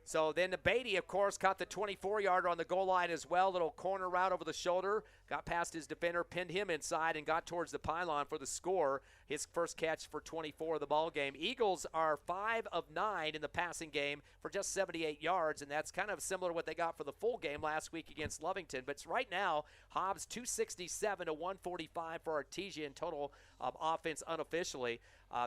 So then Beatty, of course, caught the 24-yarder on the goal line as well. Little corner route over the shoulder. Got past his defender, pinned him inside, and got towards the pylon for the score. His first catch for 24 of the ball game. Eagles are 5 of 9 in the passing game for just 78 yards, and that's kind of similar to what they got for the full game last week against Lovington. But right now, Hobbs 267 to 145 for Artesia in total offense unofficially.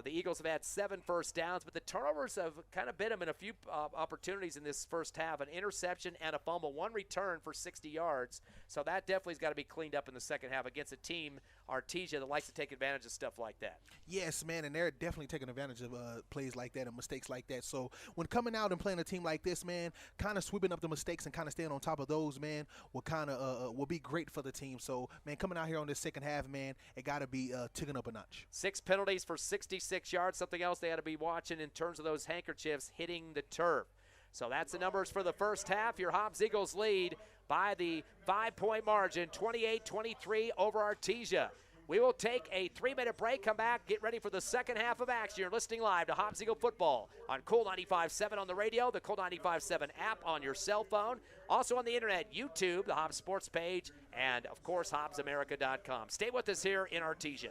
The Eagles have had 7 first downs, but the turnovers have kind of bit them in a few opportunities in this first half. An interception and a fumble, 1 return for 60 yards. So that definitely has got to be cleaned up in the second half against a team, Artesia, that likes to take advantage of stuff like that. Yes, man, and they're definitely taking advantage of plays like that and mistakes like that. So when coming out and playing a team like this, man, kind of sweeping up the mistakes and kind of staying on top of those, man, will be great for the team. So, man, coming out here on this second half, man, it got to be ticking up a notch. 6 penalties for 66 yards. Something else they had to be watching in terms of those handkerchiefs hitting the turf. So that's the numbers for the first half. Your Hobbs Eagles lead by the 5-point margin, 28-23 over Artesia. We will take a 3-minute break, come back, get ready for the second half of action. You're listening live to Hobbs Eagle Football on Cool 95.7 on the radio, the Cool 95.7 app on your cell phone, also on the internet, YouTube, the Hobbs Sports page, and, of course, HobbsAmerica.com. Stay with us here in Artesia.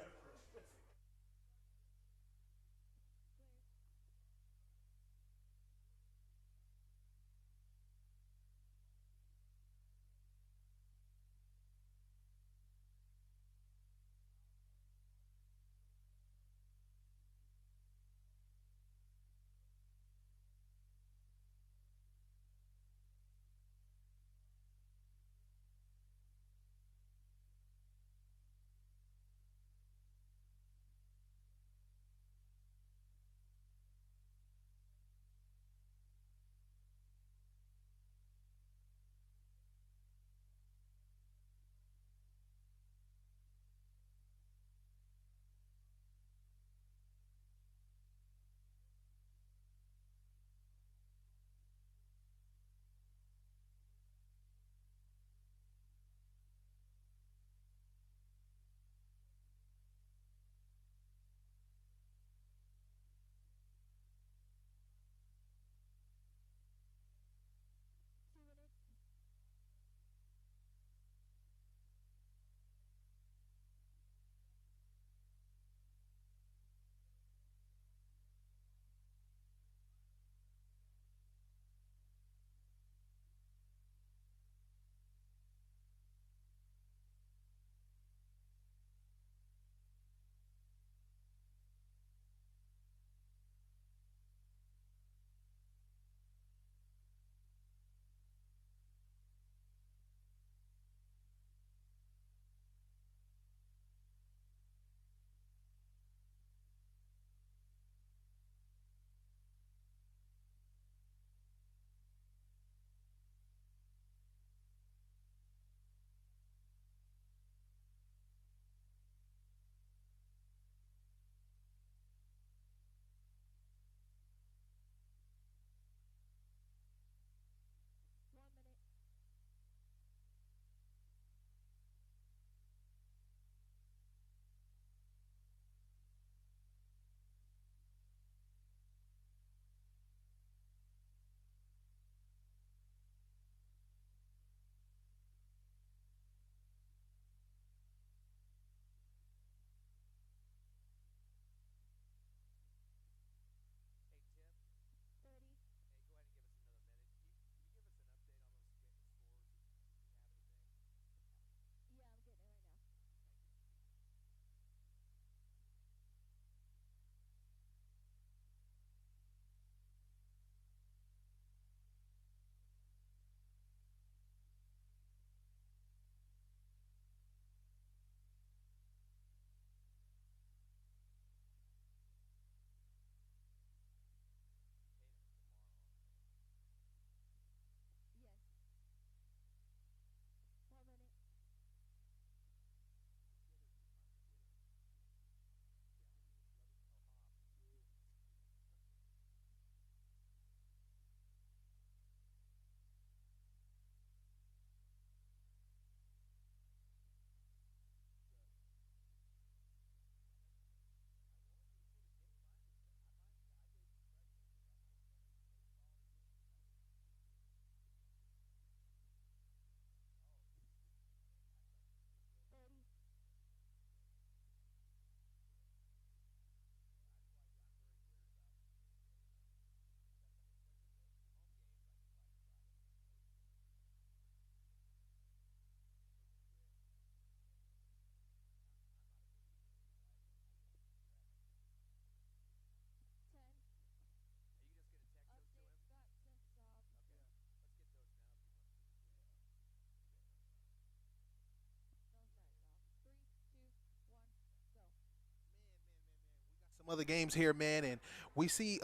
other games here, man, and we see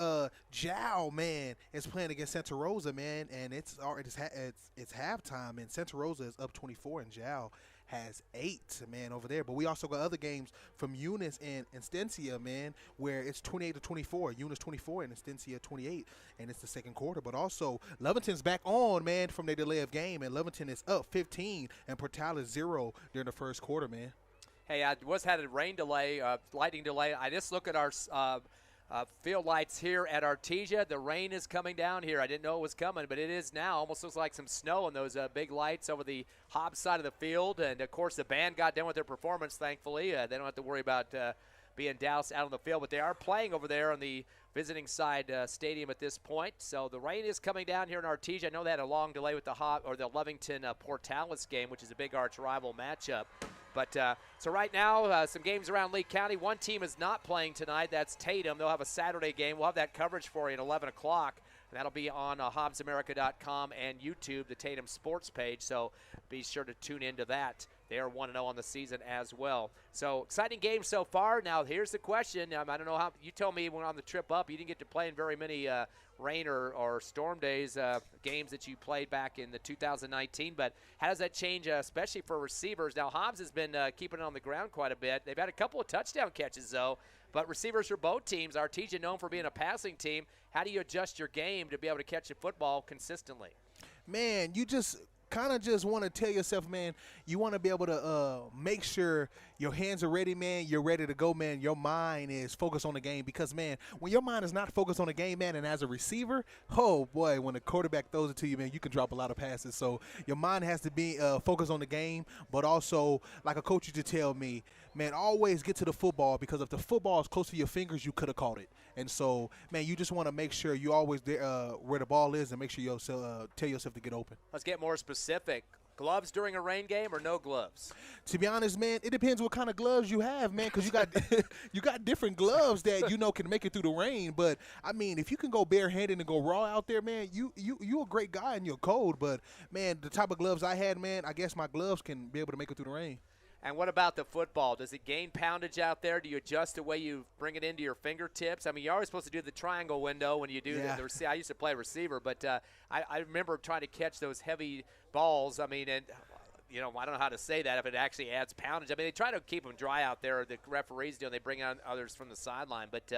Jow, man, is playing against Santa Rosa, man, and it's halftime, and Santa Rosa is up 24, and Jow has 8, man, over there. But we also got other games from Eunice and Estencia, man, where it's 28-24. Eunice 24 and Estencia 28, and it's the second quarter. But also, Lovington's back on, man, from their delay of game, and Lovington is up 15, and Portales 0 during the first quarter, man. Hey, I had a rain delay, lightning delay. I just look at our field lights here at Artesia. The rain is coming down here. I didn't know it was coming, but it is now. Almost looks like some snow on those big lights over the Hobbs side of the field. And, of course, the band got done with their performance, thankfully. They don't have to worry about being doused out on the field, but they are playing over there on the visiting side stadium at this point. So the rain is coming down here in Artesia. I know they had a long delay with the Lovington Portales game, which is a big arch rival matchup. But so right now, some games around Lee County. One team is not playing tonight. That's Tatum. They'll have a Saturday game. We'll have that coverage for you at 11 o'clock. And that'll be on HobbsAmerica.com and YouTube, the Tatum Sports page. So be sure to tune into that. They are 1-0 on the season as well. So exciting game so far. Now here's the question. I don't know how you told me when on the trip up you didn't get to play in very many rain or storm days games that you played back in the 2019. But how does that change, especially for receivers? Now Hobbs has been keeping it on the ground quite a bit. They've had a couple of touchdown catches though. But receivers for both teams, Artesia known for being a passing team. How do you adjust your game to be able to catch the football consistently? Man, you just kind of just want to tell yourself, man, you want to be able to make sure your hands are ready, man. You're ready to go, man. Your mind is focused on the game because, man, when your mind is not focused on the game, man, and as a receiver, oh, boy, when the quarterback throws it to you, man, you can drop a lot of passes. So your mind has to be focused on the game, but also, like a coach used to tell me, man, always get to the football because if the football is close to your fingers, you could have caught it. And so, man, you just want to make sure you always there where the ball is and make sure you tell yourself to get open. Let's get more specific. Gloves during a rain game or no gloves? To be honest, man, it depends what kind of gloves you have, man, because you got you got different gloves that can make it through the rain. But I mean, if you can go barehanded and go raw out there, man, you a great guy and you're cold. But man, the type of gloves I had, man, I guess my gloves can be able to make it through the rain. And what about the football? Does it gain poundage out there? Do you adjust the way you bring it into your fingertips? I mean, you're always supposed to do the triangle window when you do the I used to play receiver, but I remember trying to catch those heavy balls. I mean, and I don't know how to say that if it actually adds poundage. I mean, they try to keep them dry out there. The referees do, and they bring on others from the sideline. But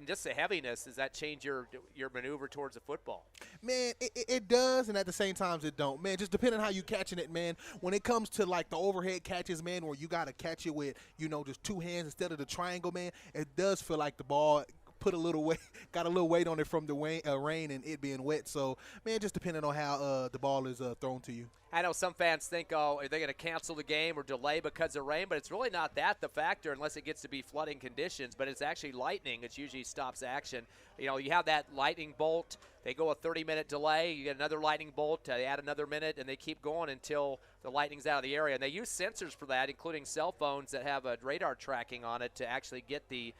just the heaviness, does that change your maneuver towards the football? Man, it does, and at the same time it don't. Man, just depending on how you catching it, man. When it comes to, like, the overhead catches, man, where you got to catch it with, just two hands instead of the triangle, man, it does feel like the ball got a little weight on it from the rain and it being wet. So, man, just depending on how the ball is thrown to you. I know some fans think, are they going to cancel the game or delay because of rain? But it's really not that the factor unless it gets to be flooding conditions. But it's actually lightning. It usually stops action. You have that lightning bolt. They go a 30-minute delay. You get another lightning bolt. They add another minute, and they keep going until the lightning's out of the area. And they use sensors for that, including cell phones that have radar tracking on it to actually get the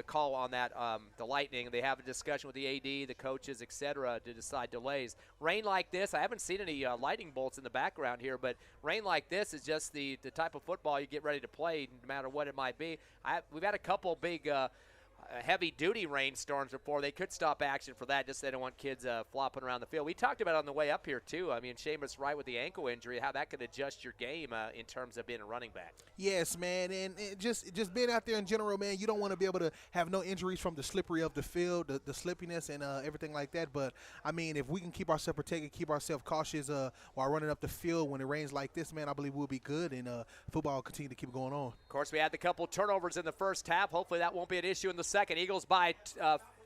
call on that, the lightning. They have a discussion with the AD, the coaches, etc., to decide delays. Rain like this, I haven't seen any lightning bolts in the background here, but rain like this is just the type of football you get ready to play no matter what it might be. We've had a couple big heavy-duty rainstorms before. They could stop action for that, just they don't want kids flopping around the field. We talked about it on the way up here, too. I mean, Seamus right with the ankle injury, how that could adjust your game in terms of being a running back. Yes, man, and just being out there in general, man, you don't want to be able to have no injuries from the slippery of the field, the slippiness and everything like that. But, I mean, if we can keep ourselves protected, keep ourselves cautious while running up the field when it rains like this, man, I believe we'll be good, and football will continue to keep going on. Of course, we had the couple turnovers in the first half. Hopefully that won't be an issue in the second. Eagles by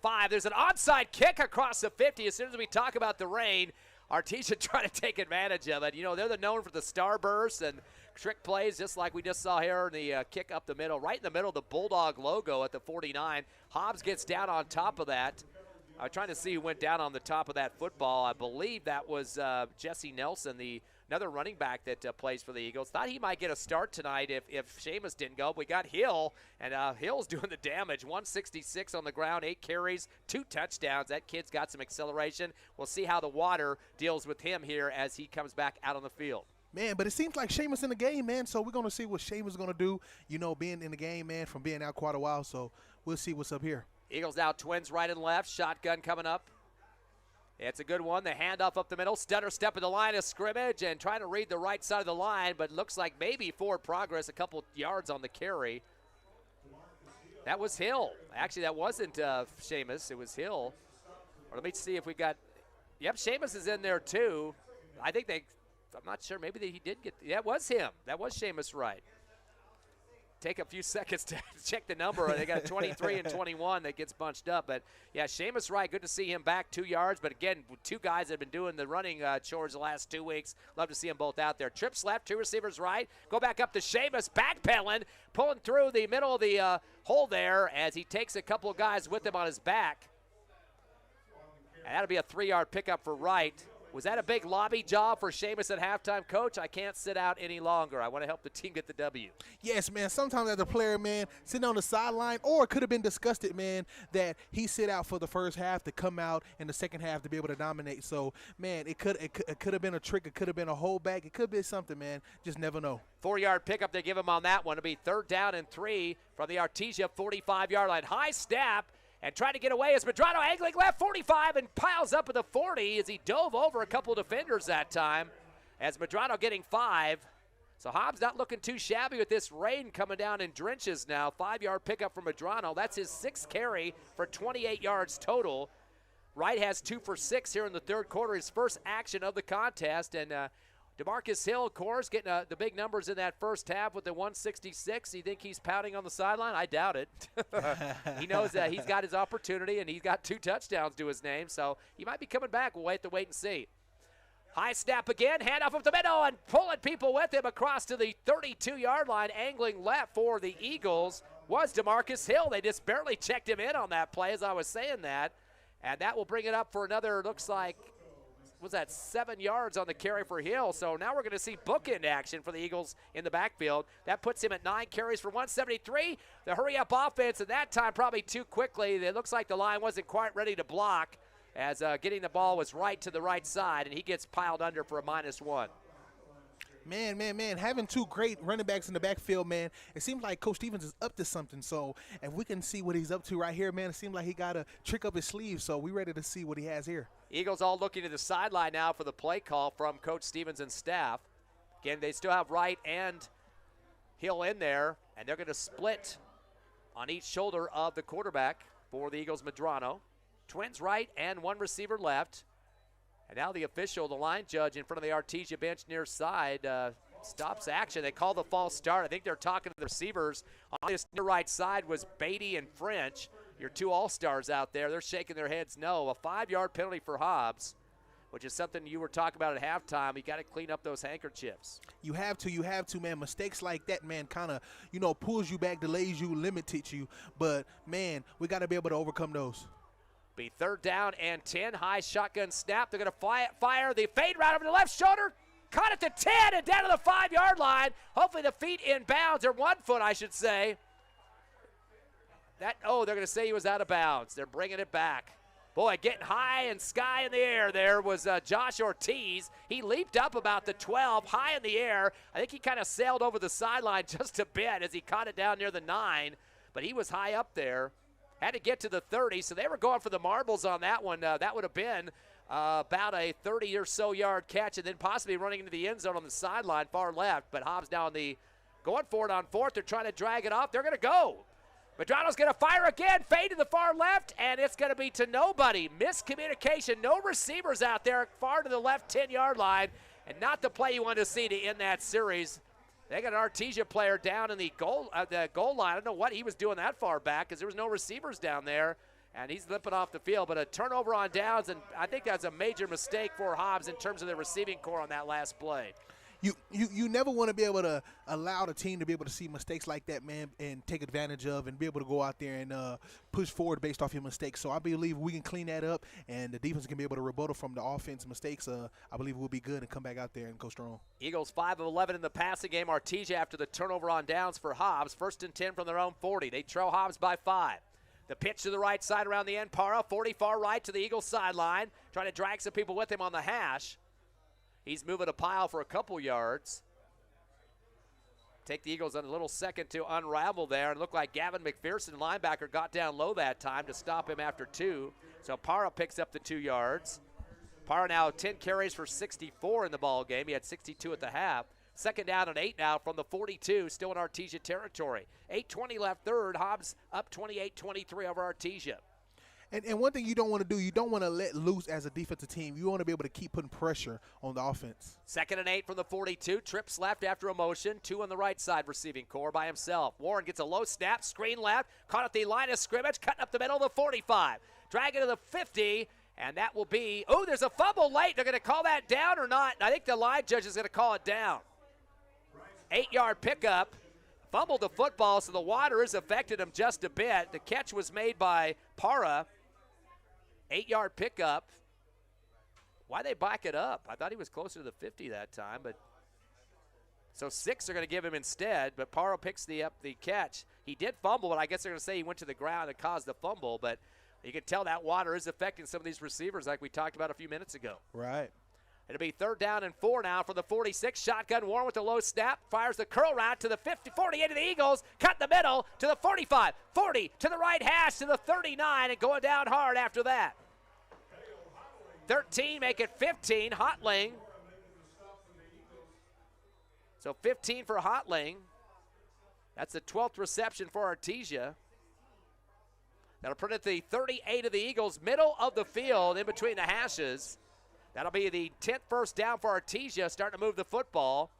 5. There's an onside kick across the 50. As soon as we talk about the rain, Artesia trying to take advantage of it. They're known for the starbursts and trick plays, just like we just saw here in the kick up the middle. Right in the middle of the Bulldog logo at the 49. Hobbs gets down on top of that. I'm trying to see who went down on the top of that football. I believe that was Jesse Nelson, another running back that plays for the Eagles. Thought he might get a start tonight if Seamus didn't go. We got Hill, and Hill's doing the damage. 166 on the ground, 8 carries, 2 touchdowns. That kid's got some acceleration. We'll see how the water deals with him here as he comes back out on the field. Man, but it seems like Seamus in the game, man, so we're going to see what Seamus is going to do, being in the game, man, from being out quite a while. So we'll see what's up here. Eagles now twins right and left. Shotgun coming up. It's a good one. The handoff up the middle. Stutter step at the line of scrimmage and trying to read the right side of the line, but looks like maybe forward progress, a couple yards on the carry. That was Hill. Actually, that wasn't Seamus. It was Hill. Or let me see if we got. Yep, Seamus is in there too. I think I'm not sure. Maybe he did get. Yeah, it was him. That was Seamus Wright. Take a few seconds to check the number. They got 23 and 21 that gets bunched up. But, yeah, Seamus Wright, good to see him back 2 yards. But, again, two guys that have been doing the running chores the last 2 weeks. Love to see them both out there. Trips left, two receivers right. Go back up to Seamus, backpedaling, pulling through the middle of the hole there as he takes a couple of guys with him on his back. And that'll be a 3-yard pickup for Wright. Was that a big lobby job for Seamus at halftime, Coach? I can't sit out any longer. I want to help the team get the W. Yes, man. Sometimes as a player, man, sitting on the sideline, or it could have been discussed, man, that he sit out for the first half to come out in the second half to be able to dominate. So, man, it could have been a trick. It could have been a holdback. It could be something, man. Just never know. 4-yard pickup they give him on that one. It'll be 3rd down and 3 from the Artesia 45-yard line. High snap. And trying to get away as Medrano angling left 45 and piles up at the 40 as he dove over a couple of defenders that time. As Medrano getting 5. So Hobbs not looking too shabby with this rain coming down in drenches now. 5-yard pickup from Medrano. That's his 6th carry for 28 yards total. Wright has 2 for 6 here in the 3rd quarter. His first action of the contest. And DeMarcus Hill, of course, getting the big numbers in that first half with the 166. You think he's pouting on the sideline? I doubt it. He knows that he's got his opportunity, and he's got 2 touchdowns to his name, so he might be coming back. We'll wait and see. High snap again, handoff up the middle, and pulling people with him across to the 32-yard line, angling left for the Eagles was DeMarcus Hill. They just barely checked him in on that play as I was saying that, and that will bring it up for another, looks like, was that 7 yards on the carry for Hill. So now we're going to see bookend action for the Eagles in the backfield. That puts him at 9 carries for 173. The hurry-up offense at that time probably too quickly. It looks like the line wasn't quite ready to block as getting the ball was right to the right side, and he gets piled under for a -1. Man, having 2 great running backs in the backfield, man, it seems like Coach Stevens is up to something. So if we can see what he's up to right here, man, it seems like he got a trick up his sleeve. So we're ready to see what he has here. Eagles all looking to the sideline now for the play call from Coach Stevens and staff. Again, they still have Wright and Hill in there, and they're going to split on each shoulder of the quarterback for the Eagles, Medrano. Twins right and 1 receiver left. And now the official, the line judge in front of the Artesia bench near side, stops action. They call the false start. I think they're talking to the receivers. On this near right side was Beatty and French, your 2 all-stars out there. They're shaking their heads no. A 5-yard penalty for Hobbs, which is something you were talking about at halftime. You got to clean up those handkerchiefs. You have to, man. Mistakes like that, man, kind of, pulls you back, delays you, limits you. But, man, we got to be able to overcome those. Be 3rd down and 10. High shotgun snap. They're going to fire the fade route over the left shoulder. Caught at the 10 and down to the 5-yard line. Hopefully the feet in bounds, or 1 foot, I should say. They're going to say he was out of bounds. They're bringing it back. Boy, getting high and sky in the air there was Josh Ortiz. He leaped up about the 12, high in the air. I think he kind of sailed over the sideline just a bit as he caught it down near the 9, but he was high up there. Had to get to the 30, so they were going for the marbles on that one. That would have been about a 30 or so yard catch and then possibly running into the end zone on the sideline far left. But Hobbs now going for it on 4th. They're trying to drag it off. They're going to go. Medrano's going to fire again, fade to the far left, and it's going to be to nobody. Miscommunication, no receivers out there, far to the left 10-yard line, and not the play you want to see to end that series. They got an Artesia player down in the goal line. I don't know what he was doing that far back because there was no receivers down there, and he's limping off the field. But a turnover on downs, and I think that's a major mistake for Hobbs in terms of the receiving core on that last play. You never want to be able to allow the team to be able to see mistakes like that, man, and take advantage of and be able to go out there and push forward based off your mistakes. So I believe we can clean that up, and the defense can be able to rebuttal from the offense mistakes. I believe we'll be good and come back out there and go strong. Eagles 5 of 11 in the passing game. Artesia after the turnover on downs for Hobbs. 1st and 10 from their own 40. They trail Hobbs by 5. The pitch to the right side around the end. Para, 40 far right to the Eagles sideline. Trying to drag some people with him on the hash. He's moving a pile for a couple yards. take the Eagles on a little second to unravel there. It looked like Gavin McPherson, linebacker, got down low that time to stop him after 2. So Parra picks up the 2 yards. Parra now 10 carries for 64 in the ball game. He had 62 at the half. Second down and 8 now from the 42, still in Artesia territory. 8:20 left third. Hobbs up 28-23 over Artesia. And one thing you don't want to do, you don't want to let loose as a defensive team. You want to be able to keep putting pressure on the offense. Second and 8 from the 42. Trips left after a motion. 2 on the right side receiving core by himself. Warren gets a low snap, screen left, caught at the line of scrimmage, cutting up the middle of the 45. Drag it to the 50, and that will be, oh, there's a fumble late. They're going to call that down or not? I think the line judge is going to call it down. 8-yard pickup. Fumbled the football, so the water has affected him just a bit. The catch was made by Parra. 8-yard pickup. Why they back it up? I thought he was closer to the 50 that time, but so 6 are going to give him instead, but Parra picks the catch. He did fumble, but I guess they're going to say he went to the ground and caused the fumble, but you can tell that water is affecting some of these receivers like we talked about a few minutes ago. Right. It'll be 3rd down and 4 now for the 46. Shotgun, Warren with the low snap, fires the curl route to the 50, 48 of the Eagles, cut in the middle to the 45, 40 to the right hash to the 39, and going down hard after that. 13, make it 15, Hotling. So 15 for Hotling. That's the 12th reception for Artesia. That'll put it at the 38 of the Eagles, middle of the field, in between the hashes. That'll be the 10th first down for Artesia, starting to move the football.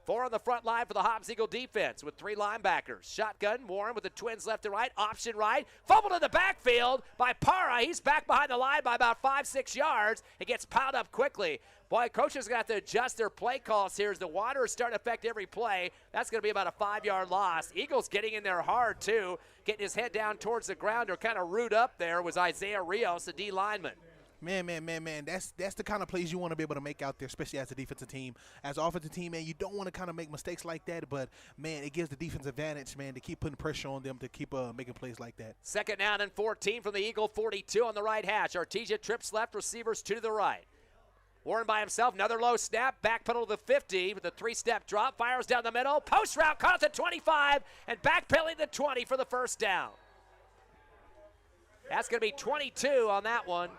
4 on the front line for the Hobbs Eagle defense with 3 linebackers. Shotgun, Warren with the twins left and right, option right. Fumbled in the backfield by Parra. He's back behind the line by about 5-6 yards. It gets piled up quickly. Boy, coaches are going to have to adjust their play calls here as the water is starting to affect every play. That's going to be about a 5-yard loss. Eagles getting in there hard, too. Getting his head down towards the ground or kind of root up there was Isaiah Rios, the D lineman. Man. That's the kind of plays you want to be able to make out there, especially as a defensive team. As an offensive team, man, you don't want to kind of make mistakes like that, but, man, it gives the defense advantage, man, to keep putting pressure on them to keep making plays like that. 2nd down and 14 from the Eagle 42 on the right hash. Artesia trips left, receivers 2 to the right. Warren by himself, another low snap, back pedal to the 50 with a 3-step drop, fires down the middle, post route, caught at the 25, and backpedaling the 20 for the first down. That's going to be 22 on that one.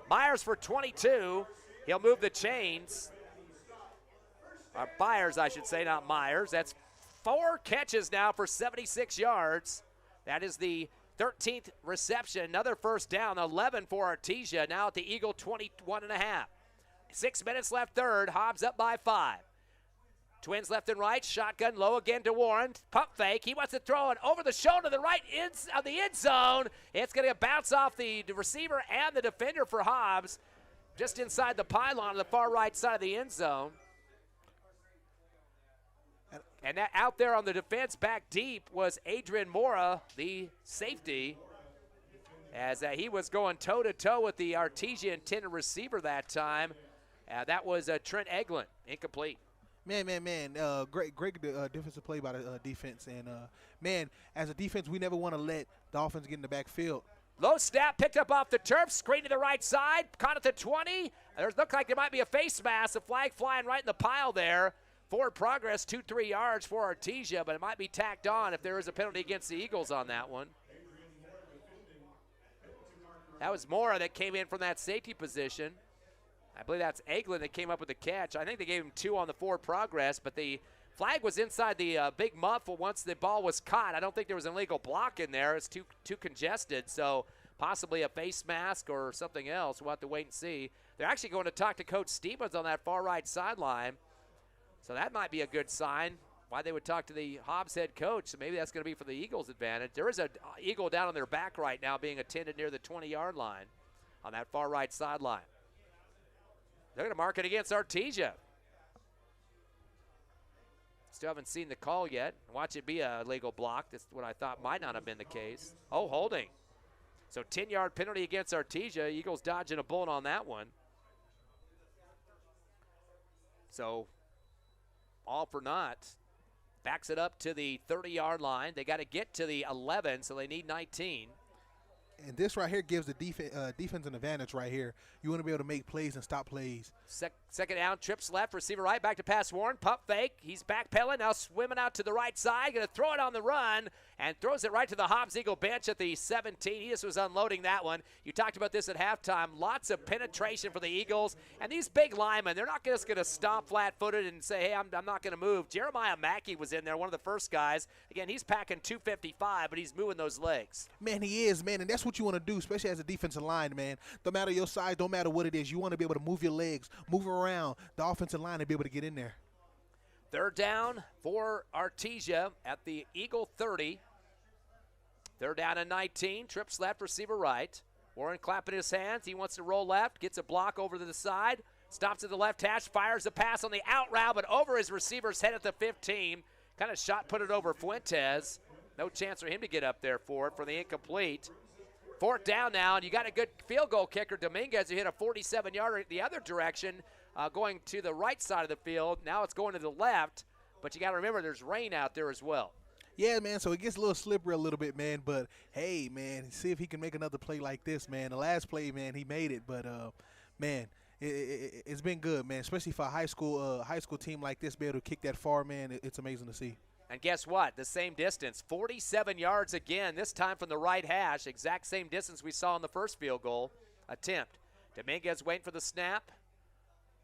Myers for 22. He'll move the chains. Byers, I should say, not Myers. That's 4 catches now for 76 yards. That is the 13th reception. Another first down, 11 for Artesia. Now at the Eagle 21.5. 6 minutes left third. Hobbs up by 5. Twins left and right. Shotgun low again to Warren. Pump fake. He wants to throw it over the shoulder to the right of the end zone. It's going to bounce off the receiver and the defender for Hobbs just inside the pylon on the far right side of the end zone. And that out there on the defense back deep was Adrian Mora, the safety, as he was going toe-to-toe with the Artesia intended receiver that time. That was Trent Eglin, incomplete. Man. Great defensive play by the defense. And, man, as a defense, we never want to let the offense get in the backfield. Low snap, picked up off the turf, screen to the right side, caught at the 20. Looked like there might be a face mask, a flag flying right in the pile there. Forward progress, 2-3 yards for Artesia, but it might be tacked on if there is a penalty against the Eagles on that one. That was Mora that came in from that safety position. I believe that's Eglin that came up with the catch. I think they gave him 2 on the forward progress, but the flag was inside the big muff once the ball was caught. I don't think there was an illegal block in there. It's too congested, so possibly a face mask or something else. We'll have to wait and see. They're actually going to talk to Coach Stevens on that far right sideline, so that might be a good sign why they would talk to the Hobbs head coach. So maybe that's going to be for the Eagles' advantage. There is an Eagle down on their back right now being attended near the 20-yard line on that far right sideline. They're going to mark it against Artesia. Still haven't seen the call yet. Watch it be a legal block. That's what I thought might not have been the case. Oh, holding. So 10-yard penalty against Artesia. Eagles dodging a bullet on that one. So all for naught. Backs it up to the 30-yard line. They got to get to the 11, so they need 19. And this right here gives the defense an advantage right here. You want to be able to make plays and stop plays. Second down, trips left, receiver right, back to pass Warren, pump fake. He's backpedaling, now swimming out to the right side, going to throw it on the run, and throws it right to the Hobbs Eagle bench at the 17. He just was unloading that one. You talked about this at halftime. Lots of penetration for the Eagles, and these big linemen, they're not just going to stop flat-footed and say, hey, I'm not going to move. Jeremiah Mackey was in there, one of the first guys. Again, he's packing 255, but he's moving those legs. Man, he is, man, and that's what you want to do, especially as a defensive line, man. Don't matter your size, don't matter what it is. You want to be able to move your legs, move around the offensive line and be able to get in there. Third down for Artesia at the Eagle 30. Third down and 19. Trips left, receiver right. Warren clapping his hands. He wants to roll left. Gets a block over to the side. Stops at the left hash. Fires a pass on the out route, but over his receiver's head at the 15. Kind of shot put it over Fuentes. No chance for him to get up there for it for the incomplete. Fourth down now, and you got a good field goal kicker, Dominguez, who hit a 47-yarder the other direction, going to the right side of the field. Now it's going to the left, but you got to remember there's rain out there as well. Yeah, man, so it gets a little slippery a little bit, man, but, hey, man, see if he can make another play like this, man. The last play, man, he made it, but, man, it's been good, man, especially for a high school team like this, be able to kick that far, man. It's amazing to see. And guess what? The same distance, 47 yards again, this time from the right hash, exact same distance we saw in the first field goal attempt. Dominguez waiting for the snap.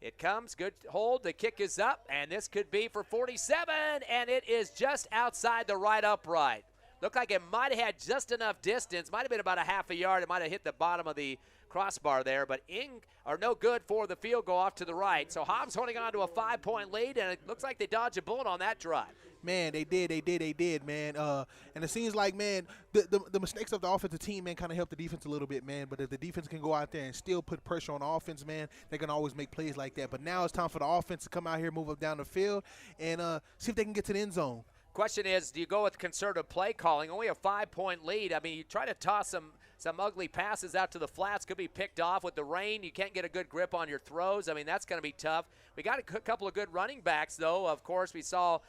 It comes, good hold, the kick is up, and this could be for 47, and it is just outside the right upright. Looked like it might have had just enough distance, might have been about a half a yard, it might have hit the bottom of the crossbar there, but no good for the field goal off to the right. So Hobbs holding on to a 5-point lead, and it looks like they dodged a bullet on that drive. Man, they did, man. And it seems like, man, the mistakes of the offensive team, man, kind of helped the defense a little bit, man. But if the defense can go out there and still put pressure on the offense, man, they can always make plays like that. But now it's time for the offense to come out here, move up down the field, and see if they can get to the end zone. Question is, do you go with conservative play calling? Only a 5-point lead. I mean, you try to toss some ugly passes out to the flats, could be picked off with the rain. You can't get a good grip on your throws. I mean, that's going to be tough. We got a couple of good running backs, though. Of course, we saw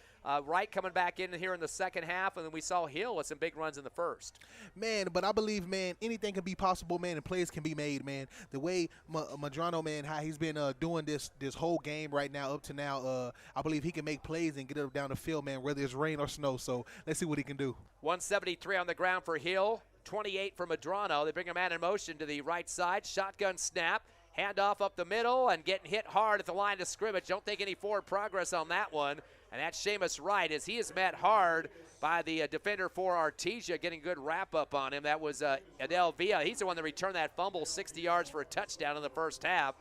Wright coming back in here in the second half, and then we saw Hill with some big runs in the first. Man, but I believe, man, anything can be possible, man, and plays can be made, man. The way Madrano, man, how he's been doing this whole game right now up to now, I believe he can make plays and get it down the field, man, whether it's rain or snow. So let's see what he can do. 173 on the ground for Hill, 28 for Madrano. They bring a man in motion to the right side. Shotgun snap. Handoff up the middle and getting hit hard at the line of scrimmage. Don't think any forward progress on that one. And that's Seamus Wright as he is met hard by the defender for Artesia, getting a good wrap-up on him. That was Adel Villa. He's the one that returned that fumble 60 yards for a touchdown in the first half.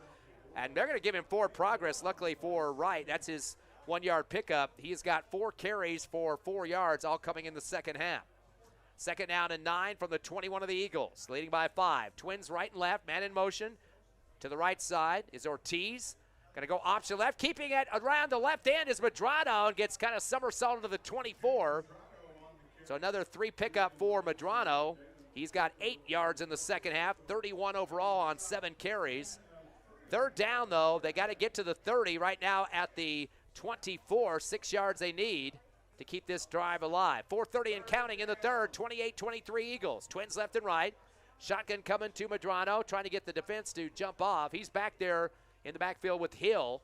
And they're going to give him forward progress, luckily for Wright. That's his 1-yard pickup. He's got 4 carries for 4 yards, all coming in the second half. Second down and 9 from the 21 of the Eagles, leading by 5. Twins right and left, man in motion. To the right side is Ortiz. Going to go option left. Keeping it around the left end is Madrano and gets kind of somersaulted to the 24. So another 3 pickup for Madrano. He's got 8 yards in the second half, 31 overall on 7 carries. Third down, though, they got to get to the 30 right now at the 24. 6 yards they need to keep this drive alive. 4:30 and counting in the third, 28-23 Eagles. Twins left and right. Shotgun coming to Madrano, trying to get the defense to jump off. He's back there in the backfield with Hill.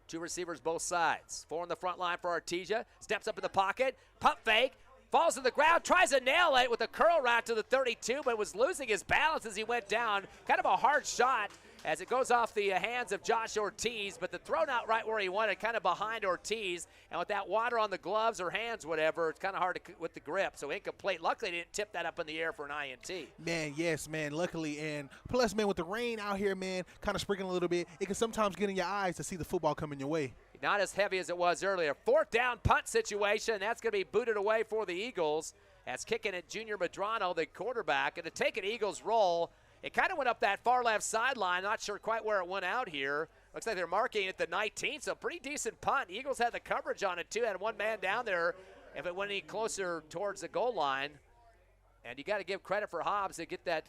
2 receivers both sides. 4 on the front line for Artesia. Steps up in the pocket. Pump fake. Falls to the ground. Tries to nail it with a curl route to the 32, but was losing his balance as he went down. Kind of a hard shot as it goes off the hands of Josh Ortiz, but the throw not right where he wanted, kind of behind Ortiz. And with that water on the gloves or hands, whatever, it's kind of hard with the grip. So incomplete. Luckily, he didn't tip that up in the air for an INT. Man, yes, man, luckily. And plus, man, with the rain out here, man, kind of sprinkling a little bit, it can sometimes get in your eyes to see the football coming your way. Not as heavy as it was earlier. 4th down punt situation. That's going to be booted away for the Eagles. As kicking it, Junior Madrano, the quarterback. And to take an Eagles roll, it kind of went up that far left sideline. Not sure quite where it went out here. Looks like they're marking it the 19, so pretty decent punt. The Eagles had the coverage on it, too. Had one man down there if it went any closer towards the goal line. And you got to give credit for Hobbs to get that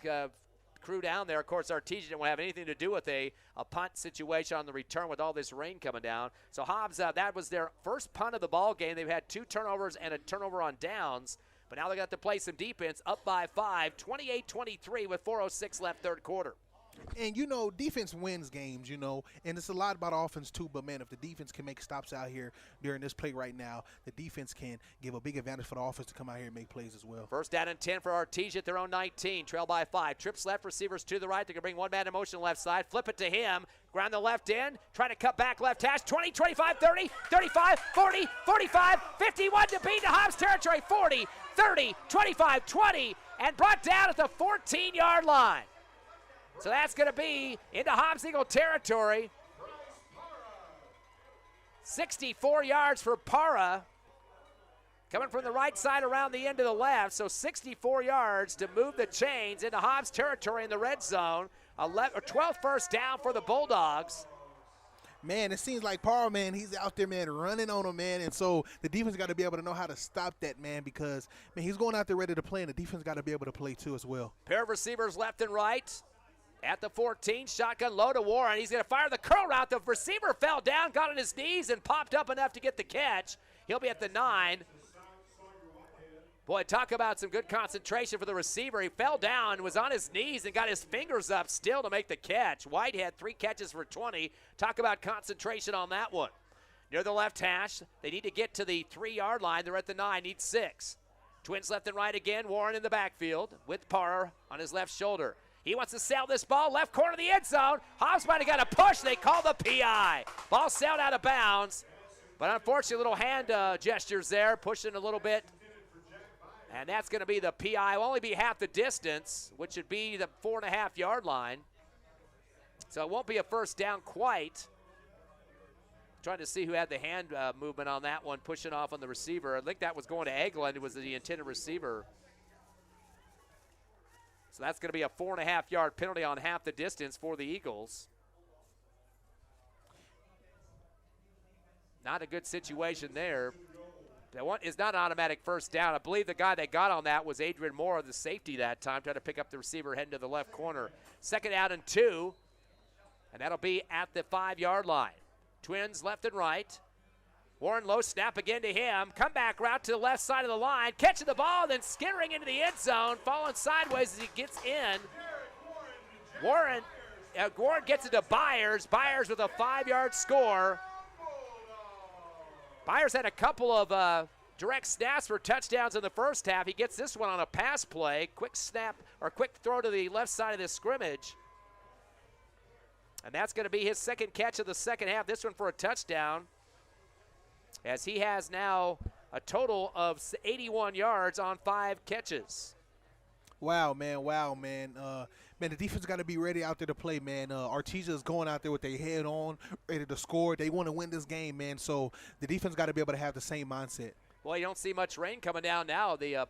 crew down there. Of course, Artesia didn't have anything to do with a punt situation on the return with all this rain coming down. So Hobbs, that was their first punt of the ball game. They've had 2 turnovers and a turnover on downs. But now they're going to have to play some defense, up by 5, 28-23 with 4:06 left third quarter. And, defense wins games, and it's a lot about offense too. But, man, if the defense can make stops out here during this play right now, the defense can give a big advantage for the offense to come out here and make plays as well. First down and 10 for Artesia at their own 19, trail by 5. Trips left, receivers to the right. They're going to bring one man in motion left side, flip it to him, ground the left end, trying to cut back left hash, 20, 25, 30, 35, 40, 45, 51 to beat the Hobbs territory, 40, 30, 25, 20, and brought down at the 14-yard line. So that's going to be into Hobbs Eagle territory. 64 yards for Para. Coming from the right side around the end of the left. So 64 yards to move the chains into Hobbs territory in the red zone. 12th first down for the Bulldogs. Man, it seems like Parr, man, he's out there, man, running on him, man. And so the defense got to be able to know how to stop that, man, because, man, he's going out there ready to play, and the defense got to be able to play too as well. Pair of receivers left and right. At the 14, shotgun low to Warren. He's going to fire the curl route. The receiver fell down, got on his knees, and popped up enough to get the catch. He'll be at the 9. Boy, talk about some good concentration for the receiver. He fell down, was on his knees, and got his fingers up still to make the catch. White had 3 catches for 20. Talk about concentration on that one. Near the left hash, they need to get to the 3-yard line. They're at the 9, need 6. Twins left and right again. Warren in the backfield with Parr on his left shoulder. He wants to sail this ball, left corner of the end zone. Hobbs might have got a push. They call the PI. Ball sailed out of bounds. But unfortunately, little hand gestures there, pushing a little bit. And that's going to be the PI. Will only be half the distance, which would be the 4.5-yard line. So it won't be a first down quite. Trying to see who had the hand movement on that one, pushing off on the receiver. I think that was going to Eglin. It was the intended receiver. So that's going to be a 4.5-yard penalty on half the distance for the Eagles. Not a good situation there. That one is not an automatic first down. I believe the guy that got on that was Adrian Moore, the safety that time, trying to pick up the receiver heading to the left corner. Second down and 2, and that'll be at the 5-yard line. Twins left and right. Warren low snap again to him. Comeback route to the left side of the line. Catching the ball, then skittering into the end zone. Falling sideways as he gets in. Warren gets it to Byers. Byers with a 5-yard score. Byers had a couple of direct snaps for touchdowns in the first half. He gets this one on a pass play. Quick snap or quick throw to the left side of the scrimmage. And that's going to be his second catch of the second half. This one for a touchdown, as he has now a total of 81 yards on 5 catches. Wow, man. Man, the defense got to be ready out there to play, man. Artesia is going out there with their head on, ready to score. They want to win this game, man. So the defense got to be able to have the same mindset. Well, you don't see much rain coming down now. The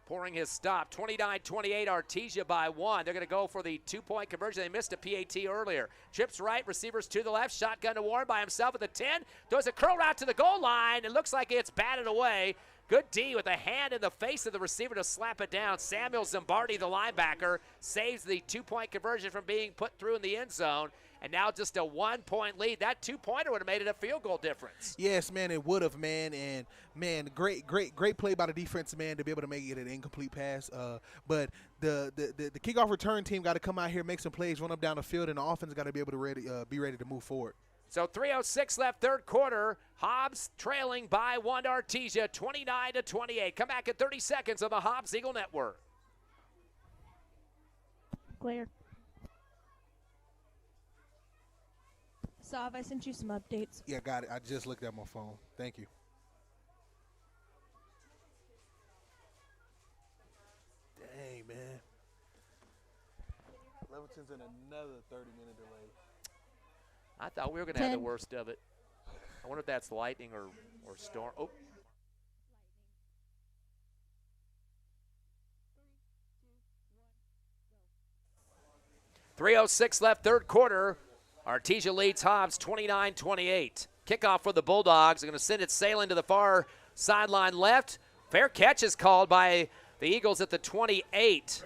pouring his stop. 29-28, Artesia by 1. They're going to go for the 2-point conversion. They missed a PAT earlier. Trips right, receivers to the left. Shotgun to Warren by himself at the 10. Throws a curl route to the goal line. It looks like it's batted away. Good D with a hand in the face of the receiver to slap it down. Samuel Zimbardi, the linebacker, saves the 2-point conversion from being put through in the end zone. And now just a 1-point lead. That 2-pointer would have made it a field goal difference. Yes, man, it would have, man. And, man, great play by the defense, man, to be able to make it an incomplete pass. But the kickoff return team got to come out here, make some plays, run up down the field, and the offense got to be able to be ready to move forward. So 3:06 left third quarter. Hobbs trailing by 1 to Artesia, 29-28. Come back in 30 seconds on the Hobbs Eagle Network. Clear. Sav, I sent you some updates. Yeah, got it. I just looked at my phone. Thank you. Dang, man. Leviton's in another 30-minute delay. I thought we were going to have the worst of it. I wonder if that's lightning or storm. Oh. .306 left third quarter. Artesia leads Hobbs 29-28. Kickoff for the Bulldogs. They're going to send it sailing to the far sideline left. Fair catch is called by the Eagles at the 28.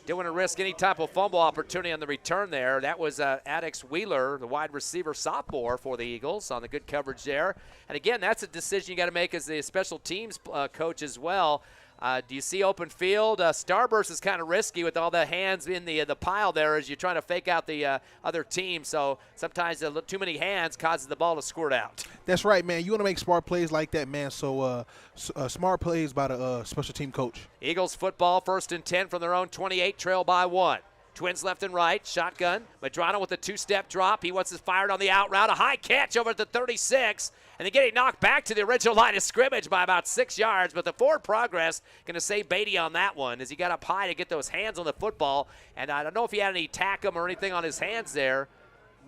Don't want to risk any type of fumble opportunity on the return there. That was Addix Wheeler, the wide receiver sophomore for the Eagles, on the good coverage there. And again, that's a decision you got to make as the special teams coach as well. Do you see open field? Starburst is kind of risky with all the hands in the pile there as you're trying to fake out the other team. So sometimes too many hands causes the ball to squirt out. That's right, man. You want to make smart plays like that, man. So smart plays by the special team coach. Eagles football, 1st and 10 from their own 28, trail by 1. Twins left and right, shotgun. Madrano with a 2-step drop. He wants it fired on the out route. A high catch over at the 36. And then getting knocked back to the original line of scrimmage by about 6 yards. But the forward progress going to save Beatty on that one as he got up high to get those hands on the football. And I don't know if he had any tack him or anything on his hands there.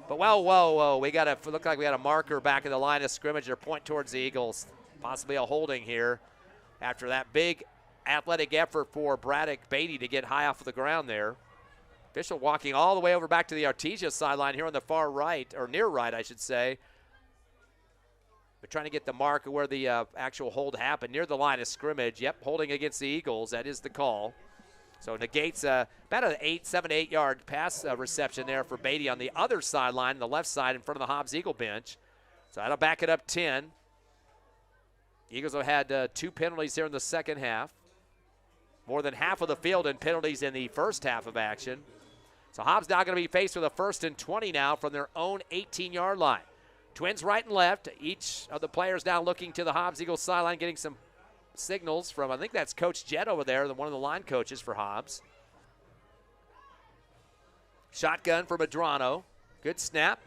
But, whoa. We look like we got a marker back in the line of scrimmage or point towards the Eagles. Possibly a holding here after that big athletic effort for Braddock Beatty to get high off of the ground there. Official walking all the way over back to the Artesia sideline here on the far right, or near right, I should say. They're trying to get the mark of where the actual hold happened, near the line of scrimmage. Yep, holding against the Eagles. That is the call. So negates about an 7 to 8 yard pass reception there for Beatty on the other sideline, the left side in front of the Hobbs Eagle bench. So that'll back it up 10. Eagles have had 2 penalties here in the second half. More than half of the field in penalties in the first half of action. So Hobbs now going to be faced with a 1st and 20 now from their own 18-yard line. Twins right and left. Each of the players now looking to the Hobbs Eagles sideline, getting some signals from, I think that's Coach Jett over there, one of the line coaches for Hobbs. Shotgun for Madrano. Good snap.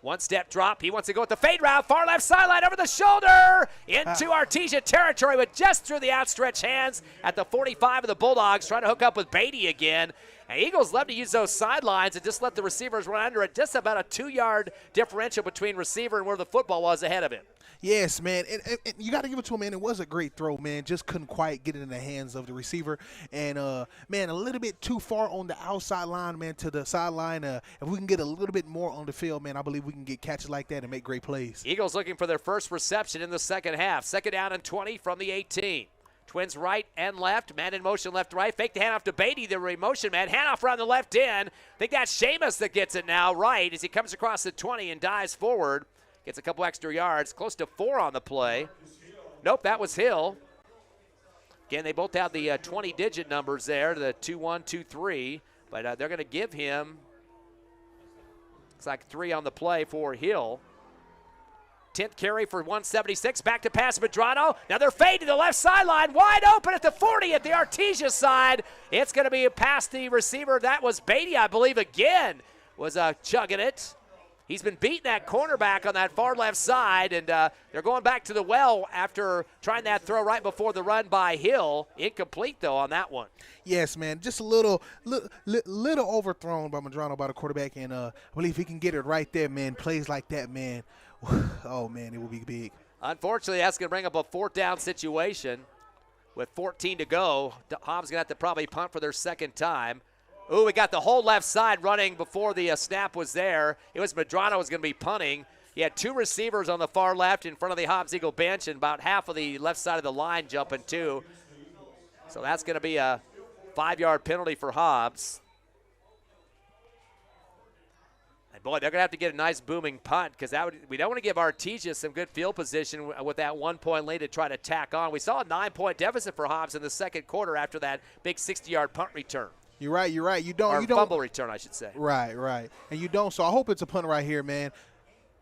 1-step drop. He wants to go with the fade route. Far left sideline over the shoulder. Into Artesia territory, but just through the outstretched hands at the 45 of the Bulldogs, trying to hook up with Beatty again. And Eagles love to use those sidelines and just let the receivers run under it. Just about a 2-yard differential between receiver and where the football was ahead of him. Yes, man. And you got to give it to him, man. It was a great throw, man. Just couldn't quite get it in the hands of the receiver. And, man, a little bit too far on the outside line, man, to the sideline. If we can get a little bit more on the field, man, I believe we can get catches like that and make great plays. Eagles looking for their first reception in the second half. 2nd down and 20 from the 18. Twins right and left. Man in motion left, right. Fake the handoff to Beatty, the motion man. Handoff around the left end. I think that's Seamus that gets it now right as he comes across the 20 and dives forward. Gets a couple extra yards. Close to 4 on the play. Nope, that was Hill. Again, they both have the 20-digit numbers there, the 2-1, 2-3. But they're going to give him, looks like 3 on the play for Hill. 10th carry for 176. Back to pass Madrano. Now they're fade to the left sideline. Wide open at the 40 at the Artesia side. It's going to be past the receiver. That was Beatty, I believe, again, was chugging it. He's been beating that cornerback on that far left side, and they're going back to the well after trying that throw right before the run by Hill. Incomplete, though, on that one. Yes, man, just a little overthrown by Madrano by the quarterback, and I believe he can get it right there, man. Plays like that, man. Oh, man, it will be big. Unfortunately, that's going to bring up a 4th down situation with 14 to go. Hobbs going to have to probably punt for their second time. Ooh, we got the whole left side running before the snap was there. It was Madrano was going to be punting. He had 2 receivers on the far left in front of the Hobbs Eagle bench and about half of the left side of the line jumping too. So that's going to be a 5-yard penalty for Hobbs. And boy, they're going to have to get a nice booming punt because we don't want to give Artesia some good field position with that 1-point lead to try to tack on. We saw a 9-point deficit for Hobbs in the second quarter after that big 60-yard punt return. You're right. You don't. Fumble return, I should say. Right. And you don't. So I hope it's a punt right here, man.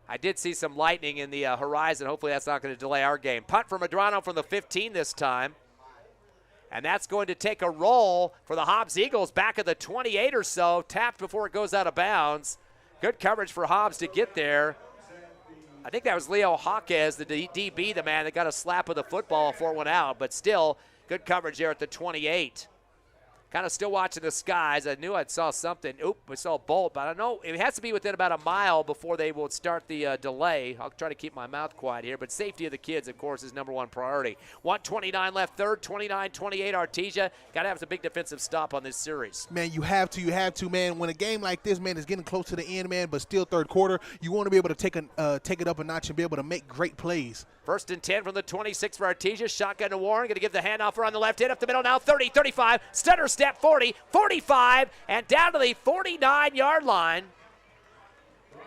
I did see some lightning in the horizon. Hopefully that's not going to delay our game. Punt for Madrano from the 15 this time. And that's going to take a roll for the Hobbs Eagles back at the 28 or so. Tapped before it goes out of bounds. Good coverage for Hobbs to get there. I think that was Leo Jaquez, the DB, the man that got a slap of the football before it went out. But still, good coverage there at the 28. Kind of still watching the skies. I knew I saw something. Oop, we saw a bolt, but I don't know. It has to be within about a mile before they will start the delay. I'll try to keep my mouth quiet here, but safety of the kids, of course, is number 1 priority. 1:29 left third, 29-28 Artesia. Got to have some big defensive stop on this series. Man, you have to, man. When a game like this, man, is getting close to the end, man, but still third quarter, you want to be able to take it up a notch and be able to make great plays. 1st and 10 from the 26 for Artesia. Shotgun to Warren. Going to give the handoff around the left end. Up the middle now. 30, 35. Stutter step 40, 45. And down to the 49-yard line.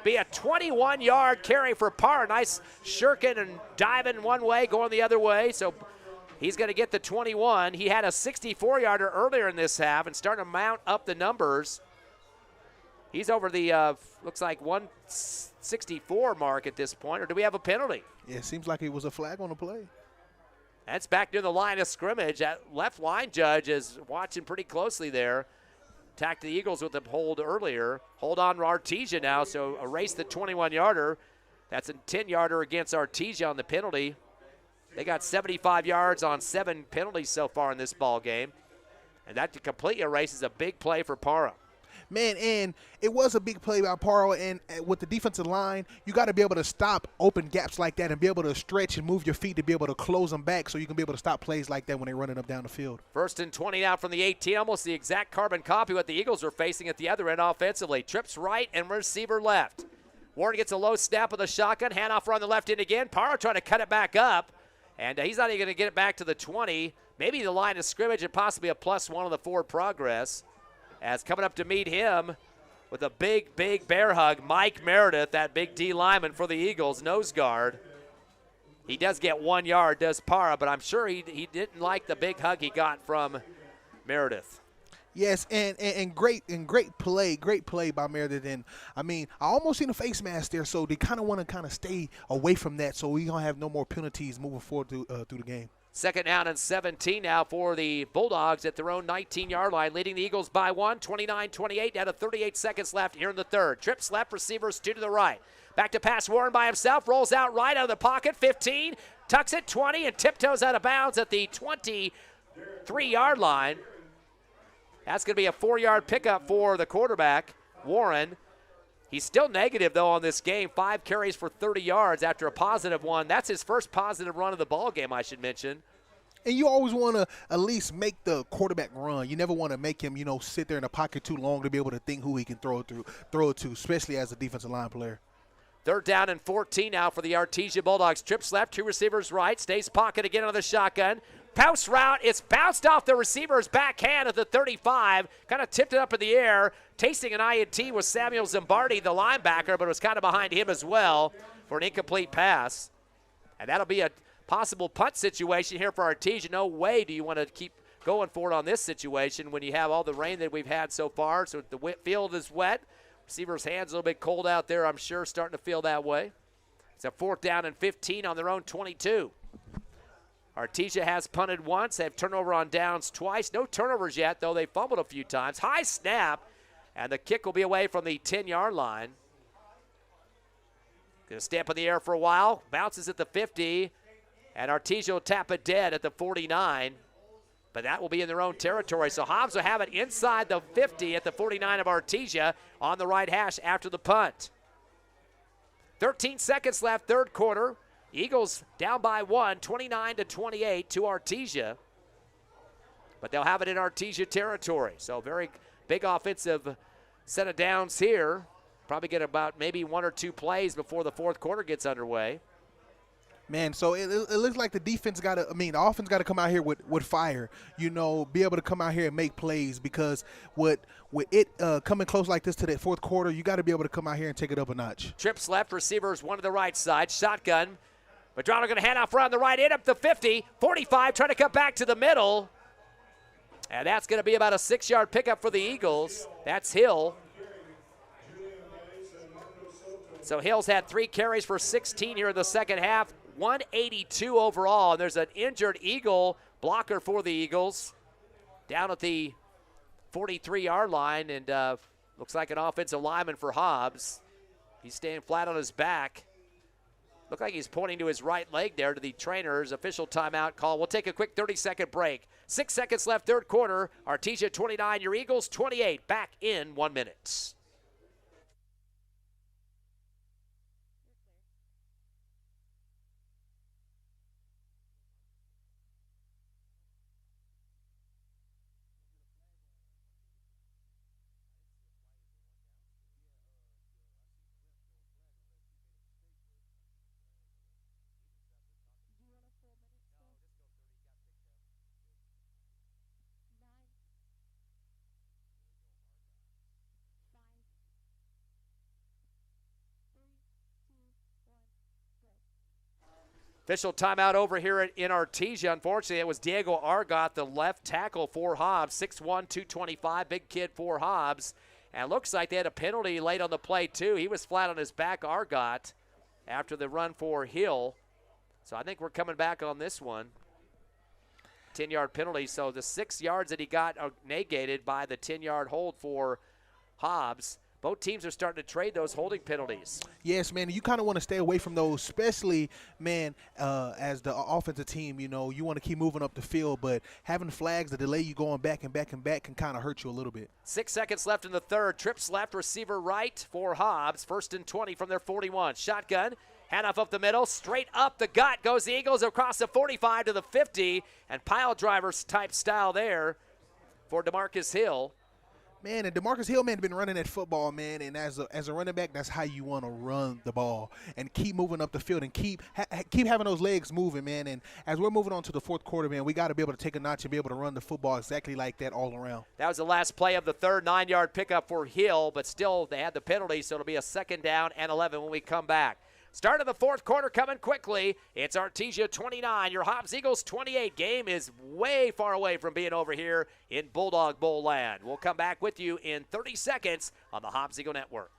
Be a 21-yard carry for Parr. Nice shirking and diving one way, going the other way. So He's going to get the 21. He had a 64-yarder earlier in this half and starting to mount up the numbers. He's over the, looks like 164 mark at this point, or do we have a penalty? Yeah, it seems like it was a flag on the play. That's back near the line of scrimmage. That left line judge is watching pretty closely there. Attacked the Eagles with a hold earlier. Hold on to Artesia now, so erase the 21-yarder. That's a 10-yarder against Artesia on the penalty. They got 75 yards on 7 penalties so far in this ball game. And that completely erases a big play for Para. Man, and it was a big play by Para, and with the defensive line, you got to be able to stop open gaps like that and be able to stretch and move your feet to be able to close them back so you can be able to stop plays like that when they're running up down the field. 1st and 20 now from the 18, almost the exact carbon copy what the Eagles were facing at the other end offensively. Trips right and receiver left. Warren gets a low snap with a shotgun, handoff on the left end again. Para trying to cut it back up, and he's not even going to get it back to the 20. Maybe the line of scrimmage and possibly a +1 on the forward progress. As coming up to meet him with a big, big bear hug, Mike Meredith, that big D lineman for the Eagles, nose guard. He does get 1 yard, does Para, but I'm sure he didn't like the big hug he got from Meredith. Yes, and great play by Meredith. And I mean, I almost seen a face mask there, so they kind of want to stay away from that, so we don't have no more penalties moving forward through the game. 2nd down and 17 now for the Bulldogs at their own 19-yard line, leading the Eagles by 1, 29-28, down to 38 seconds left here in the third. Trips left, receivers 2 to the right. Back to pass, Warren by himself, rolls out right out of the pocket, 15, tucks it, 20, and tiptoes out of bounds at the 23-yard line. That's going to be a 4-yard pickup for the quarterback, Warren. He's still negative, though, on this game. 5 carries for 30 yards after a positive one. That's his first positive run of the ball game, I should mention. And you always want to at least make the quarterback run. You never want to make him, sit there in the pocket too long to be able to think who he can throw it to, especially as a defensive line player. 3rd down and 14 now for the Artesia Bulldogs. Trips left, 2 receivers right, stays pocket again on the shotgun. Pounce route, it's bounced off the receiver's backhand at the 35, kind of tipped it up in the air. Tasting an INT was Samuel Zimbardi, the linebacker, but it was kind of behind him as well for an incomplete pass. And that'll be a possible punt situation here for Artesia. No way do you want to keep going for it on this situation when you have all the rain that we've had so far. So the field is wet. Receiver's hands a little bit cold out there, I'm sure, starting to feel that way. It's a 4th down and 15 on their own 22. Artesia has punted once. They have turnover on downs twice. No turnovers yet, though they fumbled a few times. High snap, and the kick will be away from the 10-yard line. Going to stay up in the air for a while. Bounces at the 50, and Artesia will tap it dead at the 49. But that will be in their own territory. So Hobbs will have it inside the 50 at the 49 of Artesia on the right hash after the punt. 13 seconds left, third quarter. Eagles down by 1, 29-28 to Artesia. But they'll have it in Artesia territory. So very big offensive set of downs here. Probably get about maybe 1 or 2 plays before the fourth quarter gets underway. Man, so it looks like the defense the offense got to come out here with fire, be able to come out here and make plays, because with it coming close like this to that fourth quarter, you got to be able to come out here and take it up a notch. Trips left, receivers 1 to the right side, shotgun. Madrano going to hand off around the right end up the 50, 45, trying to cut back to the middle. And that's going to be about a 6-yard pickup for the Eagles. That's Hill. So Hill's had 3 carries for 16 here in the second half, 182 overall. And there's an injured Eagle blocker for the Eagles down at the 43-yard line, and looks like an offensive lineman for Hobbs. He's staying flat on his back. Looked like he's pointing to his right leg there to the trainer's official timeout call. We'll take a quick 30-second break. 6 seconds left, third quarter. Artesia 29, your Eagles 28. Back in 1 minute. Official timeout over here in Artesia. Unfortunately, it was Diego Argot, the left tackle for Hobbs, 6'1", 225, big kid for Hobbs. And it looks like they had a penalty late on the play, too. He was flat on his back, Argot, after the run for Hill. So I think we're coming back on this one. 10-yard penalty. So the 6 yards that he got are negated by the 10-yard hold for Hobbs. Both teams are starting to trade those holding penalties. Yes, man, you kind of want to stay away from those, especially, man, as the offensive team, you know, you want to keep moving up the field, but having flags that delay you going back and back and back can kind of hurt you a little bit. 6 seconds left in the third. Trips left, receiver right for Hobbs. 1st and 20 from their 41. Shotgun, handoff up the middle, straight up the gut goes the Eagles across the 45 to the 50, and pile driver type style there for DeMarcus Hill. Man, and DeMarcus Hill, man, been running that football, man, and as a running back, that's how you want to run the ball and keep moving up the field and keep having those legs moving, man. And as we're moving on to the fourth quarter, man, we got to be able to take a notch and be able to run the football exactly like that all around. That was the last play of the third, 9-yard pickup for Hill, but still they had the penalty, so it'll be a 2nd down and 11 when we come back. Start of the fourth quarter coming quickly. It's Artesia 29, your Hobbs Eagles 28. Game is way far away from being over here in Bulldog Bowl land. We'll come back with you in 30 seconds on the Hobbs Eagle Network.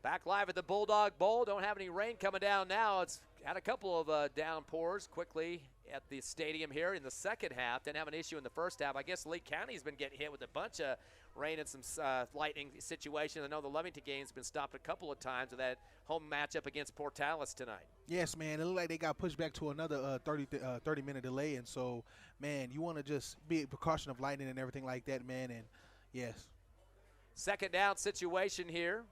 Back live at the Bulldog Bowl. Don't have any rain coming down now. It's had a couple of downpours quickly at the stadium here in the second half. Didn't have an issue in the first half. I guess Lee County's been getting hit with a bunch of rain and some lightning situations. I know the Lovington game's been stopped a couple of times with that home matchup against Portales tonight. Yes, man. It looked like they got pushed back to another 30-minute delay. And so, man, you want to just be a precaution of lightning and everything like that, man. And, yes. 2nd down situation here.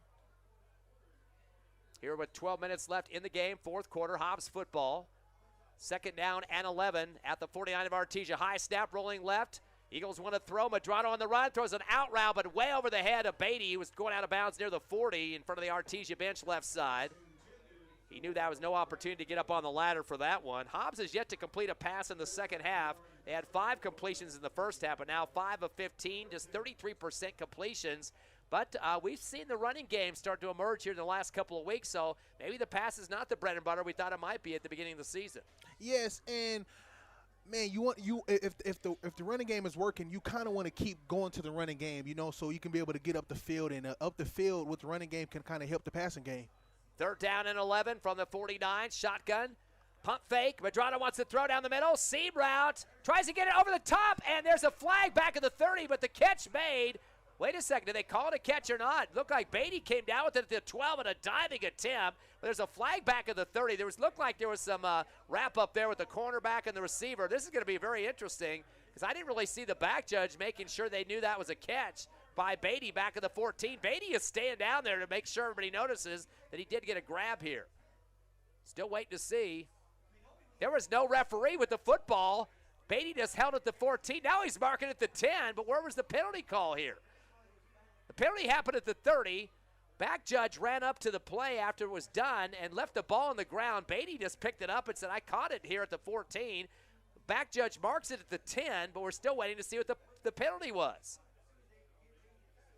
Here with 12 minutes left in the game, fourth quarter, Hobbs football. 2nd down and 11 at the 49 of Artesia. High snap rolling left. Eagles want to throw. Madrano on the run, throws an out route, but way over the head of Beatty, who was going out of bounds near the 40 in front of the Artesia bench left side. He knew that was no opportunity to get up on the ladder for that one. Hobbs has yet to complete a pass in the second half. They had 5 completions in the first half, but now 5 of 15, just 33% completions. But we've seen the running game start to emerge here in the last couple of weeks, so maybe the pass is not the bread and butter we thought it might be at the beginning of the season. Yes, and man, if the running game is working, you kind of want to keep going to the running game, you know, so you can be able to get up the field, and up the field with the running game can kind of help the passing game. 3rd down and 11 from the 49, shotgun. Pump fake, Madrano wants to throw down the middle, seam route, tries to get it over the top, and there's a flag back at the 30, but the catch made. Wait a second, did they call it a catch or not? Looked like Beatty came down with it at the 12 and a diving attempt, but there's a flag back at the 30. Looked like there was some wrap up there with the cornerback and the receiver. This is going to be very interesting because I didn't really see the back judge making sure they knew that was a catch by Beatty back at the 14. Beatty is staying down there to make sure everybody notices that he did get a grab here. Still waiting to see. There was no referee with the football. Beatty just held at the 14. Now he's marking at the 10, but where was the penalty call here? The penalty happened at the 30. Back judge ran up to the play after it was done and left the ball on the ground. Beatty just picked it up and said, I caught it here at the 14. Back judge marks it at the 10, but we're still waiting to see what the penalty was.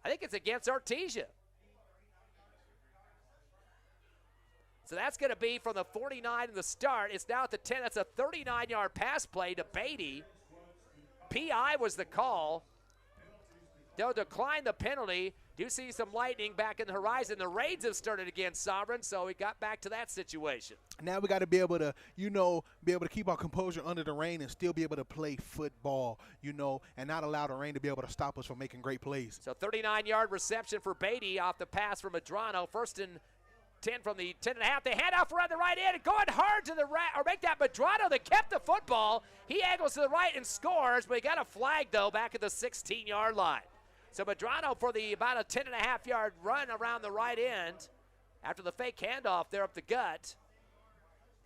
I think it's against Artesia. So that's going to be from the 49 in the start. It's now at the 10. That's a 39-yard pass play to Beatty. PI was the call. They'll decline the penalty. Do see some lightning back in the horizon. The raids have started against Sovereign, so we got back to that situation. Now we got to be able to, be able to keep our composure under the rain and still be able to play football, and not allow the rain to be able to stop us from making great plays. So 39-yard reception for Beatty off the pass from Madrano. 1st and 10 from the 10.5. They hand off around the right end, going hard to the right, or make that Madrano that kept the football. He angles to the right and scores, but he got a flag, though, back at the 16-yard line. So Madrano for about a 10.5-yard run around the right end after the fake handoff there up the gut.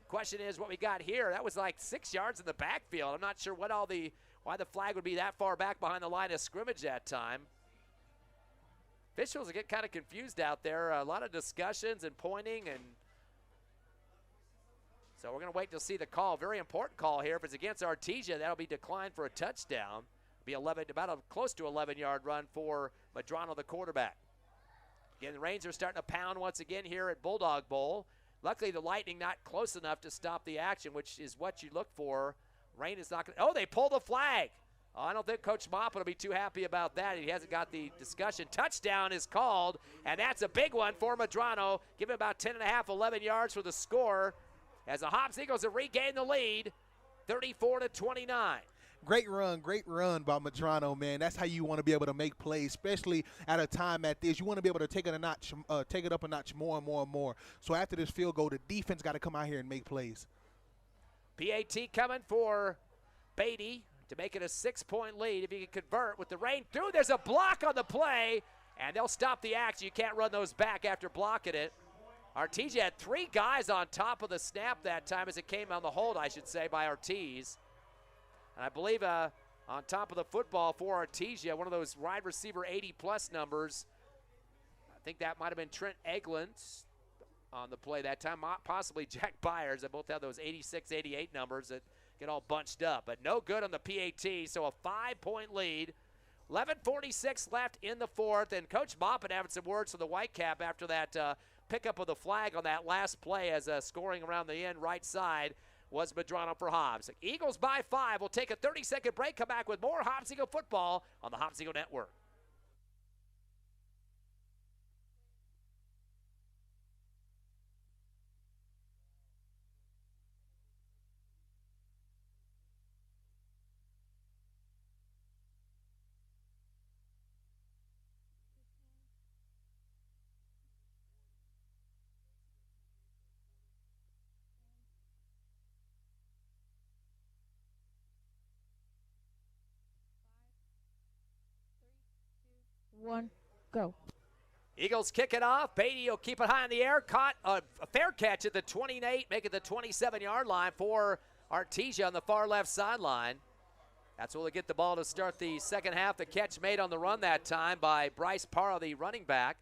Question is what we got here. That was like 6 yards in the backfield. I'm not sure why the flag would be that far back behind the line of scrimmage that time. Officials get kind of confused out there. A lot of discussions and pointing, and so we're going to wait to see the call. Very important call here. If it's against Artesia, that'll be declined for a touchdown. Be about a close to 11-yard run for Medrano, the quarterback. Again, the Rains are starting to pound once again here at Bulldog Bowl. Luckily, the Lightning not close enough to stop the action, which is what you look for. Rain is not going to. Oh, they pull the flag. Oh, I don't think Coach Moppin will be too happy about that. He hasn't got the discussion. Touchdown is called, and that's a big one for Medrano. Give him about 10.5, 11 yards for the score as the Hobbs Eagles have regained the lead, 34-29. Great run by Medrano, man. That's how you want to be able to make plays, especially at a time at this. You want to be able to take it up a notch more and more and more. So after this field goal, the defense got to come out here and make plays. PAT coming for Beatty to make it a 6-point lead. If he can convert with the rain through, there's a block on the play, and they'll stop the action. You can't run those back after blocking it. Artesia had 3 guys on top of the snap that time as it came on the hold, I should say, by Ortiz. And I believe on top of the football for Artesia, one of those wide receiver 80-plus numbers, I think that might have been Trent Eglin on the play that time, possibly Jack Byers. They both have those 86, 88 numbers that get all bunched up. But no good on the PAT, so a 5-point lead. 11:46 left in the fourth, and Coach Moppin having some words for the Whitecap after that pickup of the flag on that last play as scoring around the end right side was Medrano for Hobbs. Eagles by 5. We'll take a 30-second break, come back with more Hobbs Eagle football on the Hobbs Eagle Network. One, go. Eagles kick it off. Beatty will keep it high in the air. Caught a fair catch at the 28, making the 27-yard line for Artesia on the far left sideline. That's where they get the ball to start the second half. The catch made on the run that time by Bryce Parra, the running back.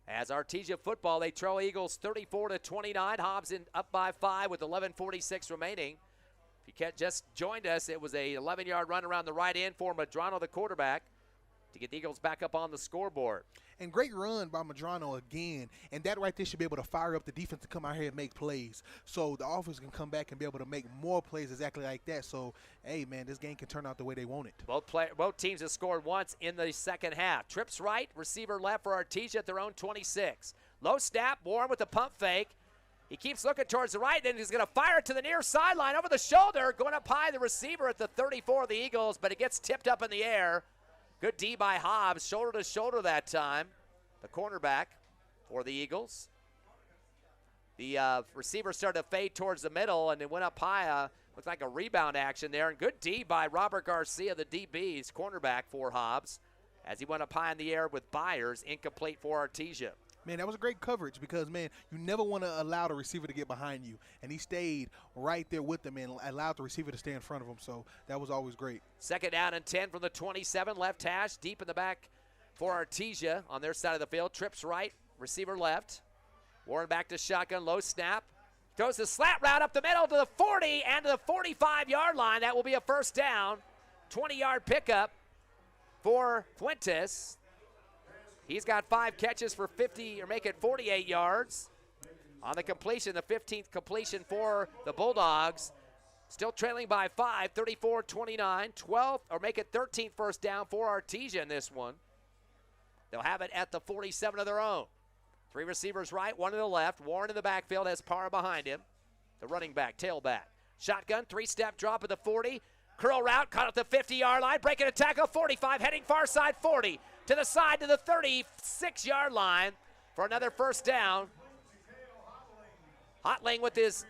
As Artesia football, they trail Eagles 34-29. Hobbs up by 5 with 11:46 remaining. If you just joined us, it was a 11-yard run around the right end for Medrano, the quarterback, to get the Eagles back up on the scoreboard. And great run by Medrano again. And that right there should be able to fire up the defense to come out here and make plays. So the offense can come back and be able to make more plays exactly like that. So, hey, man, this game can turn out the way they want it. Both teams have scored once in the second half. Trips right, receiver left for Artesia at their own 26. Low snap, Warren with the pump fake. He keeps looking towards the right, then he's going to fire it to the near sideline over the shoulder. Going up high, the receiver at the 34 of the Eagles, but it gets tipped up in the air. Good D by Hobbs, shoulder to shoulder that time, the cornerback for the Eagles. The receiver started to fade towards the middle, and it went up high. Looked like a rebound action there. And good D by Robert Garcia, the DB's cornerback for Hobbs, as he went up high in the air with Byers, incomplete for Artesia. Man, that was a great coverage because, man, you never want to allow the receiver to get behind you. And he stayed right there with them and allowed the receiver to stay in front of him. So that was always great. Second down and 10 from the 27, left hash, deep in the back for Artesia on their side of the field. Trips right, receiver left. Warren back to shotgun, low snap. Throws the slant route up the middle to the 40 and to the 45-yard line. That will be a first down. 20-yard pickup for Fuentes. He's got 5 catches for 50, or make it 48 yards. On the completion, the 15th completion for the Bulldogs. Still trailing by 5, 34-29. 12th, or make it 13th first down for Artesia in this one. They'll have it at the 47 of their own. 3 receivers right, 1 to the left. Warren in the backfield has Parra behind him. The running back, tailback. Shotgun, 3-step drop at the 40. Curl route, caught at the 50-yard line. Breaking a tackle, 45, heading far side, 40. To the side, to the 36-yard line for another first down. Hotling with his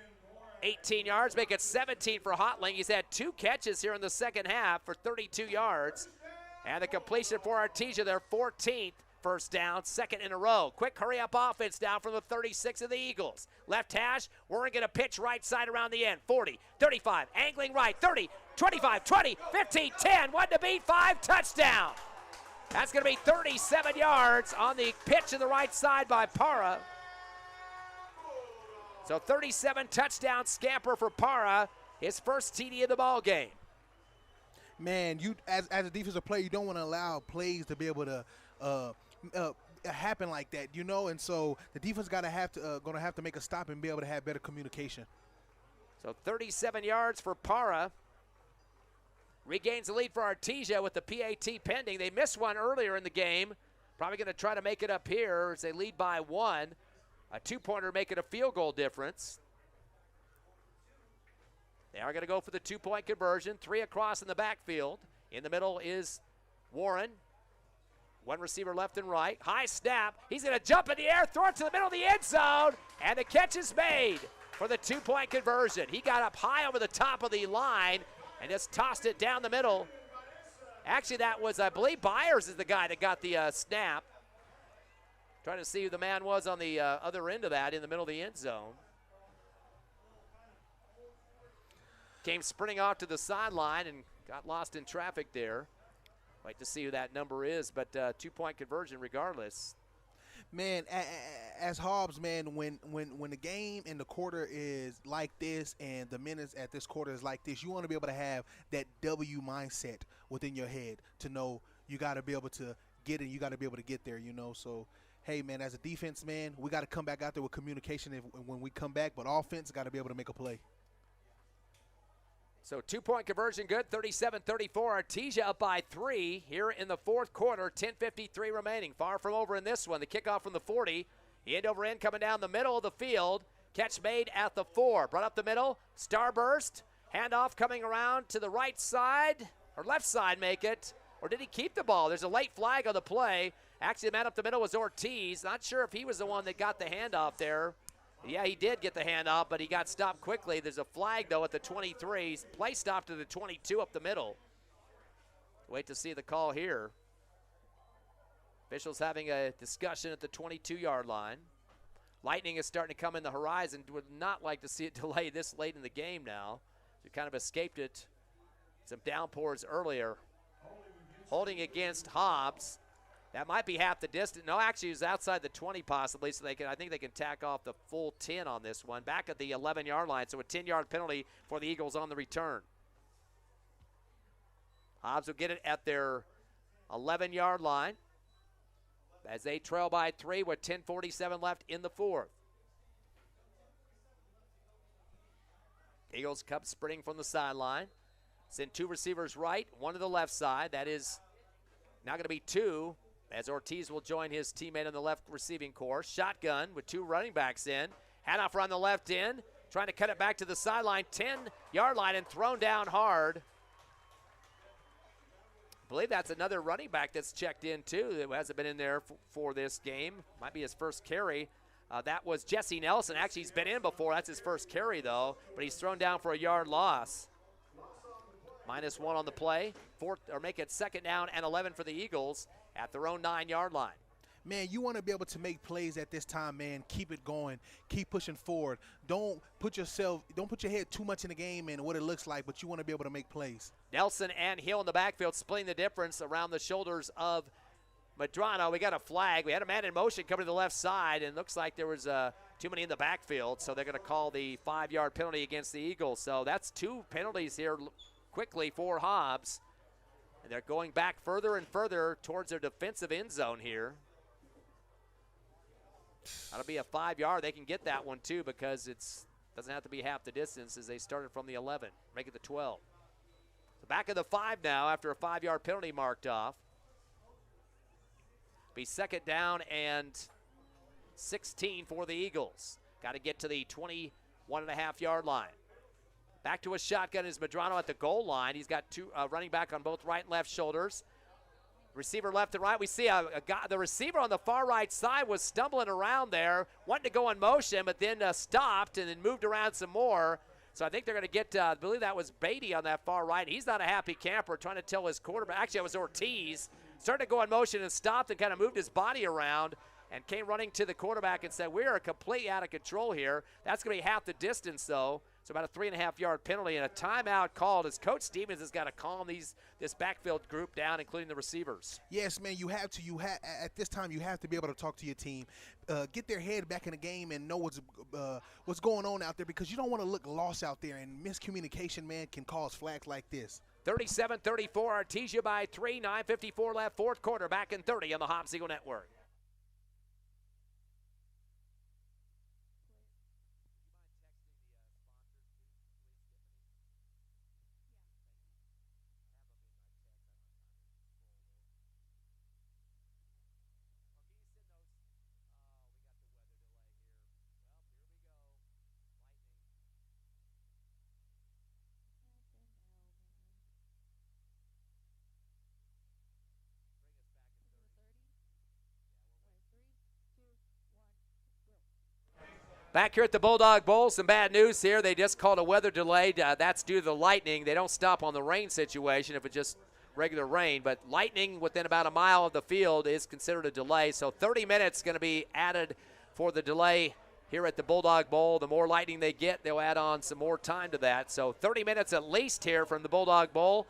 18 yards, make it 17 for Hotling. He's had 2 catches here in the second half for 32 yards. And the completion for Artesia, their 14th first down, second in a row. Quick hurry-up offense now from the 36 of the Eagles. Left hash, we're going to pitch right side around the end. 40, 35, angling right, 30, 25, 20, 15, 10, 1 to beat, 5, touchdown. That's going to be 37 yards on the pitch to the right side by Para. So 37 touchdown scamper for Para, his first TD of the ball game. Man, you as a defensive player, you don't want to allow plays to be able to happen like that, you know. And so the defense gonna have to make a stop and be able to have better communication. So 37 yards for Para. Regains the lead for Artesia with the PAT pending. They missed one earlier in the game. Probably going to try to make it up here as they lead by 1. A 2-pointer making a field goal difference. They are going to go for the 2-point conversion. 3 across in the backfield. In the middle is Warren. One receiver left and right. High snap. He's going to jump in the air, throw it to the middle of the end zone, and the catch is made for the 2-point conversion. He got up high over the top of the line and just tossed it down the middle. Actually, that was, I believe, Byers is the guy that got the snap. Trying to see who the man was on the other end of that in the middle of the end zone. Came sprinting off to the sideline and got lost in traffic there. Wait to see who that number is, but 2-point conversion regardless. Man, as Hobbs, man, when the game in the quarter is like this and the minutes at this quarter is like this, you want to be able to have that W mindset within your head to know you got to be able to get it, you got to be able to get there, you know. So, hey, man, as a defense, man, we got to come back out there with communication when we come back, but offense got to be able to make a play. So 2-point conversion good, 37-34. Artesia up by 3 here in the fourth quarter, 10:53 remaining. Far from over in this one. The kickoff from the 40. End over end coming down the middle of the field. Catch made at the 4. Brought up the middle. Starburst. Handoff coming around to the right side, or left side make it. Or did he keep the ball? There's a late flag on the play. Actually, the man up the middle was Ortiz. Not sure if he was the one that got the handoff there. Yeah, he did get the handoff, but he got stopped quickly. There's a flag, though, at the 23. Play stop to the 22 up the middle. Wait to see the call here. Officials having a discussion at the 22-yard line. Lightning is starting to come in the horizon. Would not like to see it delay this late in the game now. We kind of escaped it. Some downpours earlier. Holding against Hobbs. That might be half the distance. No, actually, it was outside the 20 possibly, so I think they can tack off the full 10 on this one. Back at the 11-yard line, so a 10-yard penalty for the Eagles on the return. Hobbs will get it at their 11-yard line as they trail by 3 with 10:47 left in the fourth. Eagles come sprinting from the sideline. Send 2 receivers right, 1 to the left side. That is now going to be 2. As Ortiz will join his teammate on the left receiving corps. Shotgun with 2 running backs in. Handoff on the left end. Trying to cut it back to the sideline. 10-yard line and thrown down hard. I believe that's another running back that's checked in too that hasn't been in there for this game. Might be his first carry. That was Jesse Nelson. Actually, he's been in before. That's his first carry, though. But he's thrown down for a yard loss. -1 on the play. Make it 2nd down and 11 for the Eagles at their own 9-yard line. Man, you want to be able to make plays at this time, man. Keep it going. Keep pushing forward. Don't put your head too much in the game and what it looks like, but you want to be able to make plays. Nelson and Hill in the backfield splitting the difference around the shoulders of Medrano. We got a flag. We had a man in motion coming to the left side, and it looks like there was too many in the backfield, so they're going to call the 5-yard penalty against the Eagles. So that's 2 penalties here quickly for Hobbs. And they're going back further and further towards their defensive end zone here. That'll be a 5-yard. They can get that one too because it doesn't have to be half the distance as they started from the 11. Make it the 12. So back of the 5 now after a 5-yard penalty marked off. Be 2nd down and 16 for the Eagles. Got to get to the 21.5-yard line. Back to a shotgun is Medrano at the goal line. He's got 2 running back on both right and left shoulders. Receiver left and right. We see the receiver on the far right side was stumbling around there, wanting to go in motion, but then stopped and then moved around some more. So I think they're going to get, I believe that was Beatty on that far right. He's not a happy camper, trying to tell his quarterback. Actually, it was Ortiz started to go in motion and stopped and kind of moved his body around and came running to the quarterback and said, we are completely out of control here. That's going to be half the distance, though. So about a 3.5-yard penalty and a timeout called as Coach Stevens has got to calm this backfield group down, including the receivers. Yes, man, you have to. At this time, you have to be able to talk to your team, get their head back in the game, and know what's going on out there, because you don't want to look lost out there. And miscommunication, man, can cause flags like this. 37-34, Artesia by 3, 9:54 left, fourth quarter, back in 30 on the Hobbs Eagle Network. Back here at the Bulldog Bowl, some bad news here. They just called a weather delay. That's due to the lightning. They don't stop on the rain situation if it's just regular rain, but lightning within about a mile of the field is considered a delay. So 30 minutes going to be added for the delay here at the Bulldog Bowl. The more lightning they get, they'll add on some more time to that. So 30 minutes at least here from the Bulldog Bowl.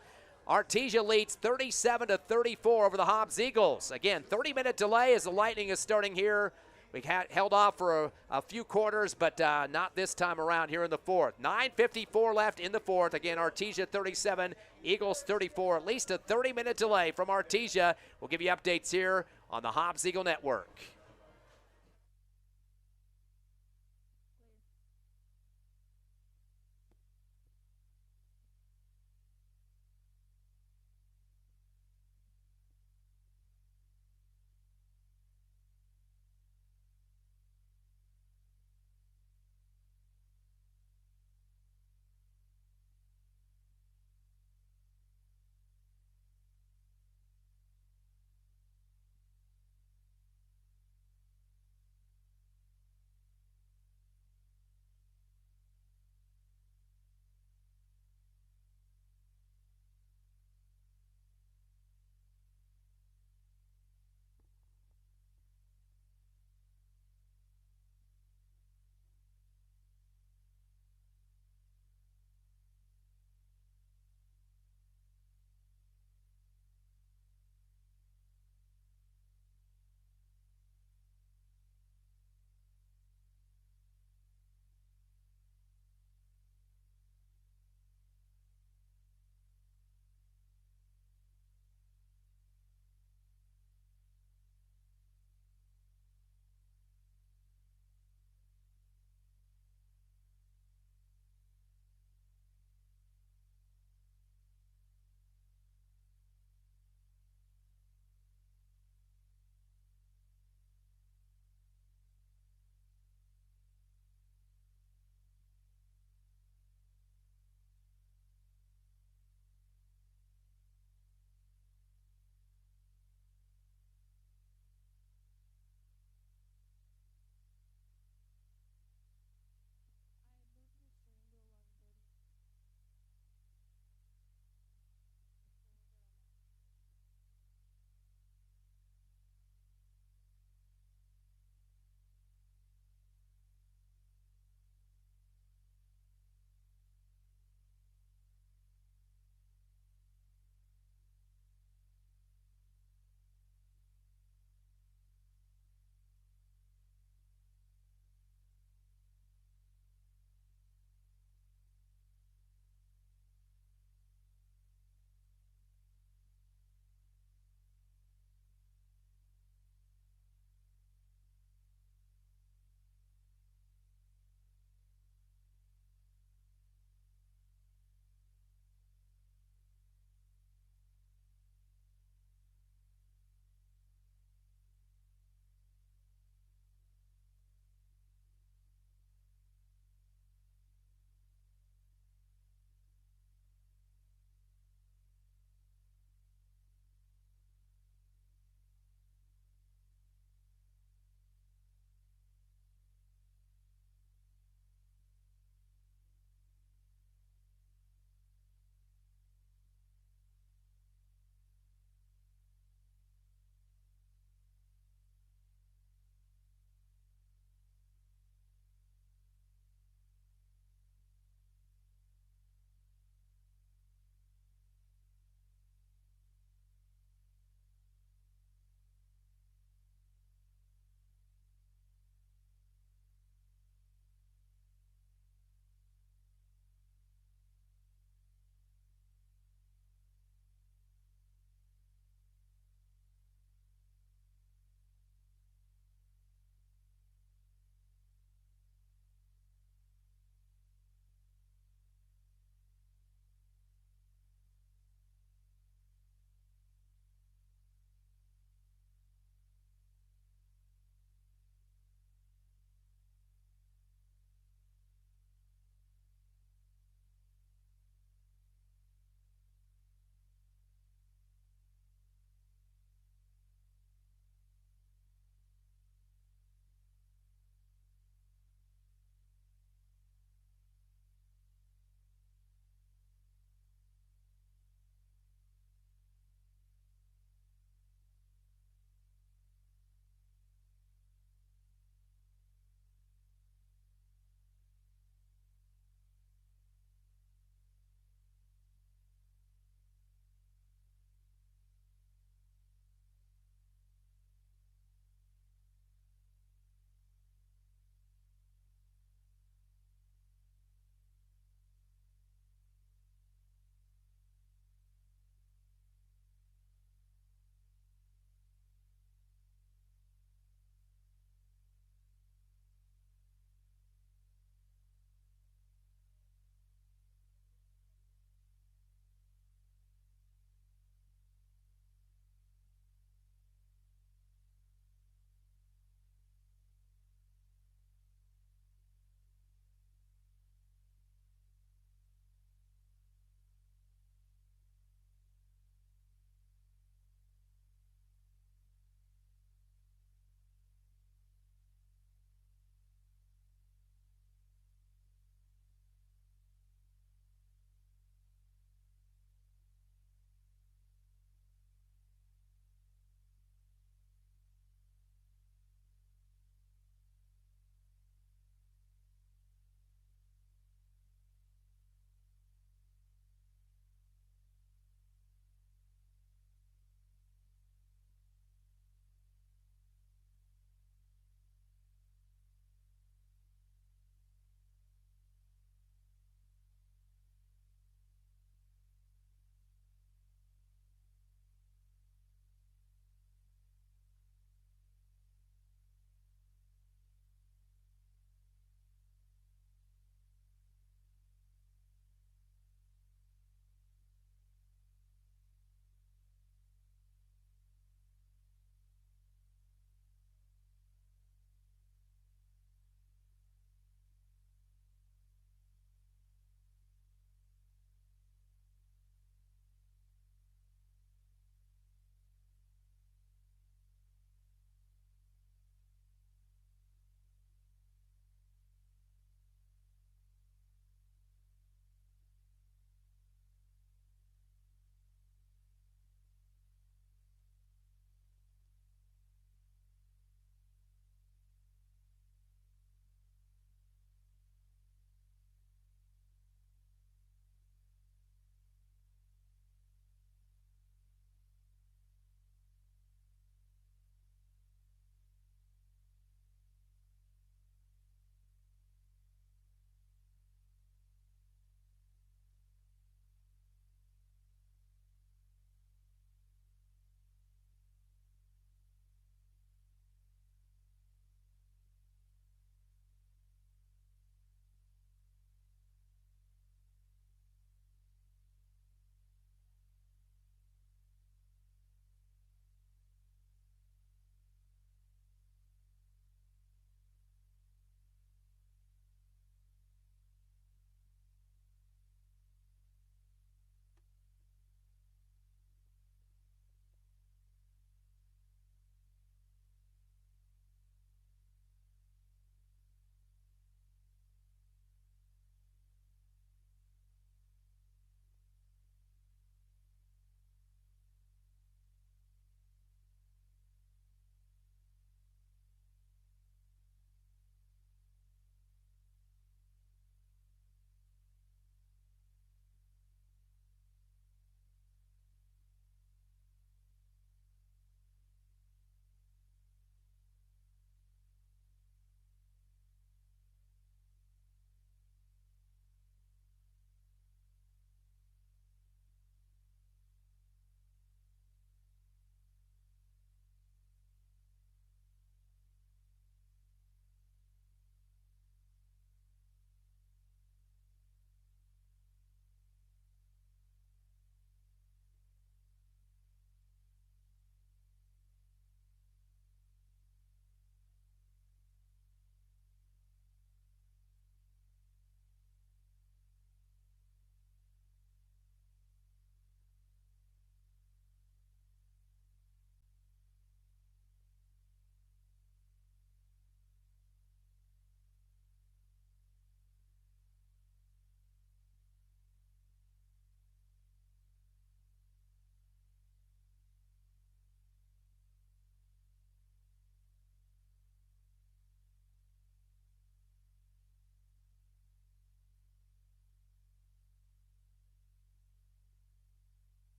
Artesia leads 37-34 over the Hobbs Eagles. Again, 30-minute delay as the lightning is starting here. We held off for a few quarters, but not this time around here in the fourth. 9:54 left in the fourth. Again, Artesia 37, Eagles 34. At least a 30-minute delay from Artesia. We'll give you updates here on the Hobbs Eagle Network.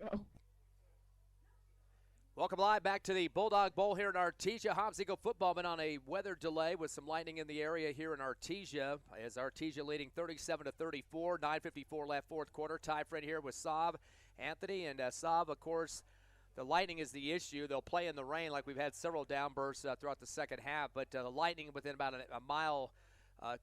Go. Welcome live back to the Bulldog Bowl here in Artesia. Hobbs Eagle football been on a weather delay with some lightning in the area here in Artesia. As Artesia leading 37-34, 9:54 left fourth quarter. Tie friend here with Sav, Anthony, and Sav, of course, the lightning is the issue. They'll play in the rain like we've had several downbursts throughout the second half, but the lightning within about a mile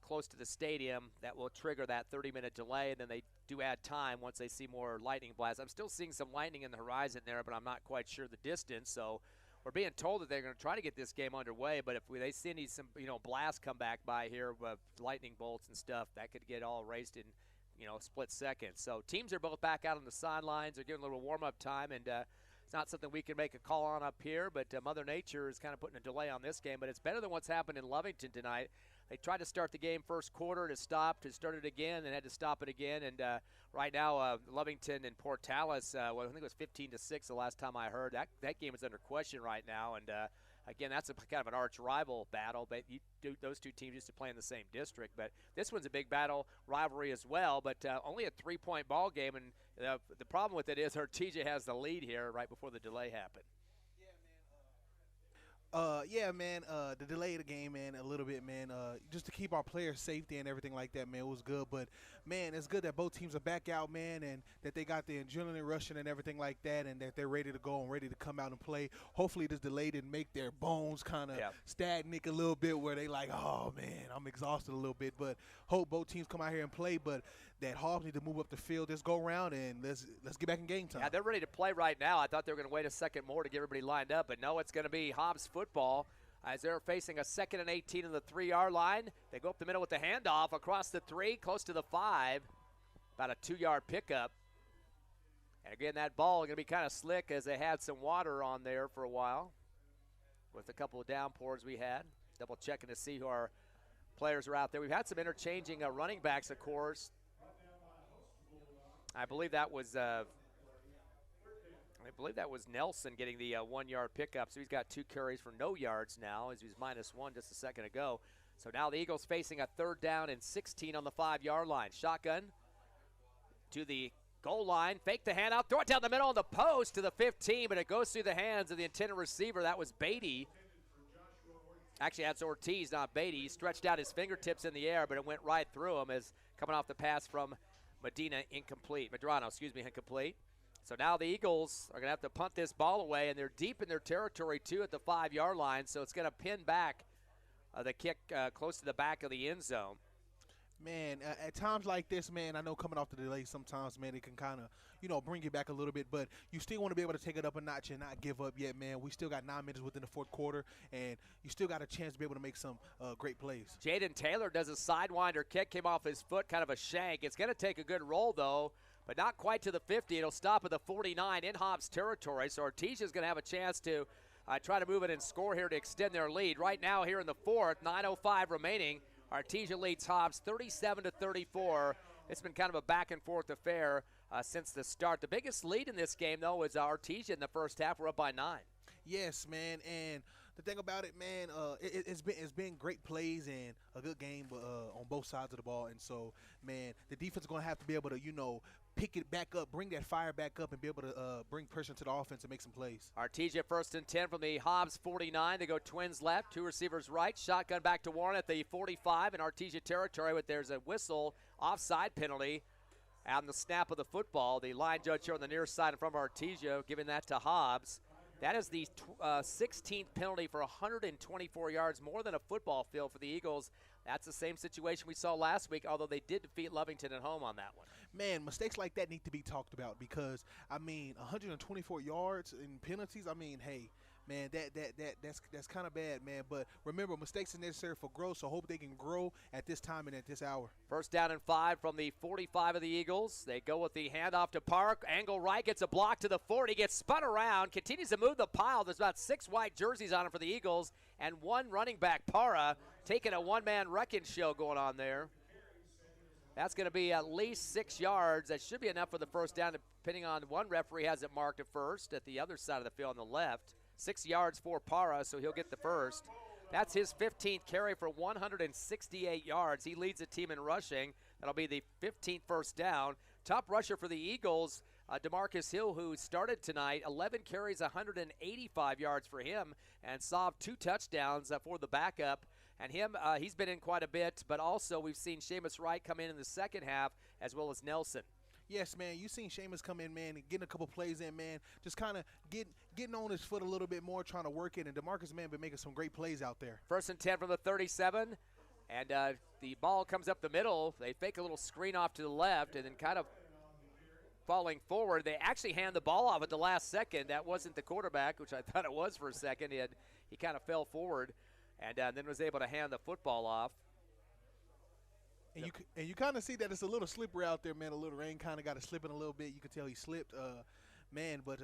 close to the stadium, that will trigger that 30-minute delay, and then they do add time once they see more lightning blasts. I'm still seeing some lightning in the horizon there, but I'm not quite sure the distance. So we're being told that they're going to try to get this game underway, but if they see some blasts come back by here with lightning bolts and stuff, that could get all erased in a split second. So teams are both back out on the sidelines. They're giving a little warm-up time, and it's not something we can make a call on up here, but Mother Nature is kind of putting a delay on this game. But it's better than what's happened in Lovington tonight. They tried to start the game first quarter, and it stopped, and started again, and had to stop it again. And right now, Lovington and Portales, I think it was 15-6 the last time I heard. That game is under question right now. And again, that's kind of an arch rival battle. But those two teams used to play in the same district. But this one's a big battle rivalry as well. But only a 3-point ball game, and the problem with it is Artesia has the lead here right before the delay happened. The delay of the game, man, a little bit, man, just to keep our players' safety and everything like that, man, it was good. But, man, it's good that both teams are back out, man, and that they got the adrenaline rushing and everything like that, and that they're ready to go and ready to come out and play. Hopefully this delay didn't make their bones kind of stagnant a little bit where they like, oh, man, I'm exhausted a little bit. But hope both teams come out here and play, but that Hobbs need to move up the field this go-round, and let's get back in game time. Yeah, they're ready to play right now. I thought they were going to wait a second more to get everybody lined up, but no, it's going to be Hobbs football as they're facing a 2nd and 18 on the 3-yard line. They go up the middle with the handoff across the 3, close to the 5, about a 2-yard pickup. And again, that ball is going to be kind of slick as they had some water on there for a while with a couple of downpours we had. Double checking to see who our players are out there. We've had some interchanging running backs, of course. I believe that was Nelson getting the 1-yard pickup. So he's got 2 carries for no yards now as he was -1 just a second ago. So now the Eagles facing a 3rd down and 16 on the 5-yard line. Shotgun to the goal line. Fake the handout. Throw it down the middle on the post to the 15, but it goes through the hands of the intended receiver. That was Beatty. Actually, that's Ortiz, not Beatty. He stretched out his fingertips in the air, but it went right through him as coming off the pass from Madrano, incomplete. So now the Eagles are going to have to punt this ball away, and they're deep in their territory, too, at the 5-yard line. So it's going to pin back the kick close to the back of the end zone. Man, at times like this, man, I know coming off the delay sometimes, man, it can kind of, bring you back a little bit. But you still want to be able to take it up a notch and not give up yet, man. We still got 9 minutes within the fourth quarter, and you still got a chance to be able to make some great plays. Jaden Taylor does a sidewinder kick, came off his foot, kind of a shank. It's going to take a good roll, though, but not quite to the 50. It'll stop at the 49 in Hobbs territory. So Artesia's going to have a chance to try to move it and score here to extend their lead. Right now here in the 4th, 9:05 remaining. Artesia leads Hobbs 37-34. It's been kind of a back-and-forth affair since the start. The biggest lead in this game, though, is Artesia in the first half. We're up by 9. Yes, man, and the thing about it, man, it's been great plays and a good game on both sides of the ball. And so, man, the defense is going to have to be able to, pick it back up, bring that fire back up, and be able to bring pressure to the offense and make some plays. Artesia 1st and 10 from the Hobbs 49. They go twins left, 2 receivers right. Shotgun back to Warren at the 45 in Artesia territory, but there's a whistle, offside penalty on the snap of the football. The line judge here on the near side in front of Artesia giving that to Hobbs. That is the 16th penalty for 124 yards, more than a football field for the Eagles. That's the same situation we saw last week, although they did defeat Lovington at home on that one. Man, mistakes like that need to be talked about because, 124 yards in penalties, hey, man, that's kind of bad, man. But remember, mistakes are necessary for growth, so hope they can grow at this time and at this hour. 1st down and 5 from the 45 of the Eagles. They go with the handoff to Park. Angle right, gets a block to the 40, gets spun around, continues to move the pile. There's about 6 white jerseys on it for the Eagles, and 1 running back, Para, taking a one-man wrecking show going on there. That's going to be at least 6 yards. That should be enough for the first down, depending on one referee has it marked at first at the other side of the field on the left. 6 yards for Para, so he'll get the first. That's his 15th carry for 168 yards. He leads the team in rushing. That'll be the 15th first down. Top rusher for the Eagles, DeMarcus Hill, who started tonight, 11 carries, 185 yards for him, and saw 2 touchdowns for the backup. And he's been in quite a bit, but also we've seen Seamus Wright come in the second half, as well as Nelson. Yes, man, you seen Seamus come in, man, and getting a couple plays in, man, just kind of getting on his foot a little bit more, trying to work it, and DeMarcus, man, been making some great plays out there. 1st and 10 from the 37, and the ball comes up the middle. They fake a little screen off to the left, and then kind of falling forward. They actually hand the ball off at the last second. That wasn't the quarterback, which I thought it was for a second. He kind of fell forward and then was able to hand the football off. And you kind of see that it's a little slippery out there, man. A little rain kind of got it slipping a little bit. You can tell he slipped, man, but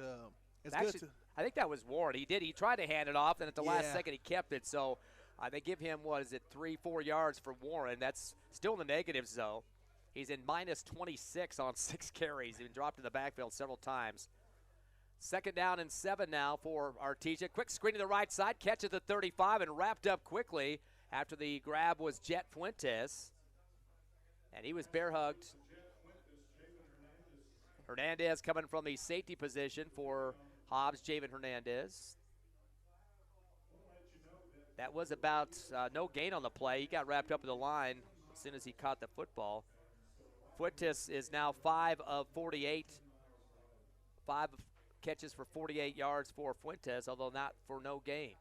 it's Actually, good to – I think that was Warren. He tried to hand it off, and at the last second he kept it. So they give him, 3-4 yards for Warren. That's still in the negatives, though. He's in minus 26 on 6 carries. He's been dropped in the backfield several times. 2nd down and 7 now for Artesia. Quick screen to the right side, catch at the 35, and wrapped up quickly after the grab was Jet Fuentes. And he was bear hugged. Hernandez coming from the safety position for Hobbs, Javen Hernandez. That was about no gain on the play. He got wrapped up in the line as soon as he caught the football. Fuentes is now 5 of 48. 5 catches for 48 yards for Fuentes, although not for no gain.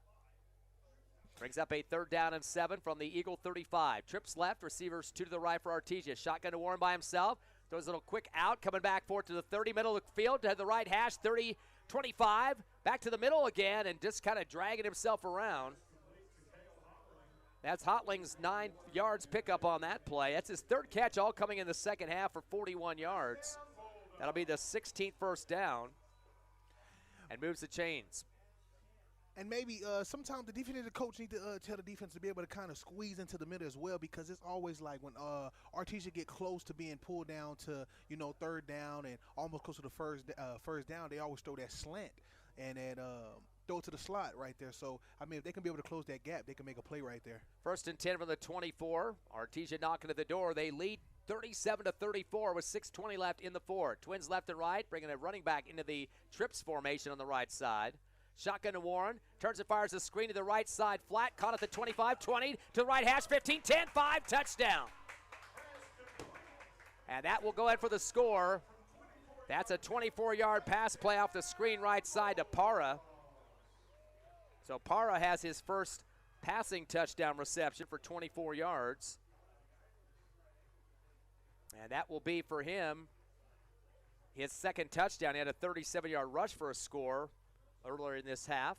Brings up a 3rd down and 7 from the Eagle 35. Trips left, receivers 2 to the right for Artesia. Shotgun to Warren by himself. Throws a little quick out, coming back forward to the 30, middle of the field, to the right hash, 30, 25. Back to the middle again, and just kind of dragging himself around. That's Hotling's 9 yards pickup on that play. That's his 3rd catch, all coming in the second half for 41 yards. That'll be the 16th first down, and moves the chains. And maybe sometimes the defensive coach need to tell the defense to be able to kind of squeeze into the middle as well, because it's always like when Artesia get close to being pulled down to 3rd down and almost close to the first down, they always throw that slant and then throw it to the slot right there. So I mean, if they can be able to close that gap, they can make a play right there. 1st and 10 from the 24. Artesia knocking at the door. They lead 37-34 with 6:20 left in the 4th. Twins left and right, bringing a running back into the trips formation on the right side. Shotgun to Warren, turns and fires a screen to the right side, flat, caught at the 25, 20, to the right hash, 15, 10, 5, touchdown. And that will go ahead for the score. That's a 24-yard pass play off the screen right side to Parra. So Parra has his first passing touchdown reception for 24 yards. And that will be for him his 2nd touchdown. He had a 37-yard rush for a score earlier in this half.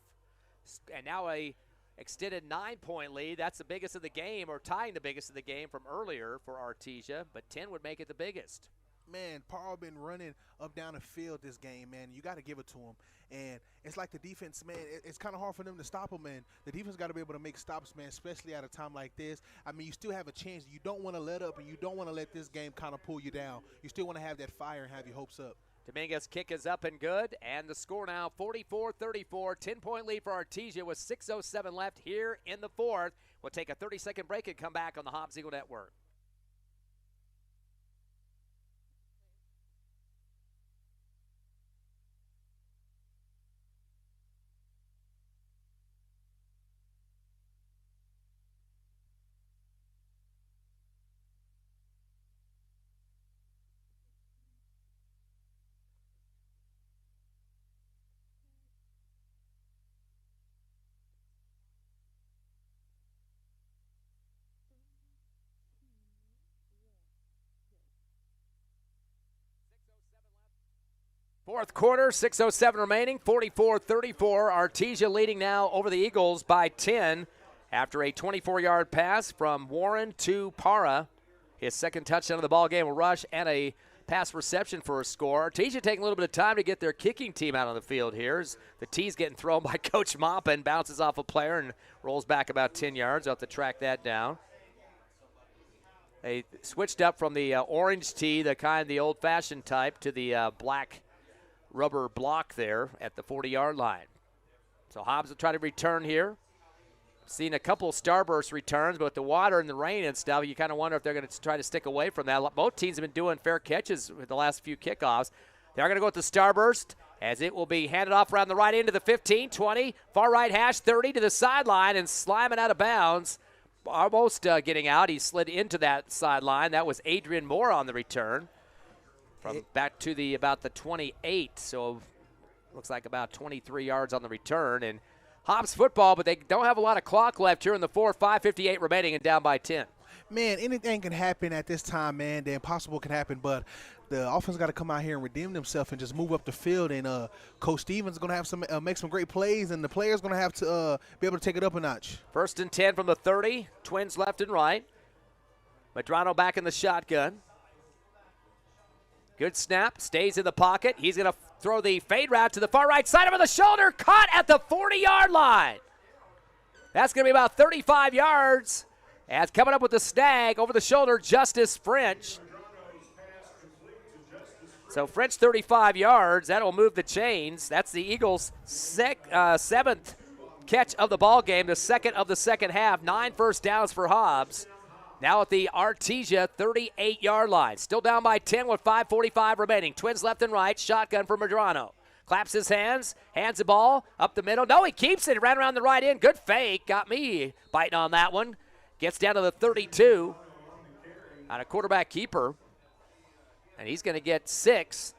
And now a extended 9-point lead. That's the biggest of the game, or tying the biggest of the game from earlier for Artesia, but 10 would make it the biggest. Man, Parra been running up down the field this game, man. You got to give it to him. And it's like the defense, man, it's kind of hard for them to stop him, man. The defense got to be able to make stops, man, especially at a time like this. I mean, you still have a chance. You don't want to let up, and you don't want to let this game kind of pull you down. You still want to have that fire and have your hopes up. Dominguez kick is up and good, and the score now 44-34, 10-point lead for Artesia with 6:07 left here in the 4th. We'll take a 30-second break and come back on the Hobbs Eagle Network. Fourth quarter, 6:07 remaining, 44-34. Artesia leading now over the Eagles by 10 after a 24-yard pass from Warren to Parra. His 2nd touchdown of the ball game, a rush and a pass reception for a score. Artesia taking a little bit of time to get their kicking team out on the field here. The tee's getting thrown by Coach Maupin, bounces off a player and rolls back about 10 yards. I'll have to track that down. They switched up from the orange tee, the old-fashioned type, to the black rubber block there at the 40-yard line. So Hobbs will try to return here. Seen a couple starburst returns, but with the water and the rain and stuff, you kind of wonder if they're going to try to stick away from that. Both teams have been doing fair catches with the last few kickoffs. They're going to go with the starburst as it will be handed off around the right end to the 15, 20, far right hash, 30 to the sideline and slamming out of bounds. Almost getting out. He slid into that sideline. That was Adrian Moore on the return from back to about the 28. So looks like about 23 yards on the return. And Hobbs football, but they don't have a lot of clock left here in the fourth. 5:58 remaining and down by 10. Man, anything can happen at this time, man. The impossible can happen, but the offense got to come out here and redeem themselves and just move up the field. And Coach Stevens is going to have some make some great plays, and the players going to have to be able to take it up a notch. 1st and 10 from the 30. Twins left and right. Madrano back in the shotgun. Good snap. Stays in the pocket. He's going to throw the fade route to the far right side over the shoulder. Caught at the 40-yard line. That's going to be about 35 yards. As coming up with the snag over the shoulder, Justice French. So French 35 yards. That'll move the chains. That's the Eagles' 7th catch of the ball game, the 2nd of the second half. 9 first downs for Hobbs. Now at the Artesia 38-yard line. Still down by 10 with 5:45 remaining. Twins left and right. Shotgun for Madrano. Claps his hands. Hands the ball up the middle. No, he keeps it. Ran around the right end. Good fake. Got me biting on that one. Gets down to the 32 on a quarterback keeper. And he's going to get 6.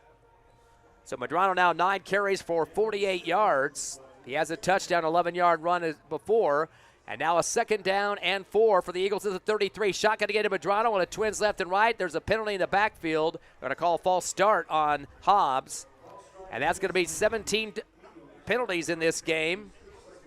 So Madrano now 9 carries for 48 yards. He has a touchdown, 11-yard run before. And now a 2nd down and 4 for the Eagles at the 33. Shotgun to get to Madrano on a Twins left and right. There's a penalty in the backfield. They're going to call a false start on Hobbs. And that's going to be 17 penalties in this game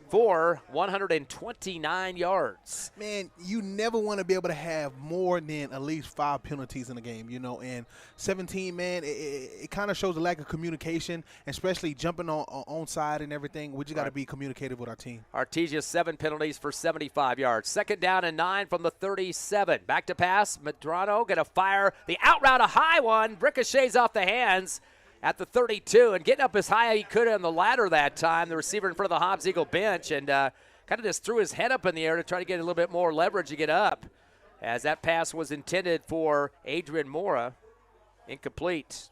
for 129 yards. Man, you never want to be able to have more than at least 5 penalties in a game, and 17, man, it kind of shows a lack of communication, especially jumping on side and everything. We just got to be communicative with our team. Artesia 7 penalties for 75 yards. 2nd down and 9 from the 37. Back to pass. Madrano going to fire the out route, a high one. Ricochets off the hands at the 32 and getting up as high as he could on the ladder that time. The receiver in front of the Hobbs Eagle bench and kind of just threw his head up in the air to try to get a little bit more leverage to get up as that pass was intended for Adrian Mora. Incomplete.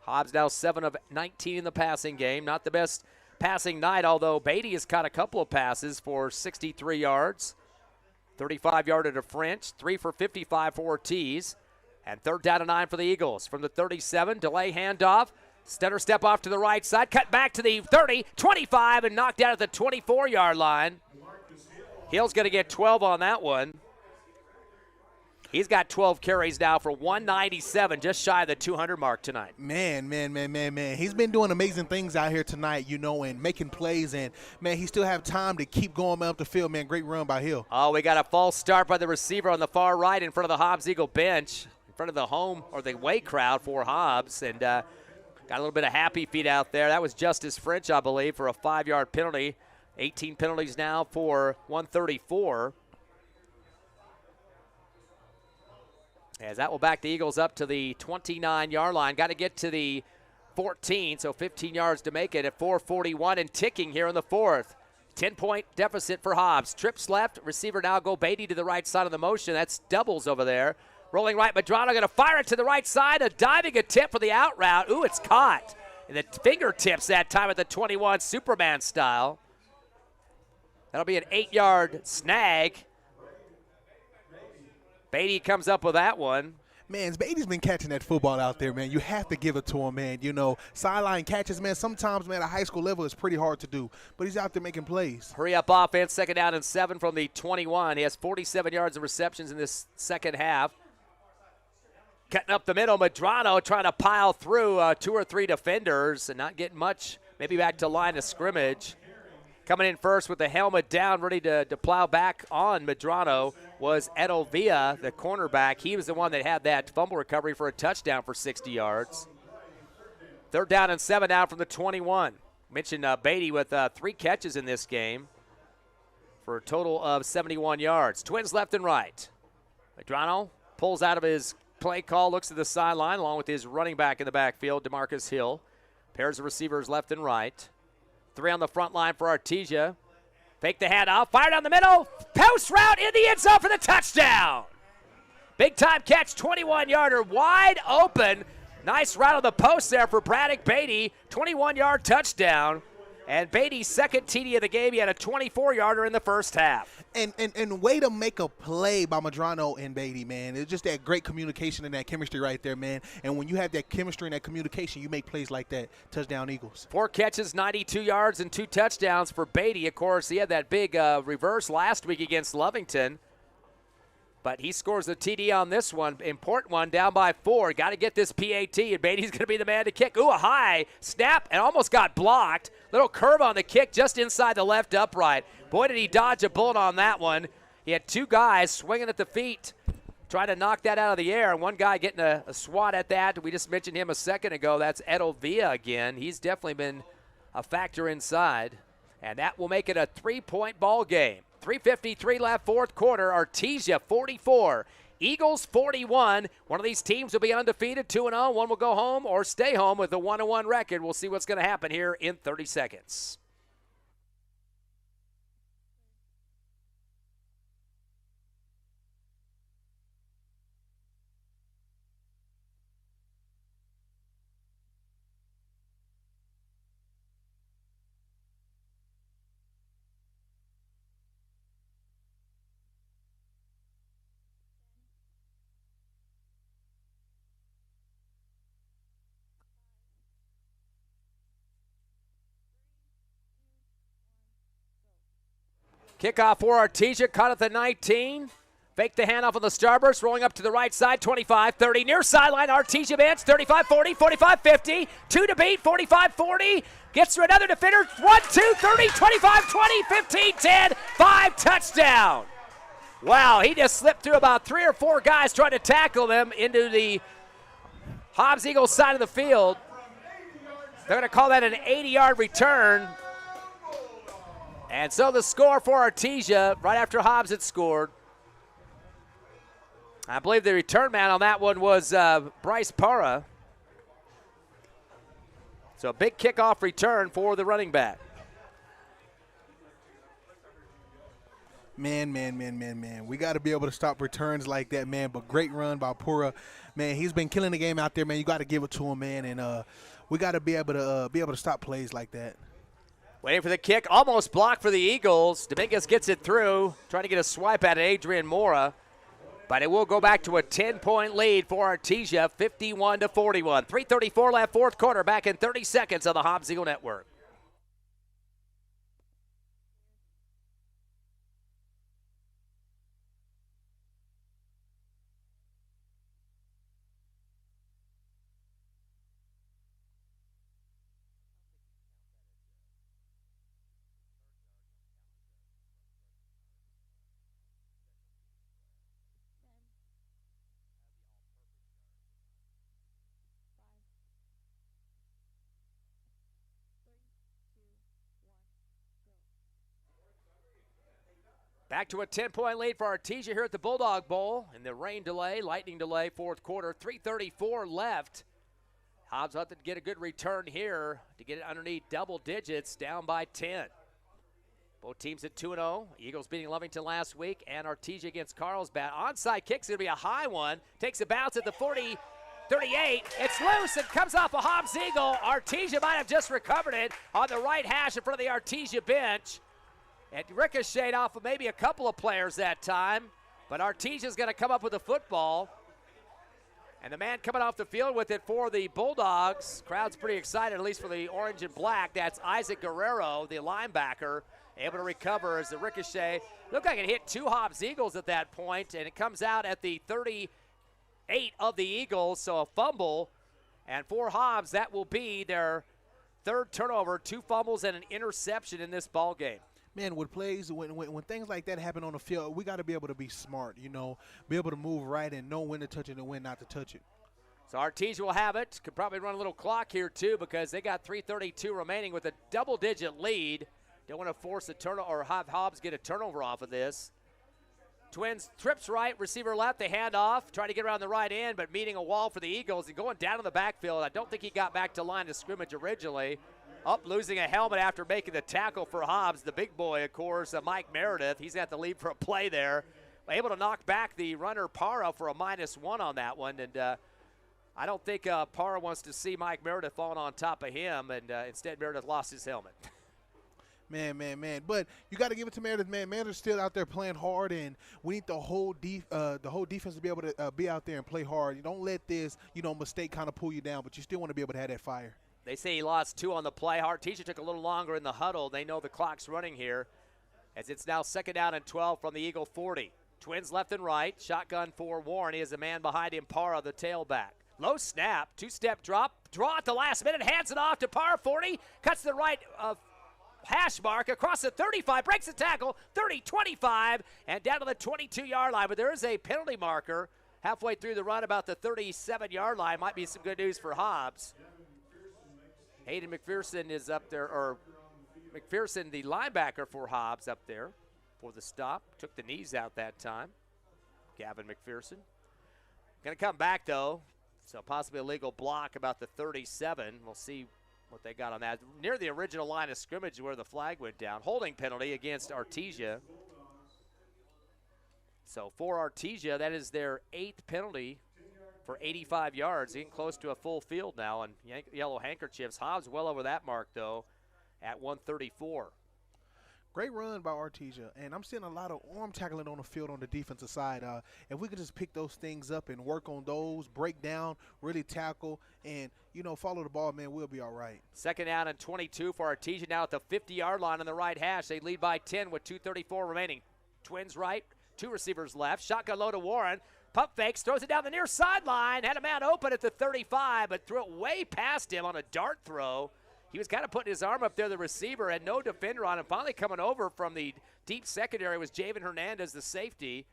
Hobbs now 7 of 19 in the passing game. Not the best passing night, although Beatty has caught a couple of passes for 63 yards. 35-yarder to French, 3 for 55 for Ortiz. And 3rd down and 9 for the Eagles. From the 37, delay handoff. Stutter step off to the right side. Cut back to the 30, 25, and knocked out at the 24-yard line. Hill's going to get 12 on that one. He's got 12 carries now for 197, just shy of the 200 mark tonight. Man. He's been doing amazing things out here tonight, and making plays. And, man, he still have time to keep going up the field, man. Great run by Hill. Oh, we got a false start by the receiver on the far right in front of the Hobbs Eagle bench. Front of the home or the away crowd for Hobbs, and got a little bit of happy feet out there. That was Justice French, I believe, for a 5-yard penalty. 18 penalties now for 134. As that will back the Eagles up to the 29-yard line. Got to get to the 14, so 15 yards to make it at 4:41 and ticking here in the 4th. 10-point deficit for Hobbs. Trips left, receiver now go Beatty to the right side of the motion. That's doubles over there. Rolling right, Madrano going to fire it to the right side. A diving attempt for the out route. Ooh, it's caught in the fingertips that time at the 21, Superman style. That'll be an 8-yard snag. Beatty comes up with that one. Man, Beatty's been catching that football out there, man. You have to give it to him, man. Sideline catches, man, sometimes, man, at a high school level, it's pretty hard to do. But he's out there making plays. Hurry up offense, 2nd down and 7 from the 21. He has 47 yards of receptions in this second half. Cutting up the middle, Madrano trying to pile through 2 or 3 defenders and not getting much, maybe back to line of scrimmage. Coming in first with the helmet down, ready to plow back on Madrano was Edelvia, the cornerback. He was the one that had that fumble recovery for a touchdown for 60 yards. 3rd down and 7 now from the 21. Mentioned Beatty with 3 catches in this game for a total of 71 yards. Twins left and right. Madrano pulls out of his play call, looks at the sideline along with his running back in the backfield, DeMarcus Hill. Pairs of receivers left and right. 3 on the front line for Artesia. Fake the handoff, fire down the middle, post route in the end zone for the touchdown. Big time catch, 21-yarder, wide open. Nice right on the post there for Braddock Beatty. 21-yard touchdown. And Beatty's second TD of the game. He had a 24-yarder in the first half. And way to make a play by Madrano and Beatty, man. It's just that great communication and that chemistry right there, man. And when you have that chemistry and that communication, you make plays like that. Touchdown Eagles. 4 catches, 92 yards, and 2 touchdowns for Beatty. Of course, he had that big reverse last week against Lovington. But he scores a TD on this one, important one, down by 4. Got to get this PAT, and Beatty's going to be the man to kick. Ooh, a high snap, and almost got blocked. Little curve on the kick just inside the left upright. Boy, did he dodge a bullet on that one. He had 2 guys swinging at the feet, trying to knock that out of the air, and one guy getting a swat at that. We just mentioned him a second ago. That's Edel Villa again. He's definitely been a factor inside, and that will make it a 3-point ball game. 3:53 left, fourth quarter. Artesia 44, Eagles 41. One of these teams will be undefeated, 2-0. One will go home or stay home with a 1-1 record. We'll see what's going to happen here in 30 seconds. Kickoff for Artesia, caught at the 19. Fake the handoff on the starburst, rolling up to the right side, 25, 30. Near sideline, Artesia bench, 35, 40, 45, 50. 2 to beat, 45, 40. Gets through another defender, 1, 2, 30, 25, 20, 15, 10. 5, touchdown. Wow, he just slipped through about 3 or 4 guys trying to tackle them into the Hobbs Eagles side of the field. They're going to call that an 80-yard return. And so the score for Artesia, right after Hobbs had scored. I believe the return man on that one was Bryce Para. So a big kickoff return for the running back. Man. We got to be able to stop returns like that, man. But great run by Pura. Man, he's been killing the game out there, man. You got to give it to him, man. And we got to be able to stop plays like that. Waiting for the kick, almost blocked for the Eagles. Dominguez gets it through, trying to get a swipe at Adrian Mora. But it will go back to a 10-point lead for Artesia, 51-41. 3:34 left, fourth quarter, back in 30 seconds on the Hobbs Eagle Network. Back to a 10-point lead for Artesia here at the Bulldog Bowl in the rain delay, lightning delay, fourth quarter. 3:34 left. Hobbs will have to get a good return here to get it underneath double digits, down by 10. Both teams at 2-0. Eagles beating Lovington last week, and Artesia against Carlsbad. Onside kick's going to be a high one. Takes a bounce at the 40, 38. It's loose and comes off a Hobbs Eagle. Artesia might have just recovered it on the right hash in front of the Artesia bench. It ricocheted off of maybe a couple of players that time, but Artesia's going to come up with the football. And the man coming off the field with it for the Bulldogs, crowd's pretty excited, at least for the orange and black. That's Isaac Guerrero, the linebacker, able to recover as the ricochet. Looked like it hit 2 Hobbs Eagles at that point, and it comes out at the 38 of the Eagles, so a fumble. And for Hobbs, that will be their 3rd turnover, 2 fumbles and an interception in this ball game. Man, with plays, when things like that happen on the field, we got to be able to be smart, be able to move right and know when to touch it and when not to touch it. So Artesia will have it. Could probably run a little clock here, too, because they got 3:32 remaining with a double-digit lead. Don't want to force a turnover or have Hobbs get a turnover off of this. Twins trips right, receiver left, they hand off, trying to get around the right end, but meeting a wall for the Eagles and going down in the backfield. I don't think he got back to line of scrimmage originally. Up losing a helmet after making the tackle for Hobbs. The big boy, of course, Mike Meredith. He's got the lead for a play there. Able to knock back the runner Para for a -1 on that one. And I don't think Parra wants to see Mike Meredith falling on top of him, and instead Meredith lost his helmet. Man. But you got to give it to Meredith, man. Meredith's still out there playing hard, and we need the whole defense to be able to be out there and play hard. You don't let this, mistake kind of pull you down, but you still want to be able to have that fire. They say he lost 2 on the play. Artesia took a little longer in the huddle. They know the clock's running here, as it's now 2nd down and 12 from the Eagle 40. Twins left and right. Shotgun for Warren. He has a man behind him, Parra, the tailback. Low snap, 2-step drop, draw at the last minute, hands it off to Parra, 40, cuts the right hash mark across the 35, breaks the tackle, 30, 25, and down to the 22-yard line. But there is a penalty marker halfway through the run about the 37-yard line. Might be some good news for Hobbs. Hayden McPherson is up there, or McPherson, the linebacker for Hobbs, up there for the stop. Took the knees out that time. Gavin McPherson. Going to come back, though. So possibly a legal block about the 37. We'll see what they got on that. Near the original line of scrimmage where the flag went down. Holding penalty against Artesia. So for Artesia, that is their 8th penalty for 85 yards. Getting close to a full field now, and yellow handkerchiefs. Hobbs well over that mark, though, at 134. Great run by Artesia, and I'm seeing a lot of arm tackling on the field on the defensive side. If we could just pick those things up and work on those, break down, really tackle, and, follow the ball, man, we'll be all right. 2nd down and 22 for Artesia now at the 50-yard line on the right hash. They lead by 10 with 2:34 remaining. Twins right, 2 receivers left. Shotgun low to Warren. Pump fakes, throws it down the near sideline. Had a man open at the 35, but threw it way past him on a dart throw. He was kind of putting his arm up there, the receiver, had no defender on him. Finally coming over from the deep secondary was Javen Hernandez, the safety.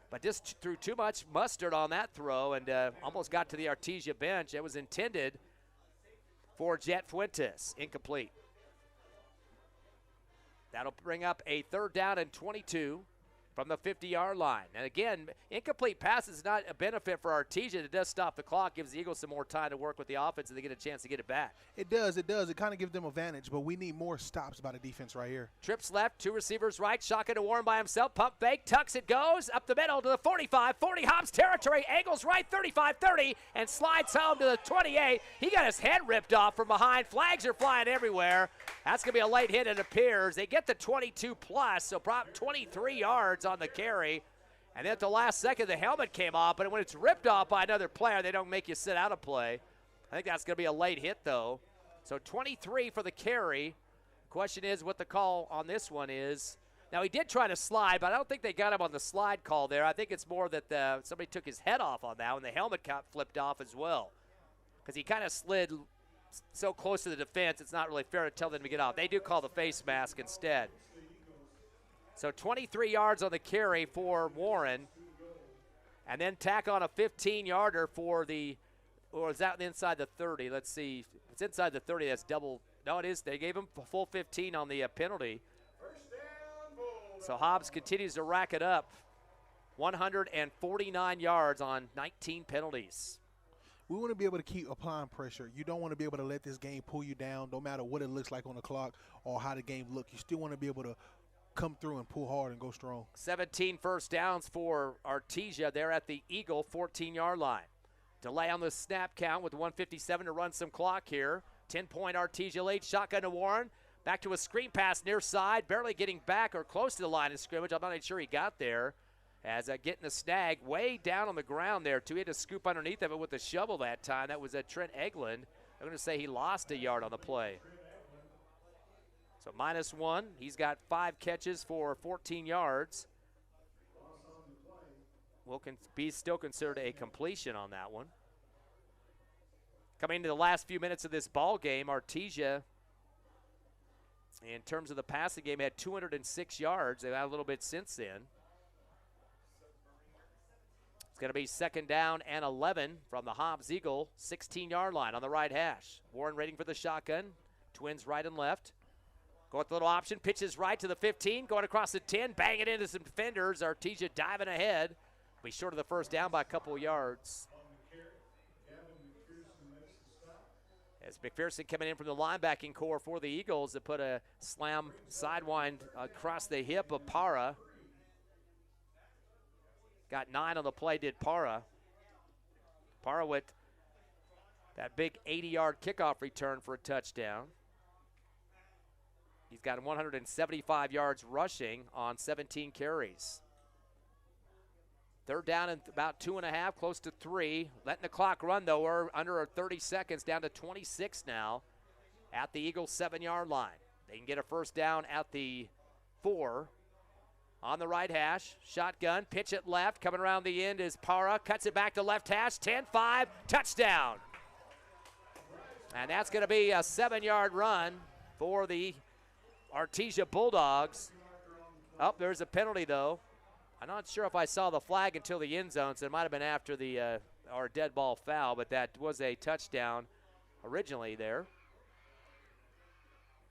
But just threw too much mustard on that throw and almost got to the Artesia bench. It was intended for Jet Fuentes. Incomplete. That'll bring up a 3rd down and 22 from the 50-yard line. And again, incomplete pass is not a benefit for Artesia. It does stop the clock, gives the Eagles some more time to work with the offense, and they get a chance to get it back. It does. It kind of gives them advantage, but we need more stops by the defense right here. Trips left, 2 receivers right, shotgun to Warren by himself, pump fake, tucks it, goes up the middle to the 45, 40 Hobbs territory, angles right, 35, 30, and slides home to the 28. He got his head ripped off from behind. Flags are flying everywhere. That's going to be a late hit, it appears. They get the 22 plus, so probably 23 yards on the carry. And then at the last second, the helmet came off, but when it's ripped off by another player, they don't make you sit out of play. I think that's going to be a late hit, though. So 23 for the carry. Question is what the call on this one is. Now, he did try to slide, but I don't think they got him on the slide call there. I think it's more that somebody took his head off on that one. The helmet got flipped off as well because he kind of slid so close to the defense, it's not really fair to tell them to get off. They do call the face mask instead. So 23 yards on the carry for Warren. And then tack on a 15-yarder for the, or is that inside the 30? Let's see. If it's inside the 30, that's double. No, it is. They gave him a full 15 on the penalty. So Hobbs continues to rack it up. 149 yards on 19 penalties. We want to be able to keep applying pressure. You don't want to be able to let this game pull you down, no matter what it looks like on the clock or how the game looks. You still want to be able to come through and pull hard and go strong. 17 first downs for Artesia. They're at the Eagle 14-yard line. Delay on the snap count with 1:57 to run some clock here. 10-point Artesia lead. Shotgun to Warren. Back to a screen pass near side. Barely getting back or close to the line of scrimmage. I'm not even sure he got there. As getting the snag way down on the ground there, too. He had to scoop underneath of it with a shovel that time. That was Trent Eglin. I'm going to say he lost a yard on the play. So -1. He's got 5 catches for 14 yards. Will be still considered a completion on that one. Coming into the last few minutes of this ball game, Artesia, in terms of the passing game, had 206 yards. They've had a little bit since then. It's going to be 2nd down and 11 from the Hobbs Eagle 16-yard line on the right hash. Warren waiting for the shotgun. Twins right and left. Go with the little option. Pitches right to the 15. Going across the 10. Bang it into some defenders. Artesia diving ahead. Be short of the first down by a couple of yards. As McPherson coming in from the linebacking core for the Eagles to put a slam sidewind across the hip of Parra. Got 9 on the play, did Parra. Parra with That big 80-yard kickoff return for a touchdown. He's got 175 yards rushing on 17 carries. Third down and about 2.5, close to 3. Letting the clock run, though. We're under 30 seconds, down to 26 now at the Eagles' 7-yard line. They can get a first down at the 4. On the right hash, shotgun, pitch it left. Coming around the end is Para. Cuts it back to left hash. 10-5, touchdown. And that's going to be a 7-yard run for the Artesia Bulldogs. Oh, there's a penalty, though. I'm not sure if I saw the flag until the end zone, so it might have been after the our dead ball foul, but that was a touchdown originally there.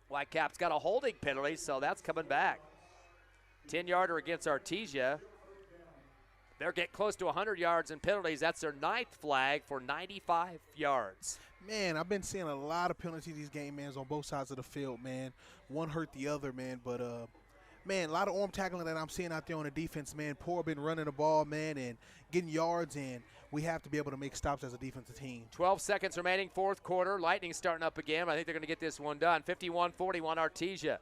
Whitecaps got a holding penalty, so that's coming back. 10-yarder against Artesia. They're getting close to 100 yards in penalties. That's their 9th flag for 95 yards. Man, I've been seeing a lot of penalties these game, man, on both sides of the field, man. One hurt the other, man, but man, a lot of arm tackling that I'm seeing out there on the defense, man. Poor been running the ball, man, and getting yards, and we have to be able to make stops as a defensive team. 12 seconds remaining, fourth quarter. Lightning starting up again. I think they're going to get this one done. 51-41 Artesia.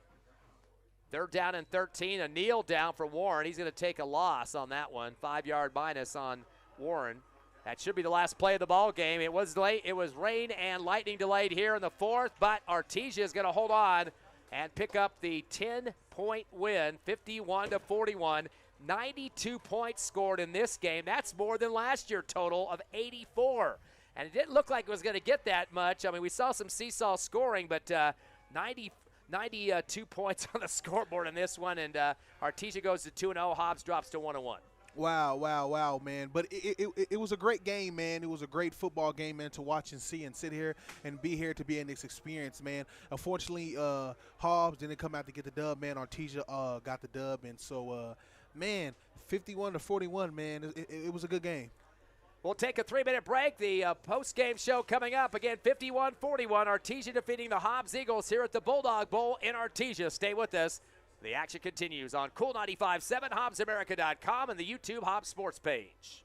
They're down in 13. A kneel down for Warren. He's going to take a loss on that one. 5-yard minus on Warren. That should be the last play of the ball game. It was late. It was rain and lightning delayed here in the 4th, but Artesia is going to hold on and pick up the 10-point win, 51-41. 92 points scored in this game. That's more than last year's total of 84. And it didn't look like it was going to get that much. I mean, we saw some seesaw scoring, but 92 points on the scoreboard in this one. And Artesia goes to 2-0. Hobbs drops to 1-1. Wow, man. But it was a great game, man. It was a great football game, man, to watch and see and sit here and be here to be in this experience, man. Unfortunately, Hobbs didn't come out to get the dub, man. Artesia got the dub. And so, man, 51-41, man, it was a good game. We'll take a 3-minute break. The post-game show coming up. Again, 51-41. Artesia defeating the Hobbs Eagles here at the Bulldog Bowl in Artesia. Stay with us. The action continues on Cool 95.7, HobbsAmerica.com, and the YouTube Hobbs Sports page.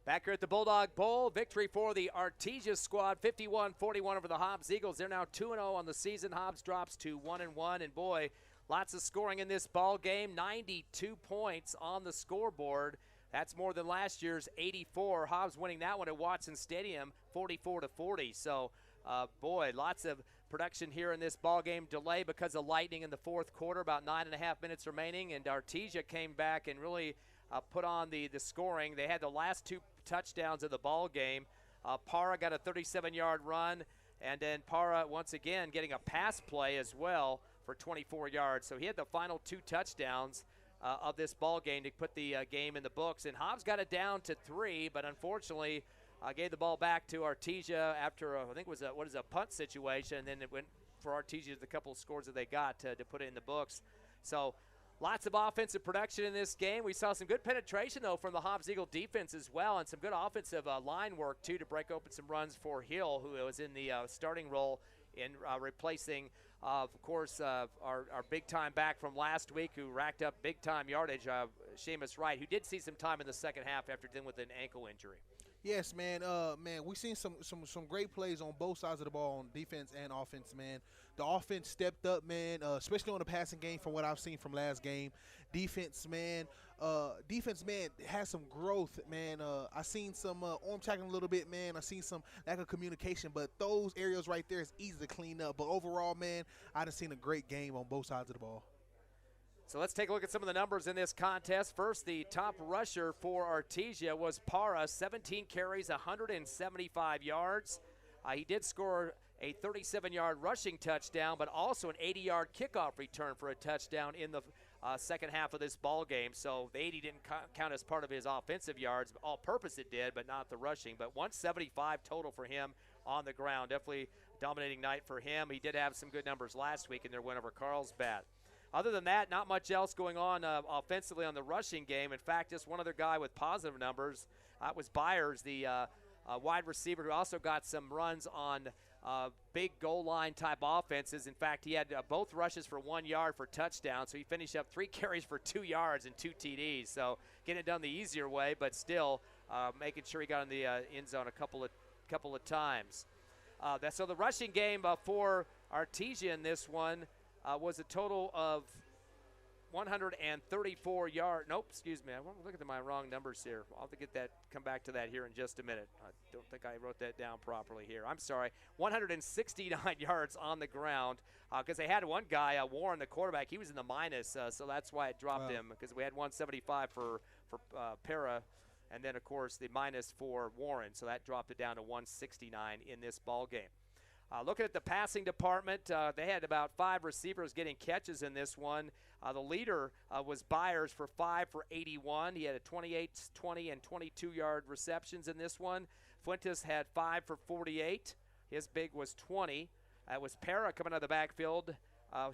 Back here at the Bulldog Bowl, victory for the Artesia squad, 51-41 over the Hobbs Eagles. They're now 2-0 on the season. Hobbs drops to 1-1, and boy, lots of scoring in this ball game. 92 points on the scoreboard. That's more than last year's 84. Hobbs winning that one at Watson Stadium, 44-40. So, boy, lots of production here in this ball game. Delay because of lightning in the fourth quarter, about 9.5 minutes remaining, and Artesia came back and really put on the scoring. They had the last two touchdowns of the ball game. Para got a 37-yard run, and then Para once again getting a pass play as well for 24 yards. So he had the final two touchdowns of this ball game to put the game in the books. And Hobbs got it down to 3, but unfortunately gave the ball back to Artesia after I think it was a punt situation, and then it went for Artesia the couple of scores that they got to put it in the books. So lots of offensive production in this game. We saw some good penetration, though, from the Hobbs Eagle defense as well, and some good offensive line work, too, to break open some runs for Hill, who was in the starting role in replacing, of course, our big-time back from last week who racked up big-time yardage, Seamus Wright, who did see some time in the second half after dealing with an ankle injury. Yes, man. We've seen some great plays on both sides of the ball, on defense and offense, man. The offense stepped up, man, especially on the passing game from what I've seen from last game. Defense, man, has some growth, man. I seen some arm tackling a little bit, man. I seen some lack of communication, but those areas right there is easy to clean up. But overall, man, I done seen a great game on both sides of the ball. So let's take a look at some of the numbers in this contest. First, the top rusher for Artesia was Para, 17 carries, 175 yards. He did score a 37-yard rushing touchdown, but also an 80-yard kickoff return for a touchdown in the second half of this ball game. So the 80 didn't count as part of his offensive yards. All-purpose it did, but not the rushing. But 175 total for him on the ground. Definitely dominating night for him. He did have some good numbers last week in their win over Carlsbad. Other than that, not much else going on offensively on the rushing game. In fact, just one other guy with positive numbers. That was Byers, the wide receiver, who also got some runs on big goal line type offenses. In fact, he had both rushes for 1 yard for touchdown, so he finished up 3 carries for 2 yards and 2 TDs. So getting it done the easier way, but still making sure he got in the end zone a couple of times. So the rushing game for Artesia in this one was a total of 134 yards. Nope, excuse me. I'm looking at my wrong numbers here. I'll have to come back to that here in just a minute. I don't think I wrote that down properly here. I'm sorry. 169 yards on the ground because they had one guy, Warren, the quarterback. He was in the minus, so that's why it dropped him, because we had 175 for Para, and then, of course, the minus for Warren. So that dropped it down to 169 in this ball game. Looking at the passing department, they had about 5 receivers getting catches in this one. The leader was Byers for 5 for 81. He had a 28, 20, and 22-yard receptions in this one. Fuentes had 5 for 48. His big was 20. It was Para coming out of the backfield,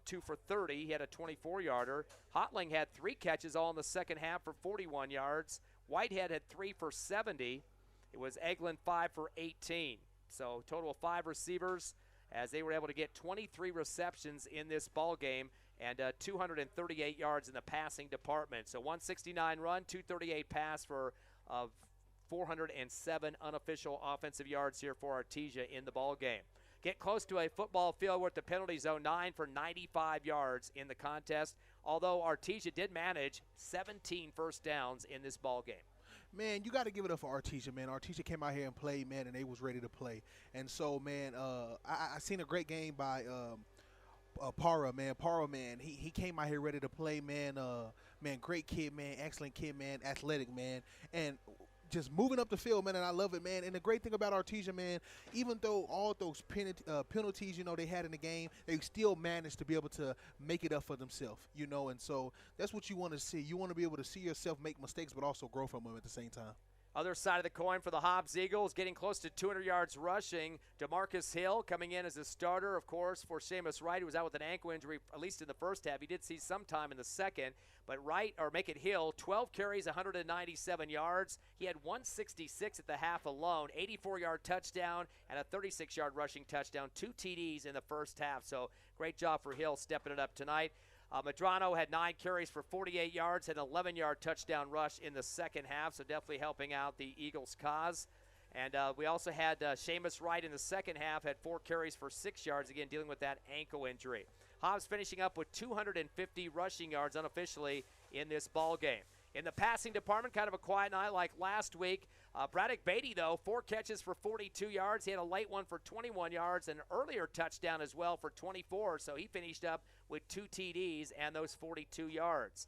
2 for 30. He had a 24-yarder. Hotling had 3 catches all in the second half for 41 yards. Whitehead had 3 for 70. It was Eglin 5 for 18. So total of 5 receivers, as they were able to get 23 receptions in this ball game and 238 yards in the passing department. So 169 run, 238 pass for 407 unofficial offensive yards here for Artesia in the ball game. Get close to a football field. We're at the penalty zone, 9 for 95 yards in the contest, although Artesia did manage 17 first downs in this ball game. Man, you got to give it up for Artesia, man. Artesia came out here and played, man, and they was ready to play. And so, man, I seen a great game by Para, man. Para, man, he came out here ready to play, man. Man, great kid, man, excellent kid, man, athletic, man, and just moving up the field, man, and I love it, man. And the great thing about Artesia, man, even though all those penalties, they had in the game, they still managed to be able to make it up for themselves, and so that's what you want to see. You want to be able to see yourself make mistakes, but also grow from them at the same time. Other side of the coin for the Hobbs Eagles, getting close to 200 yards rushing. DeMarcus Hill coming in as a starter, of course, for Seamus Wright, who was out with an ankle injury, at least in the first half. He did see some time in the second. But Hill, 12 carries, 197 yards. He had 166 at the half alone, 84-yard touchdown, and a 36-yard rushing touchdown, 2 TDs in the first half. So great job for Hill stepping it up tonight. Medrano had 9 carries for 48 yards, had an 11-yard touchdown rush in the second half, so definitely helping out the Eagles' cause. And we also had Seamus Wright in the second half, had 4 carries for 6 yards, again dealing with that ankle injury. Hobbs finishing up with 250 rushing yards unofficially in this ball game. In the passing department, kind of a quiet night like last week. Braddock Beatty, though, 4 catches for 42 yards. He had a late one for 21 yards, and an earlier touchdown as well for 24, so he finished up with 2 TDs and those 42 yards.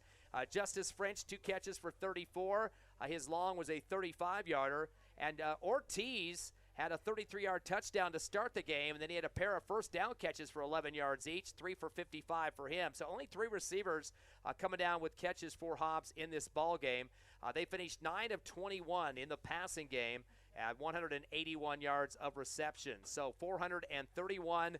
Justice French, 2 catches for 34. His long was a 35-yarder. And Ortiz had a 33-yard touchdown to start the game, and then he had a pair of first down catches for 11 yards each, 3 for 55 for him. So only 3 receivers coming down with catches for Hobbs in this ball game. They finished 9 of 21 in the passing game at 181 yards of reception. So 431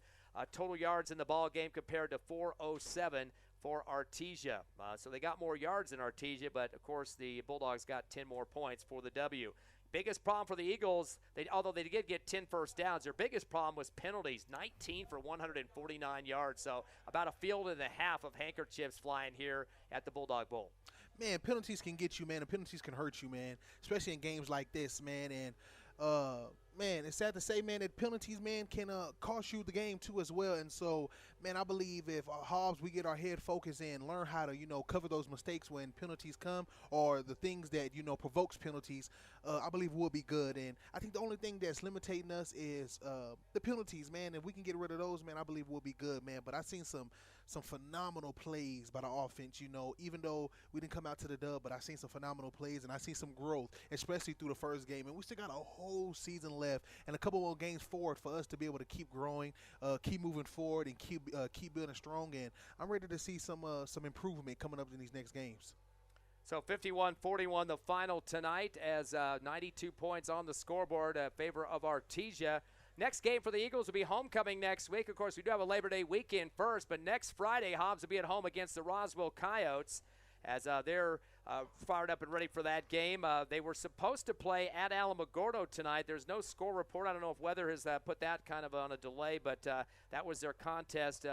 total yards in the ball game compared to 407 for Artesia. So they got more yards than Artesia, but of course the Bulldogs got 10 more points for the W. Biggest problem for the Eagles, although they did get 10 first downs, their biggest problem was penalties, 19 for 149 yards. So about a field and a half of handkerchiefs flying here at the Bulldog Bowl. Man, penalties can get you, man, and penalties can hurt you, man, especially in games like this, man. And, man, it's sad to say, man, that penalties, man, can cost you the game, too, as well. And so, man, I believe if Hobbs, we get our head focused and learn how to, cover those mistakes when penalties come or the things that, provokes penalties, I believe we'll be good. And I think the only thing that's limiting us is the penalties, man. If we can get rid of those, man, I believe we'll be good, man. But I've seen some phenomenal plays by the offense, even though we didn't come out to the dub, but I've seen some phenomenal plays and I seen some growth, especially through the first game. And we still got a whole season left and a couple more games forward for us to be able to keep growing, keep moving forward, and keep building strong. And I'm ready to see some improvement coming up in these next games. So 51-41 the final tonight as 92 points on the scoreboard in favor of Artesia. Next game for the Eagles will be homecoming next week. Of course, we do have a Labor Day weekend first, but next Friday, Hobbs will be at home against the Roswell Coyotes as they're fired up and ready for that game. They were supposed to play at Alamogordo tonight. There's no score report. I don't know if weather has put that kind of on a delay, but that was their contest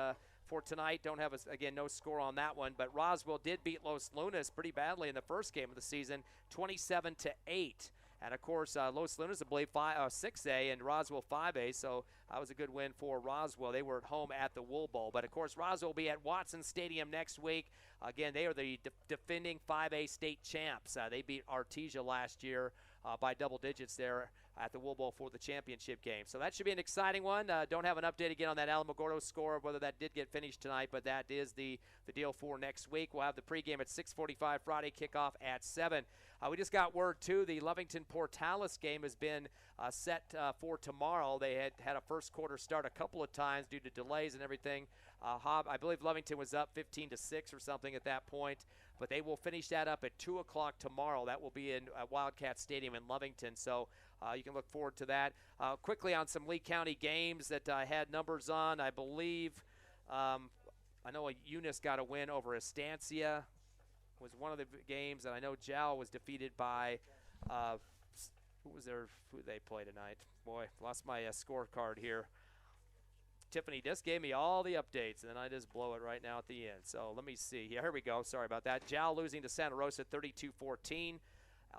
for tonight. Don't have, again, no score on that one, but Roswell did beat Los Lunas pretty badly in the first game of the season, 27-8. And, of course, Los Lunas, I believe, 6A and Roswell 5A, so that was a good win for Roswell. They were at home at the Wool Bowl. But, of course, Roswell will be at Watson Stadium next week. Again, they are the defending 5A state champs. They beat Artesia last year by double digits there at the Wool Bowl for the championship game. So that should be an exciting one. Don't have an update again on that Alamogordo score, whether that did get finished tonight, but that is the deal for next week. We'll have the pregame at 6:45, Friday kickoff at 7. We just got word, too, the Lovington-Portales game has been set for tomorrow. They had a first quarter start a couple of times due to delays and everything. I believe Lovington was up 15-6 or something at that point, but they will finish that up at 2 o'clock tomorrow. That will be in Wildcat Stadium in Lovington, so you can look forward to that. Quickly on some Lee County games that I had numbers on, I believe, I know Eunice got a win over Estancia. Was one of the games, and I know Jow was defeated by who they play tonight? Boy, lost my scorecard here. Tiffany just gave me all the updates, and then I just blow it right now at the end. So let me see. Yeah, here we go. Sorry about that. Jow losing to Santa Rosa 32-14.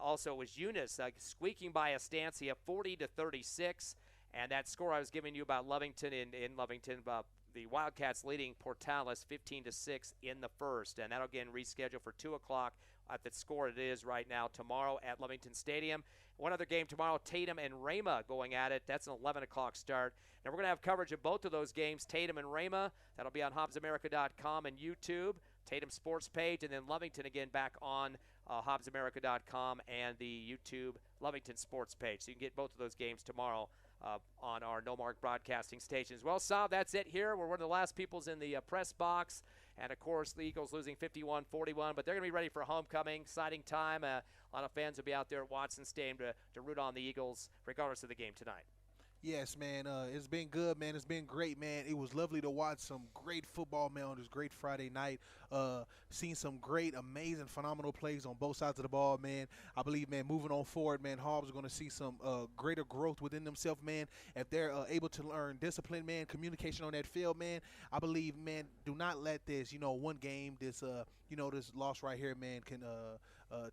Also, it was Eunice squeaking by Estancia 40-36. And that score I was giving you about Lovington in Lovington, about the Wildcats leading Portales 15-6 in the first. And that'll again reschedule for 2 o'clock at the score it is right now tomorrow at Lovington Stadium. One other game tomorrow, Tatum and Rama going at it. That's an 11 o'clock start. Now we're going to have coverage of both of those games, Tatum and Rama. That'll be on HobbsAmerica.com and YouTube, Tatum Sports page, and then Lovington again back on HobbsAmerica.com and the YouTube Lovington Sports page. So you can get both of those games tomorrow on our No Mark broadcasting stations. Well, Saab, that's it here. We're one of the last peoples in the press box. And, of course, the Eagles losing 51-41, but they're going to be ready for homecoming. Exciting time. A lot of fans will be out there at Watson Stadium to root on the Eagles regardless of the game tonight. Yes, man. It's been good, man. It's been great, man. It was lovely to watch some great football, man, on this great Friday night. Seen some great, amazing, phenomenal plays on both sides of the ball, man. I believe, man, moving on forward, man, Hobbs are going to see some greater growth within themselves, man. If they're able to learn discipline, man, communication on that field, man, I believe, man, do not let this, one game, this loss right here, man, can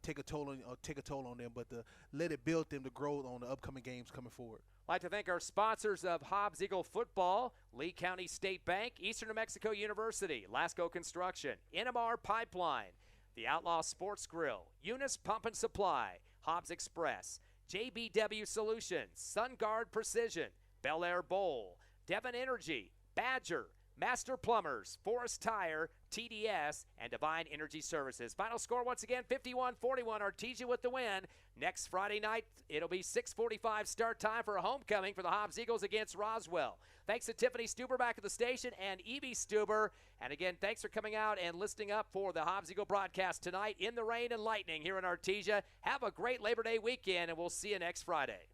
take a toll on them, but let it build them to grow on the upcoming games coming forward. I'd like to thank our sponsors of Hobbs Eagle Football, Lee County State Bank, Eastern New Mexico University, Lasco Construction, NMR Pipeline, the Outlaw Sports Grill, Eunice Pump and Supply, Hobbs Express, JBW Solutions, SunGuard Precision, Bel Air Bowl, Devon Energy, Badger, Master Plumbers, Forest Tire, TDS, and Divine Energy Services. Final score once again, 51-41, Artesia with the win. Next Friday night, it'll be 6:45 start time for a homecoming for the Hobbs Eagles against Roswell. Thanks to Tiffany Stuber back at the station and Evie Stuber. And again, thanks for coming out and listening up for the Hobbs Eagle broadcast tonight in the rain and lightning here in Artesia. Have a great Labor Day weekend, and we'll see you next Friday.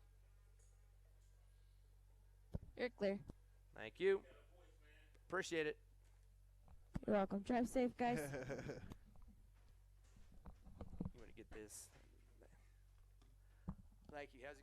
You're clear. Thank you. Appreciate it. You're welcome. Drive safe, guys. You want to get this? Thank you. How's it going?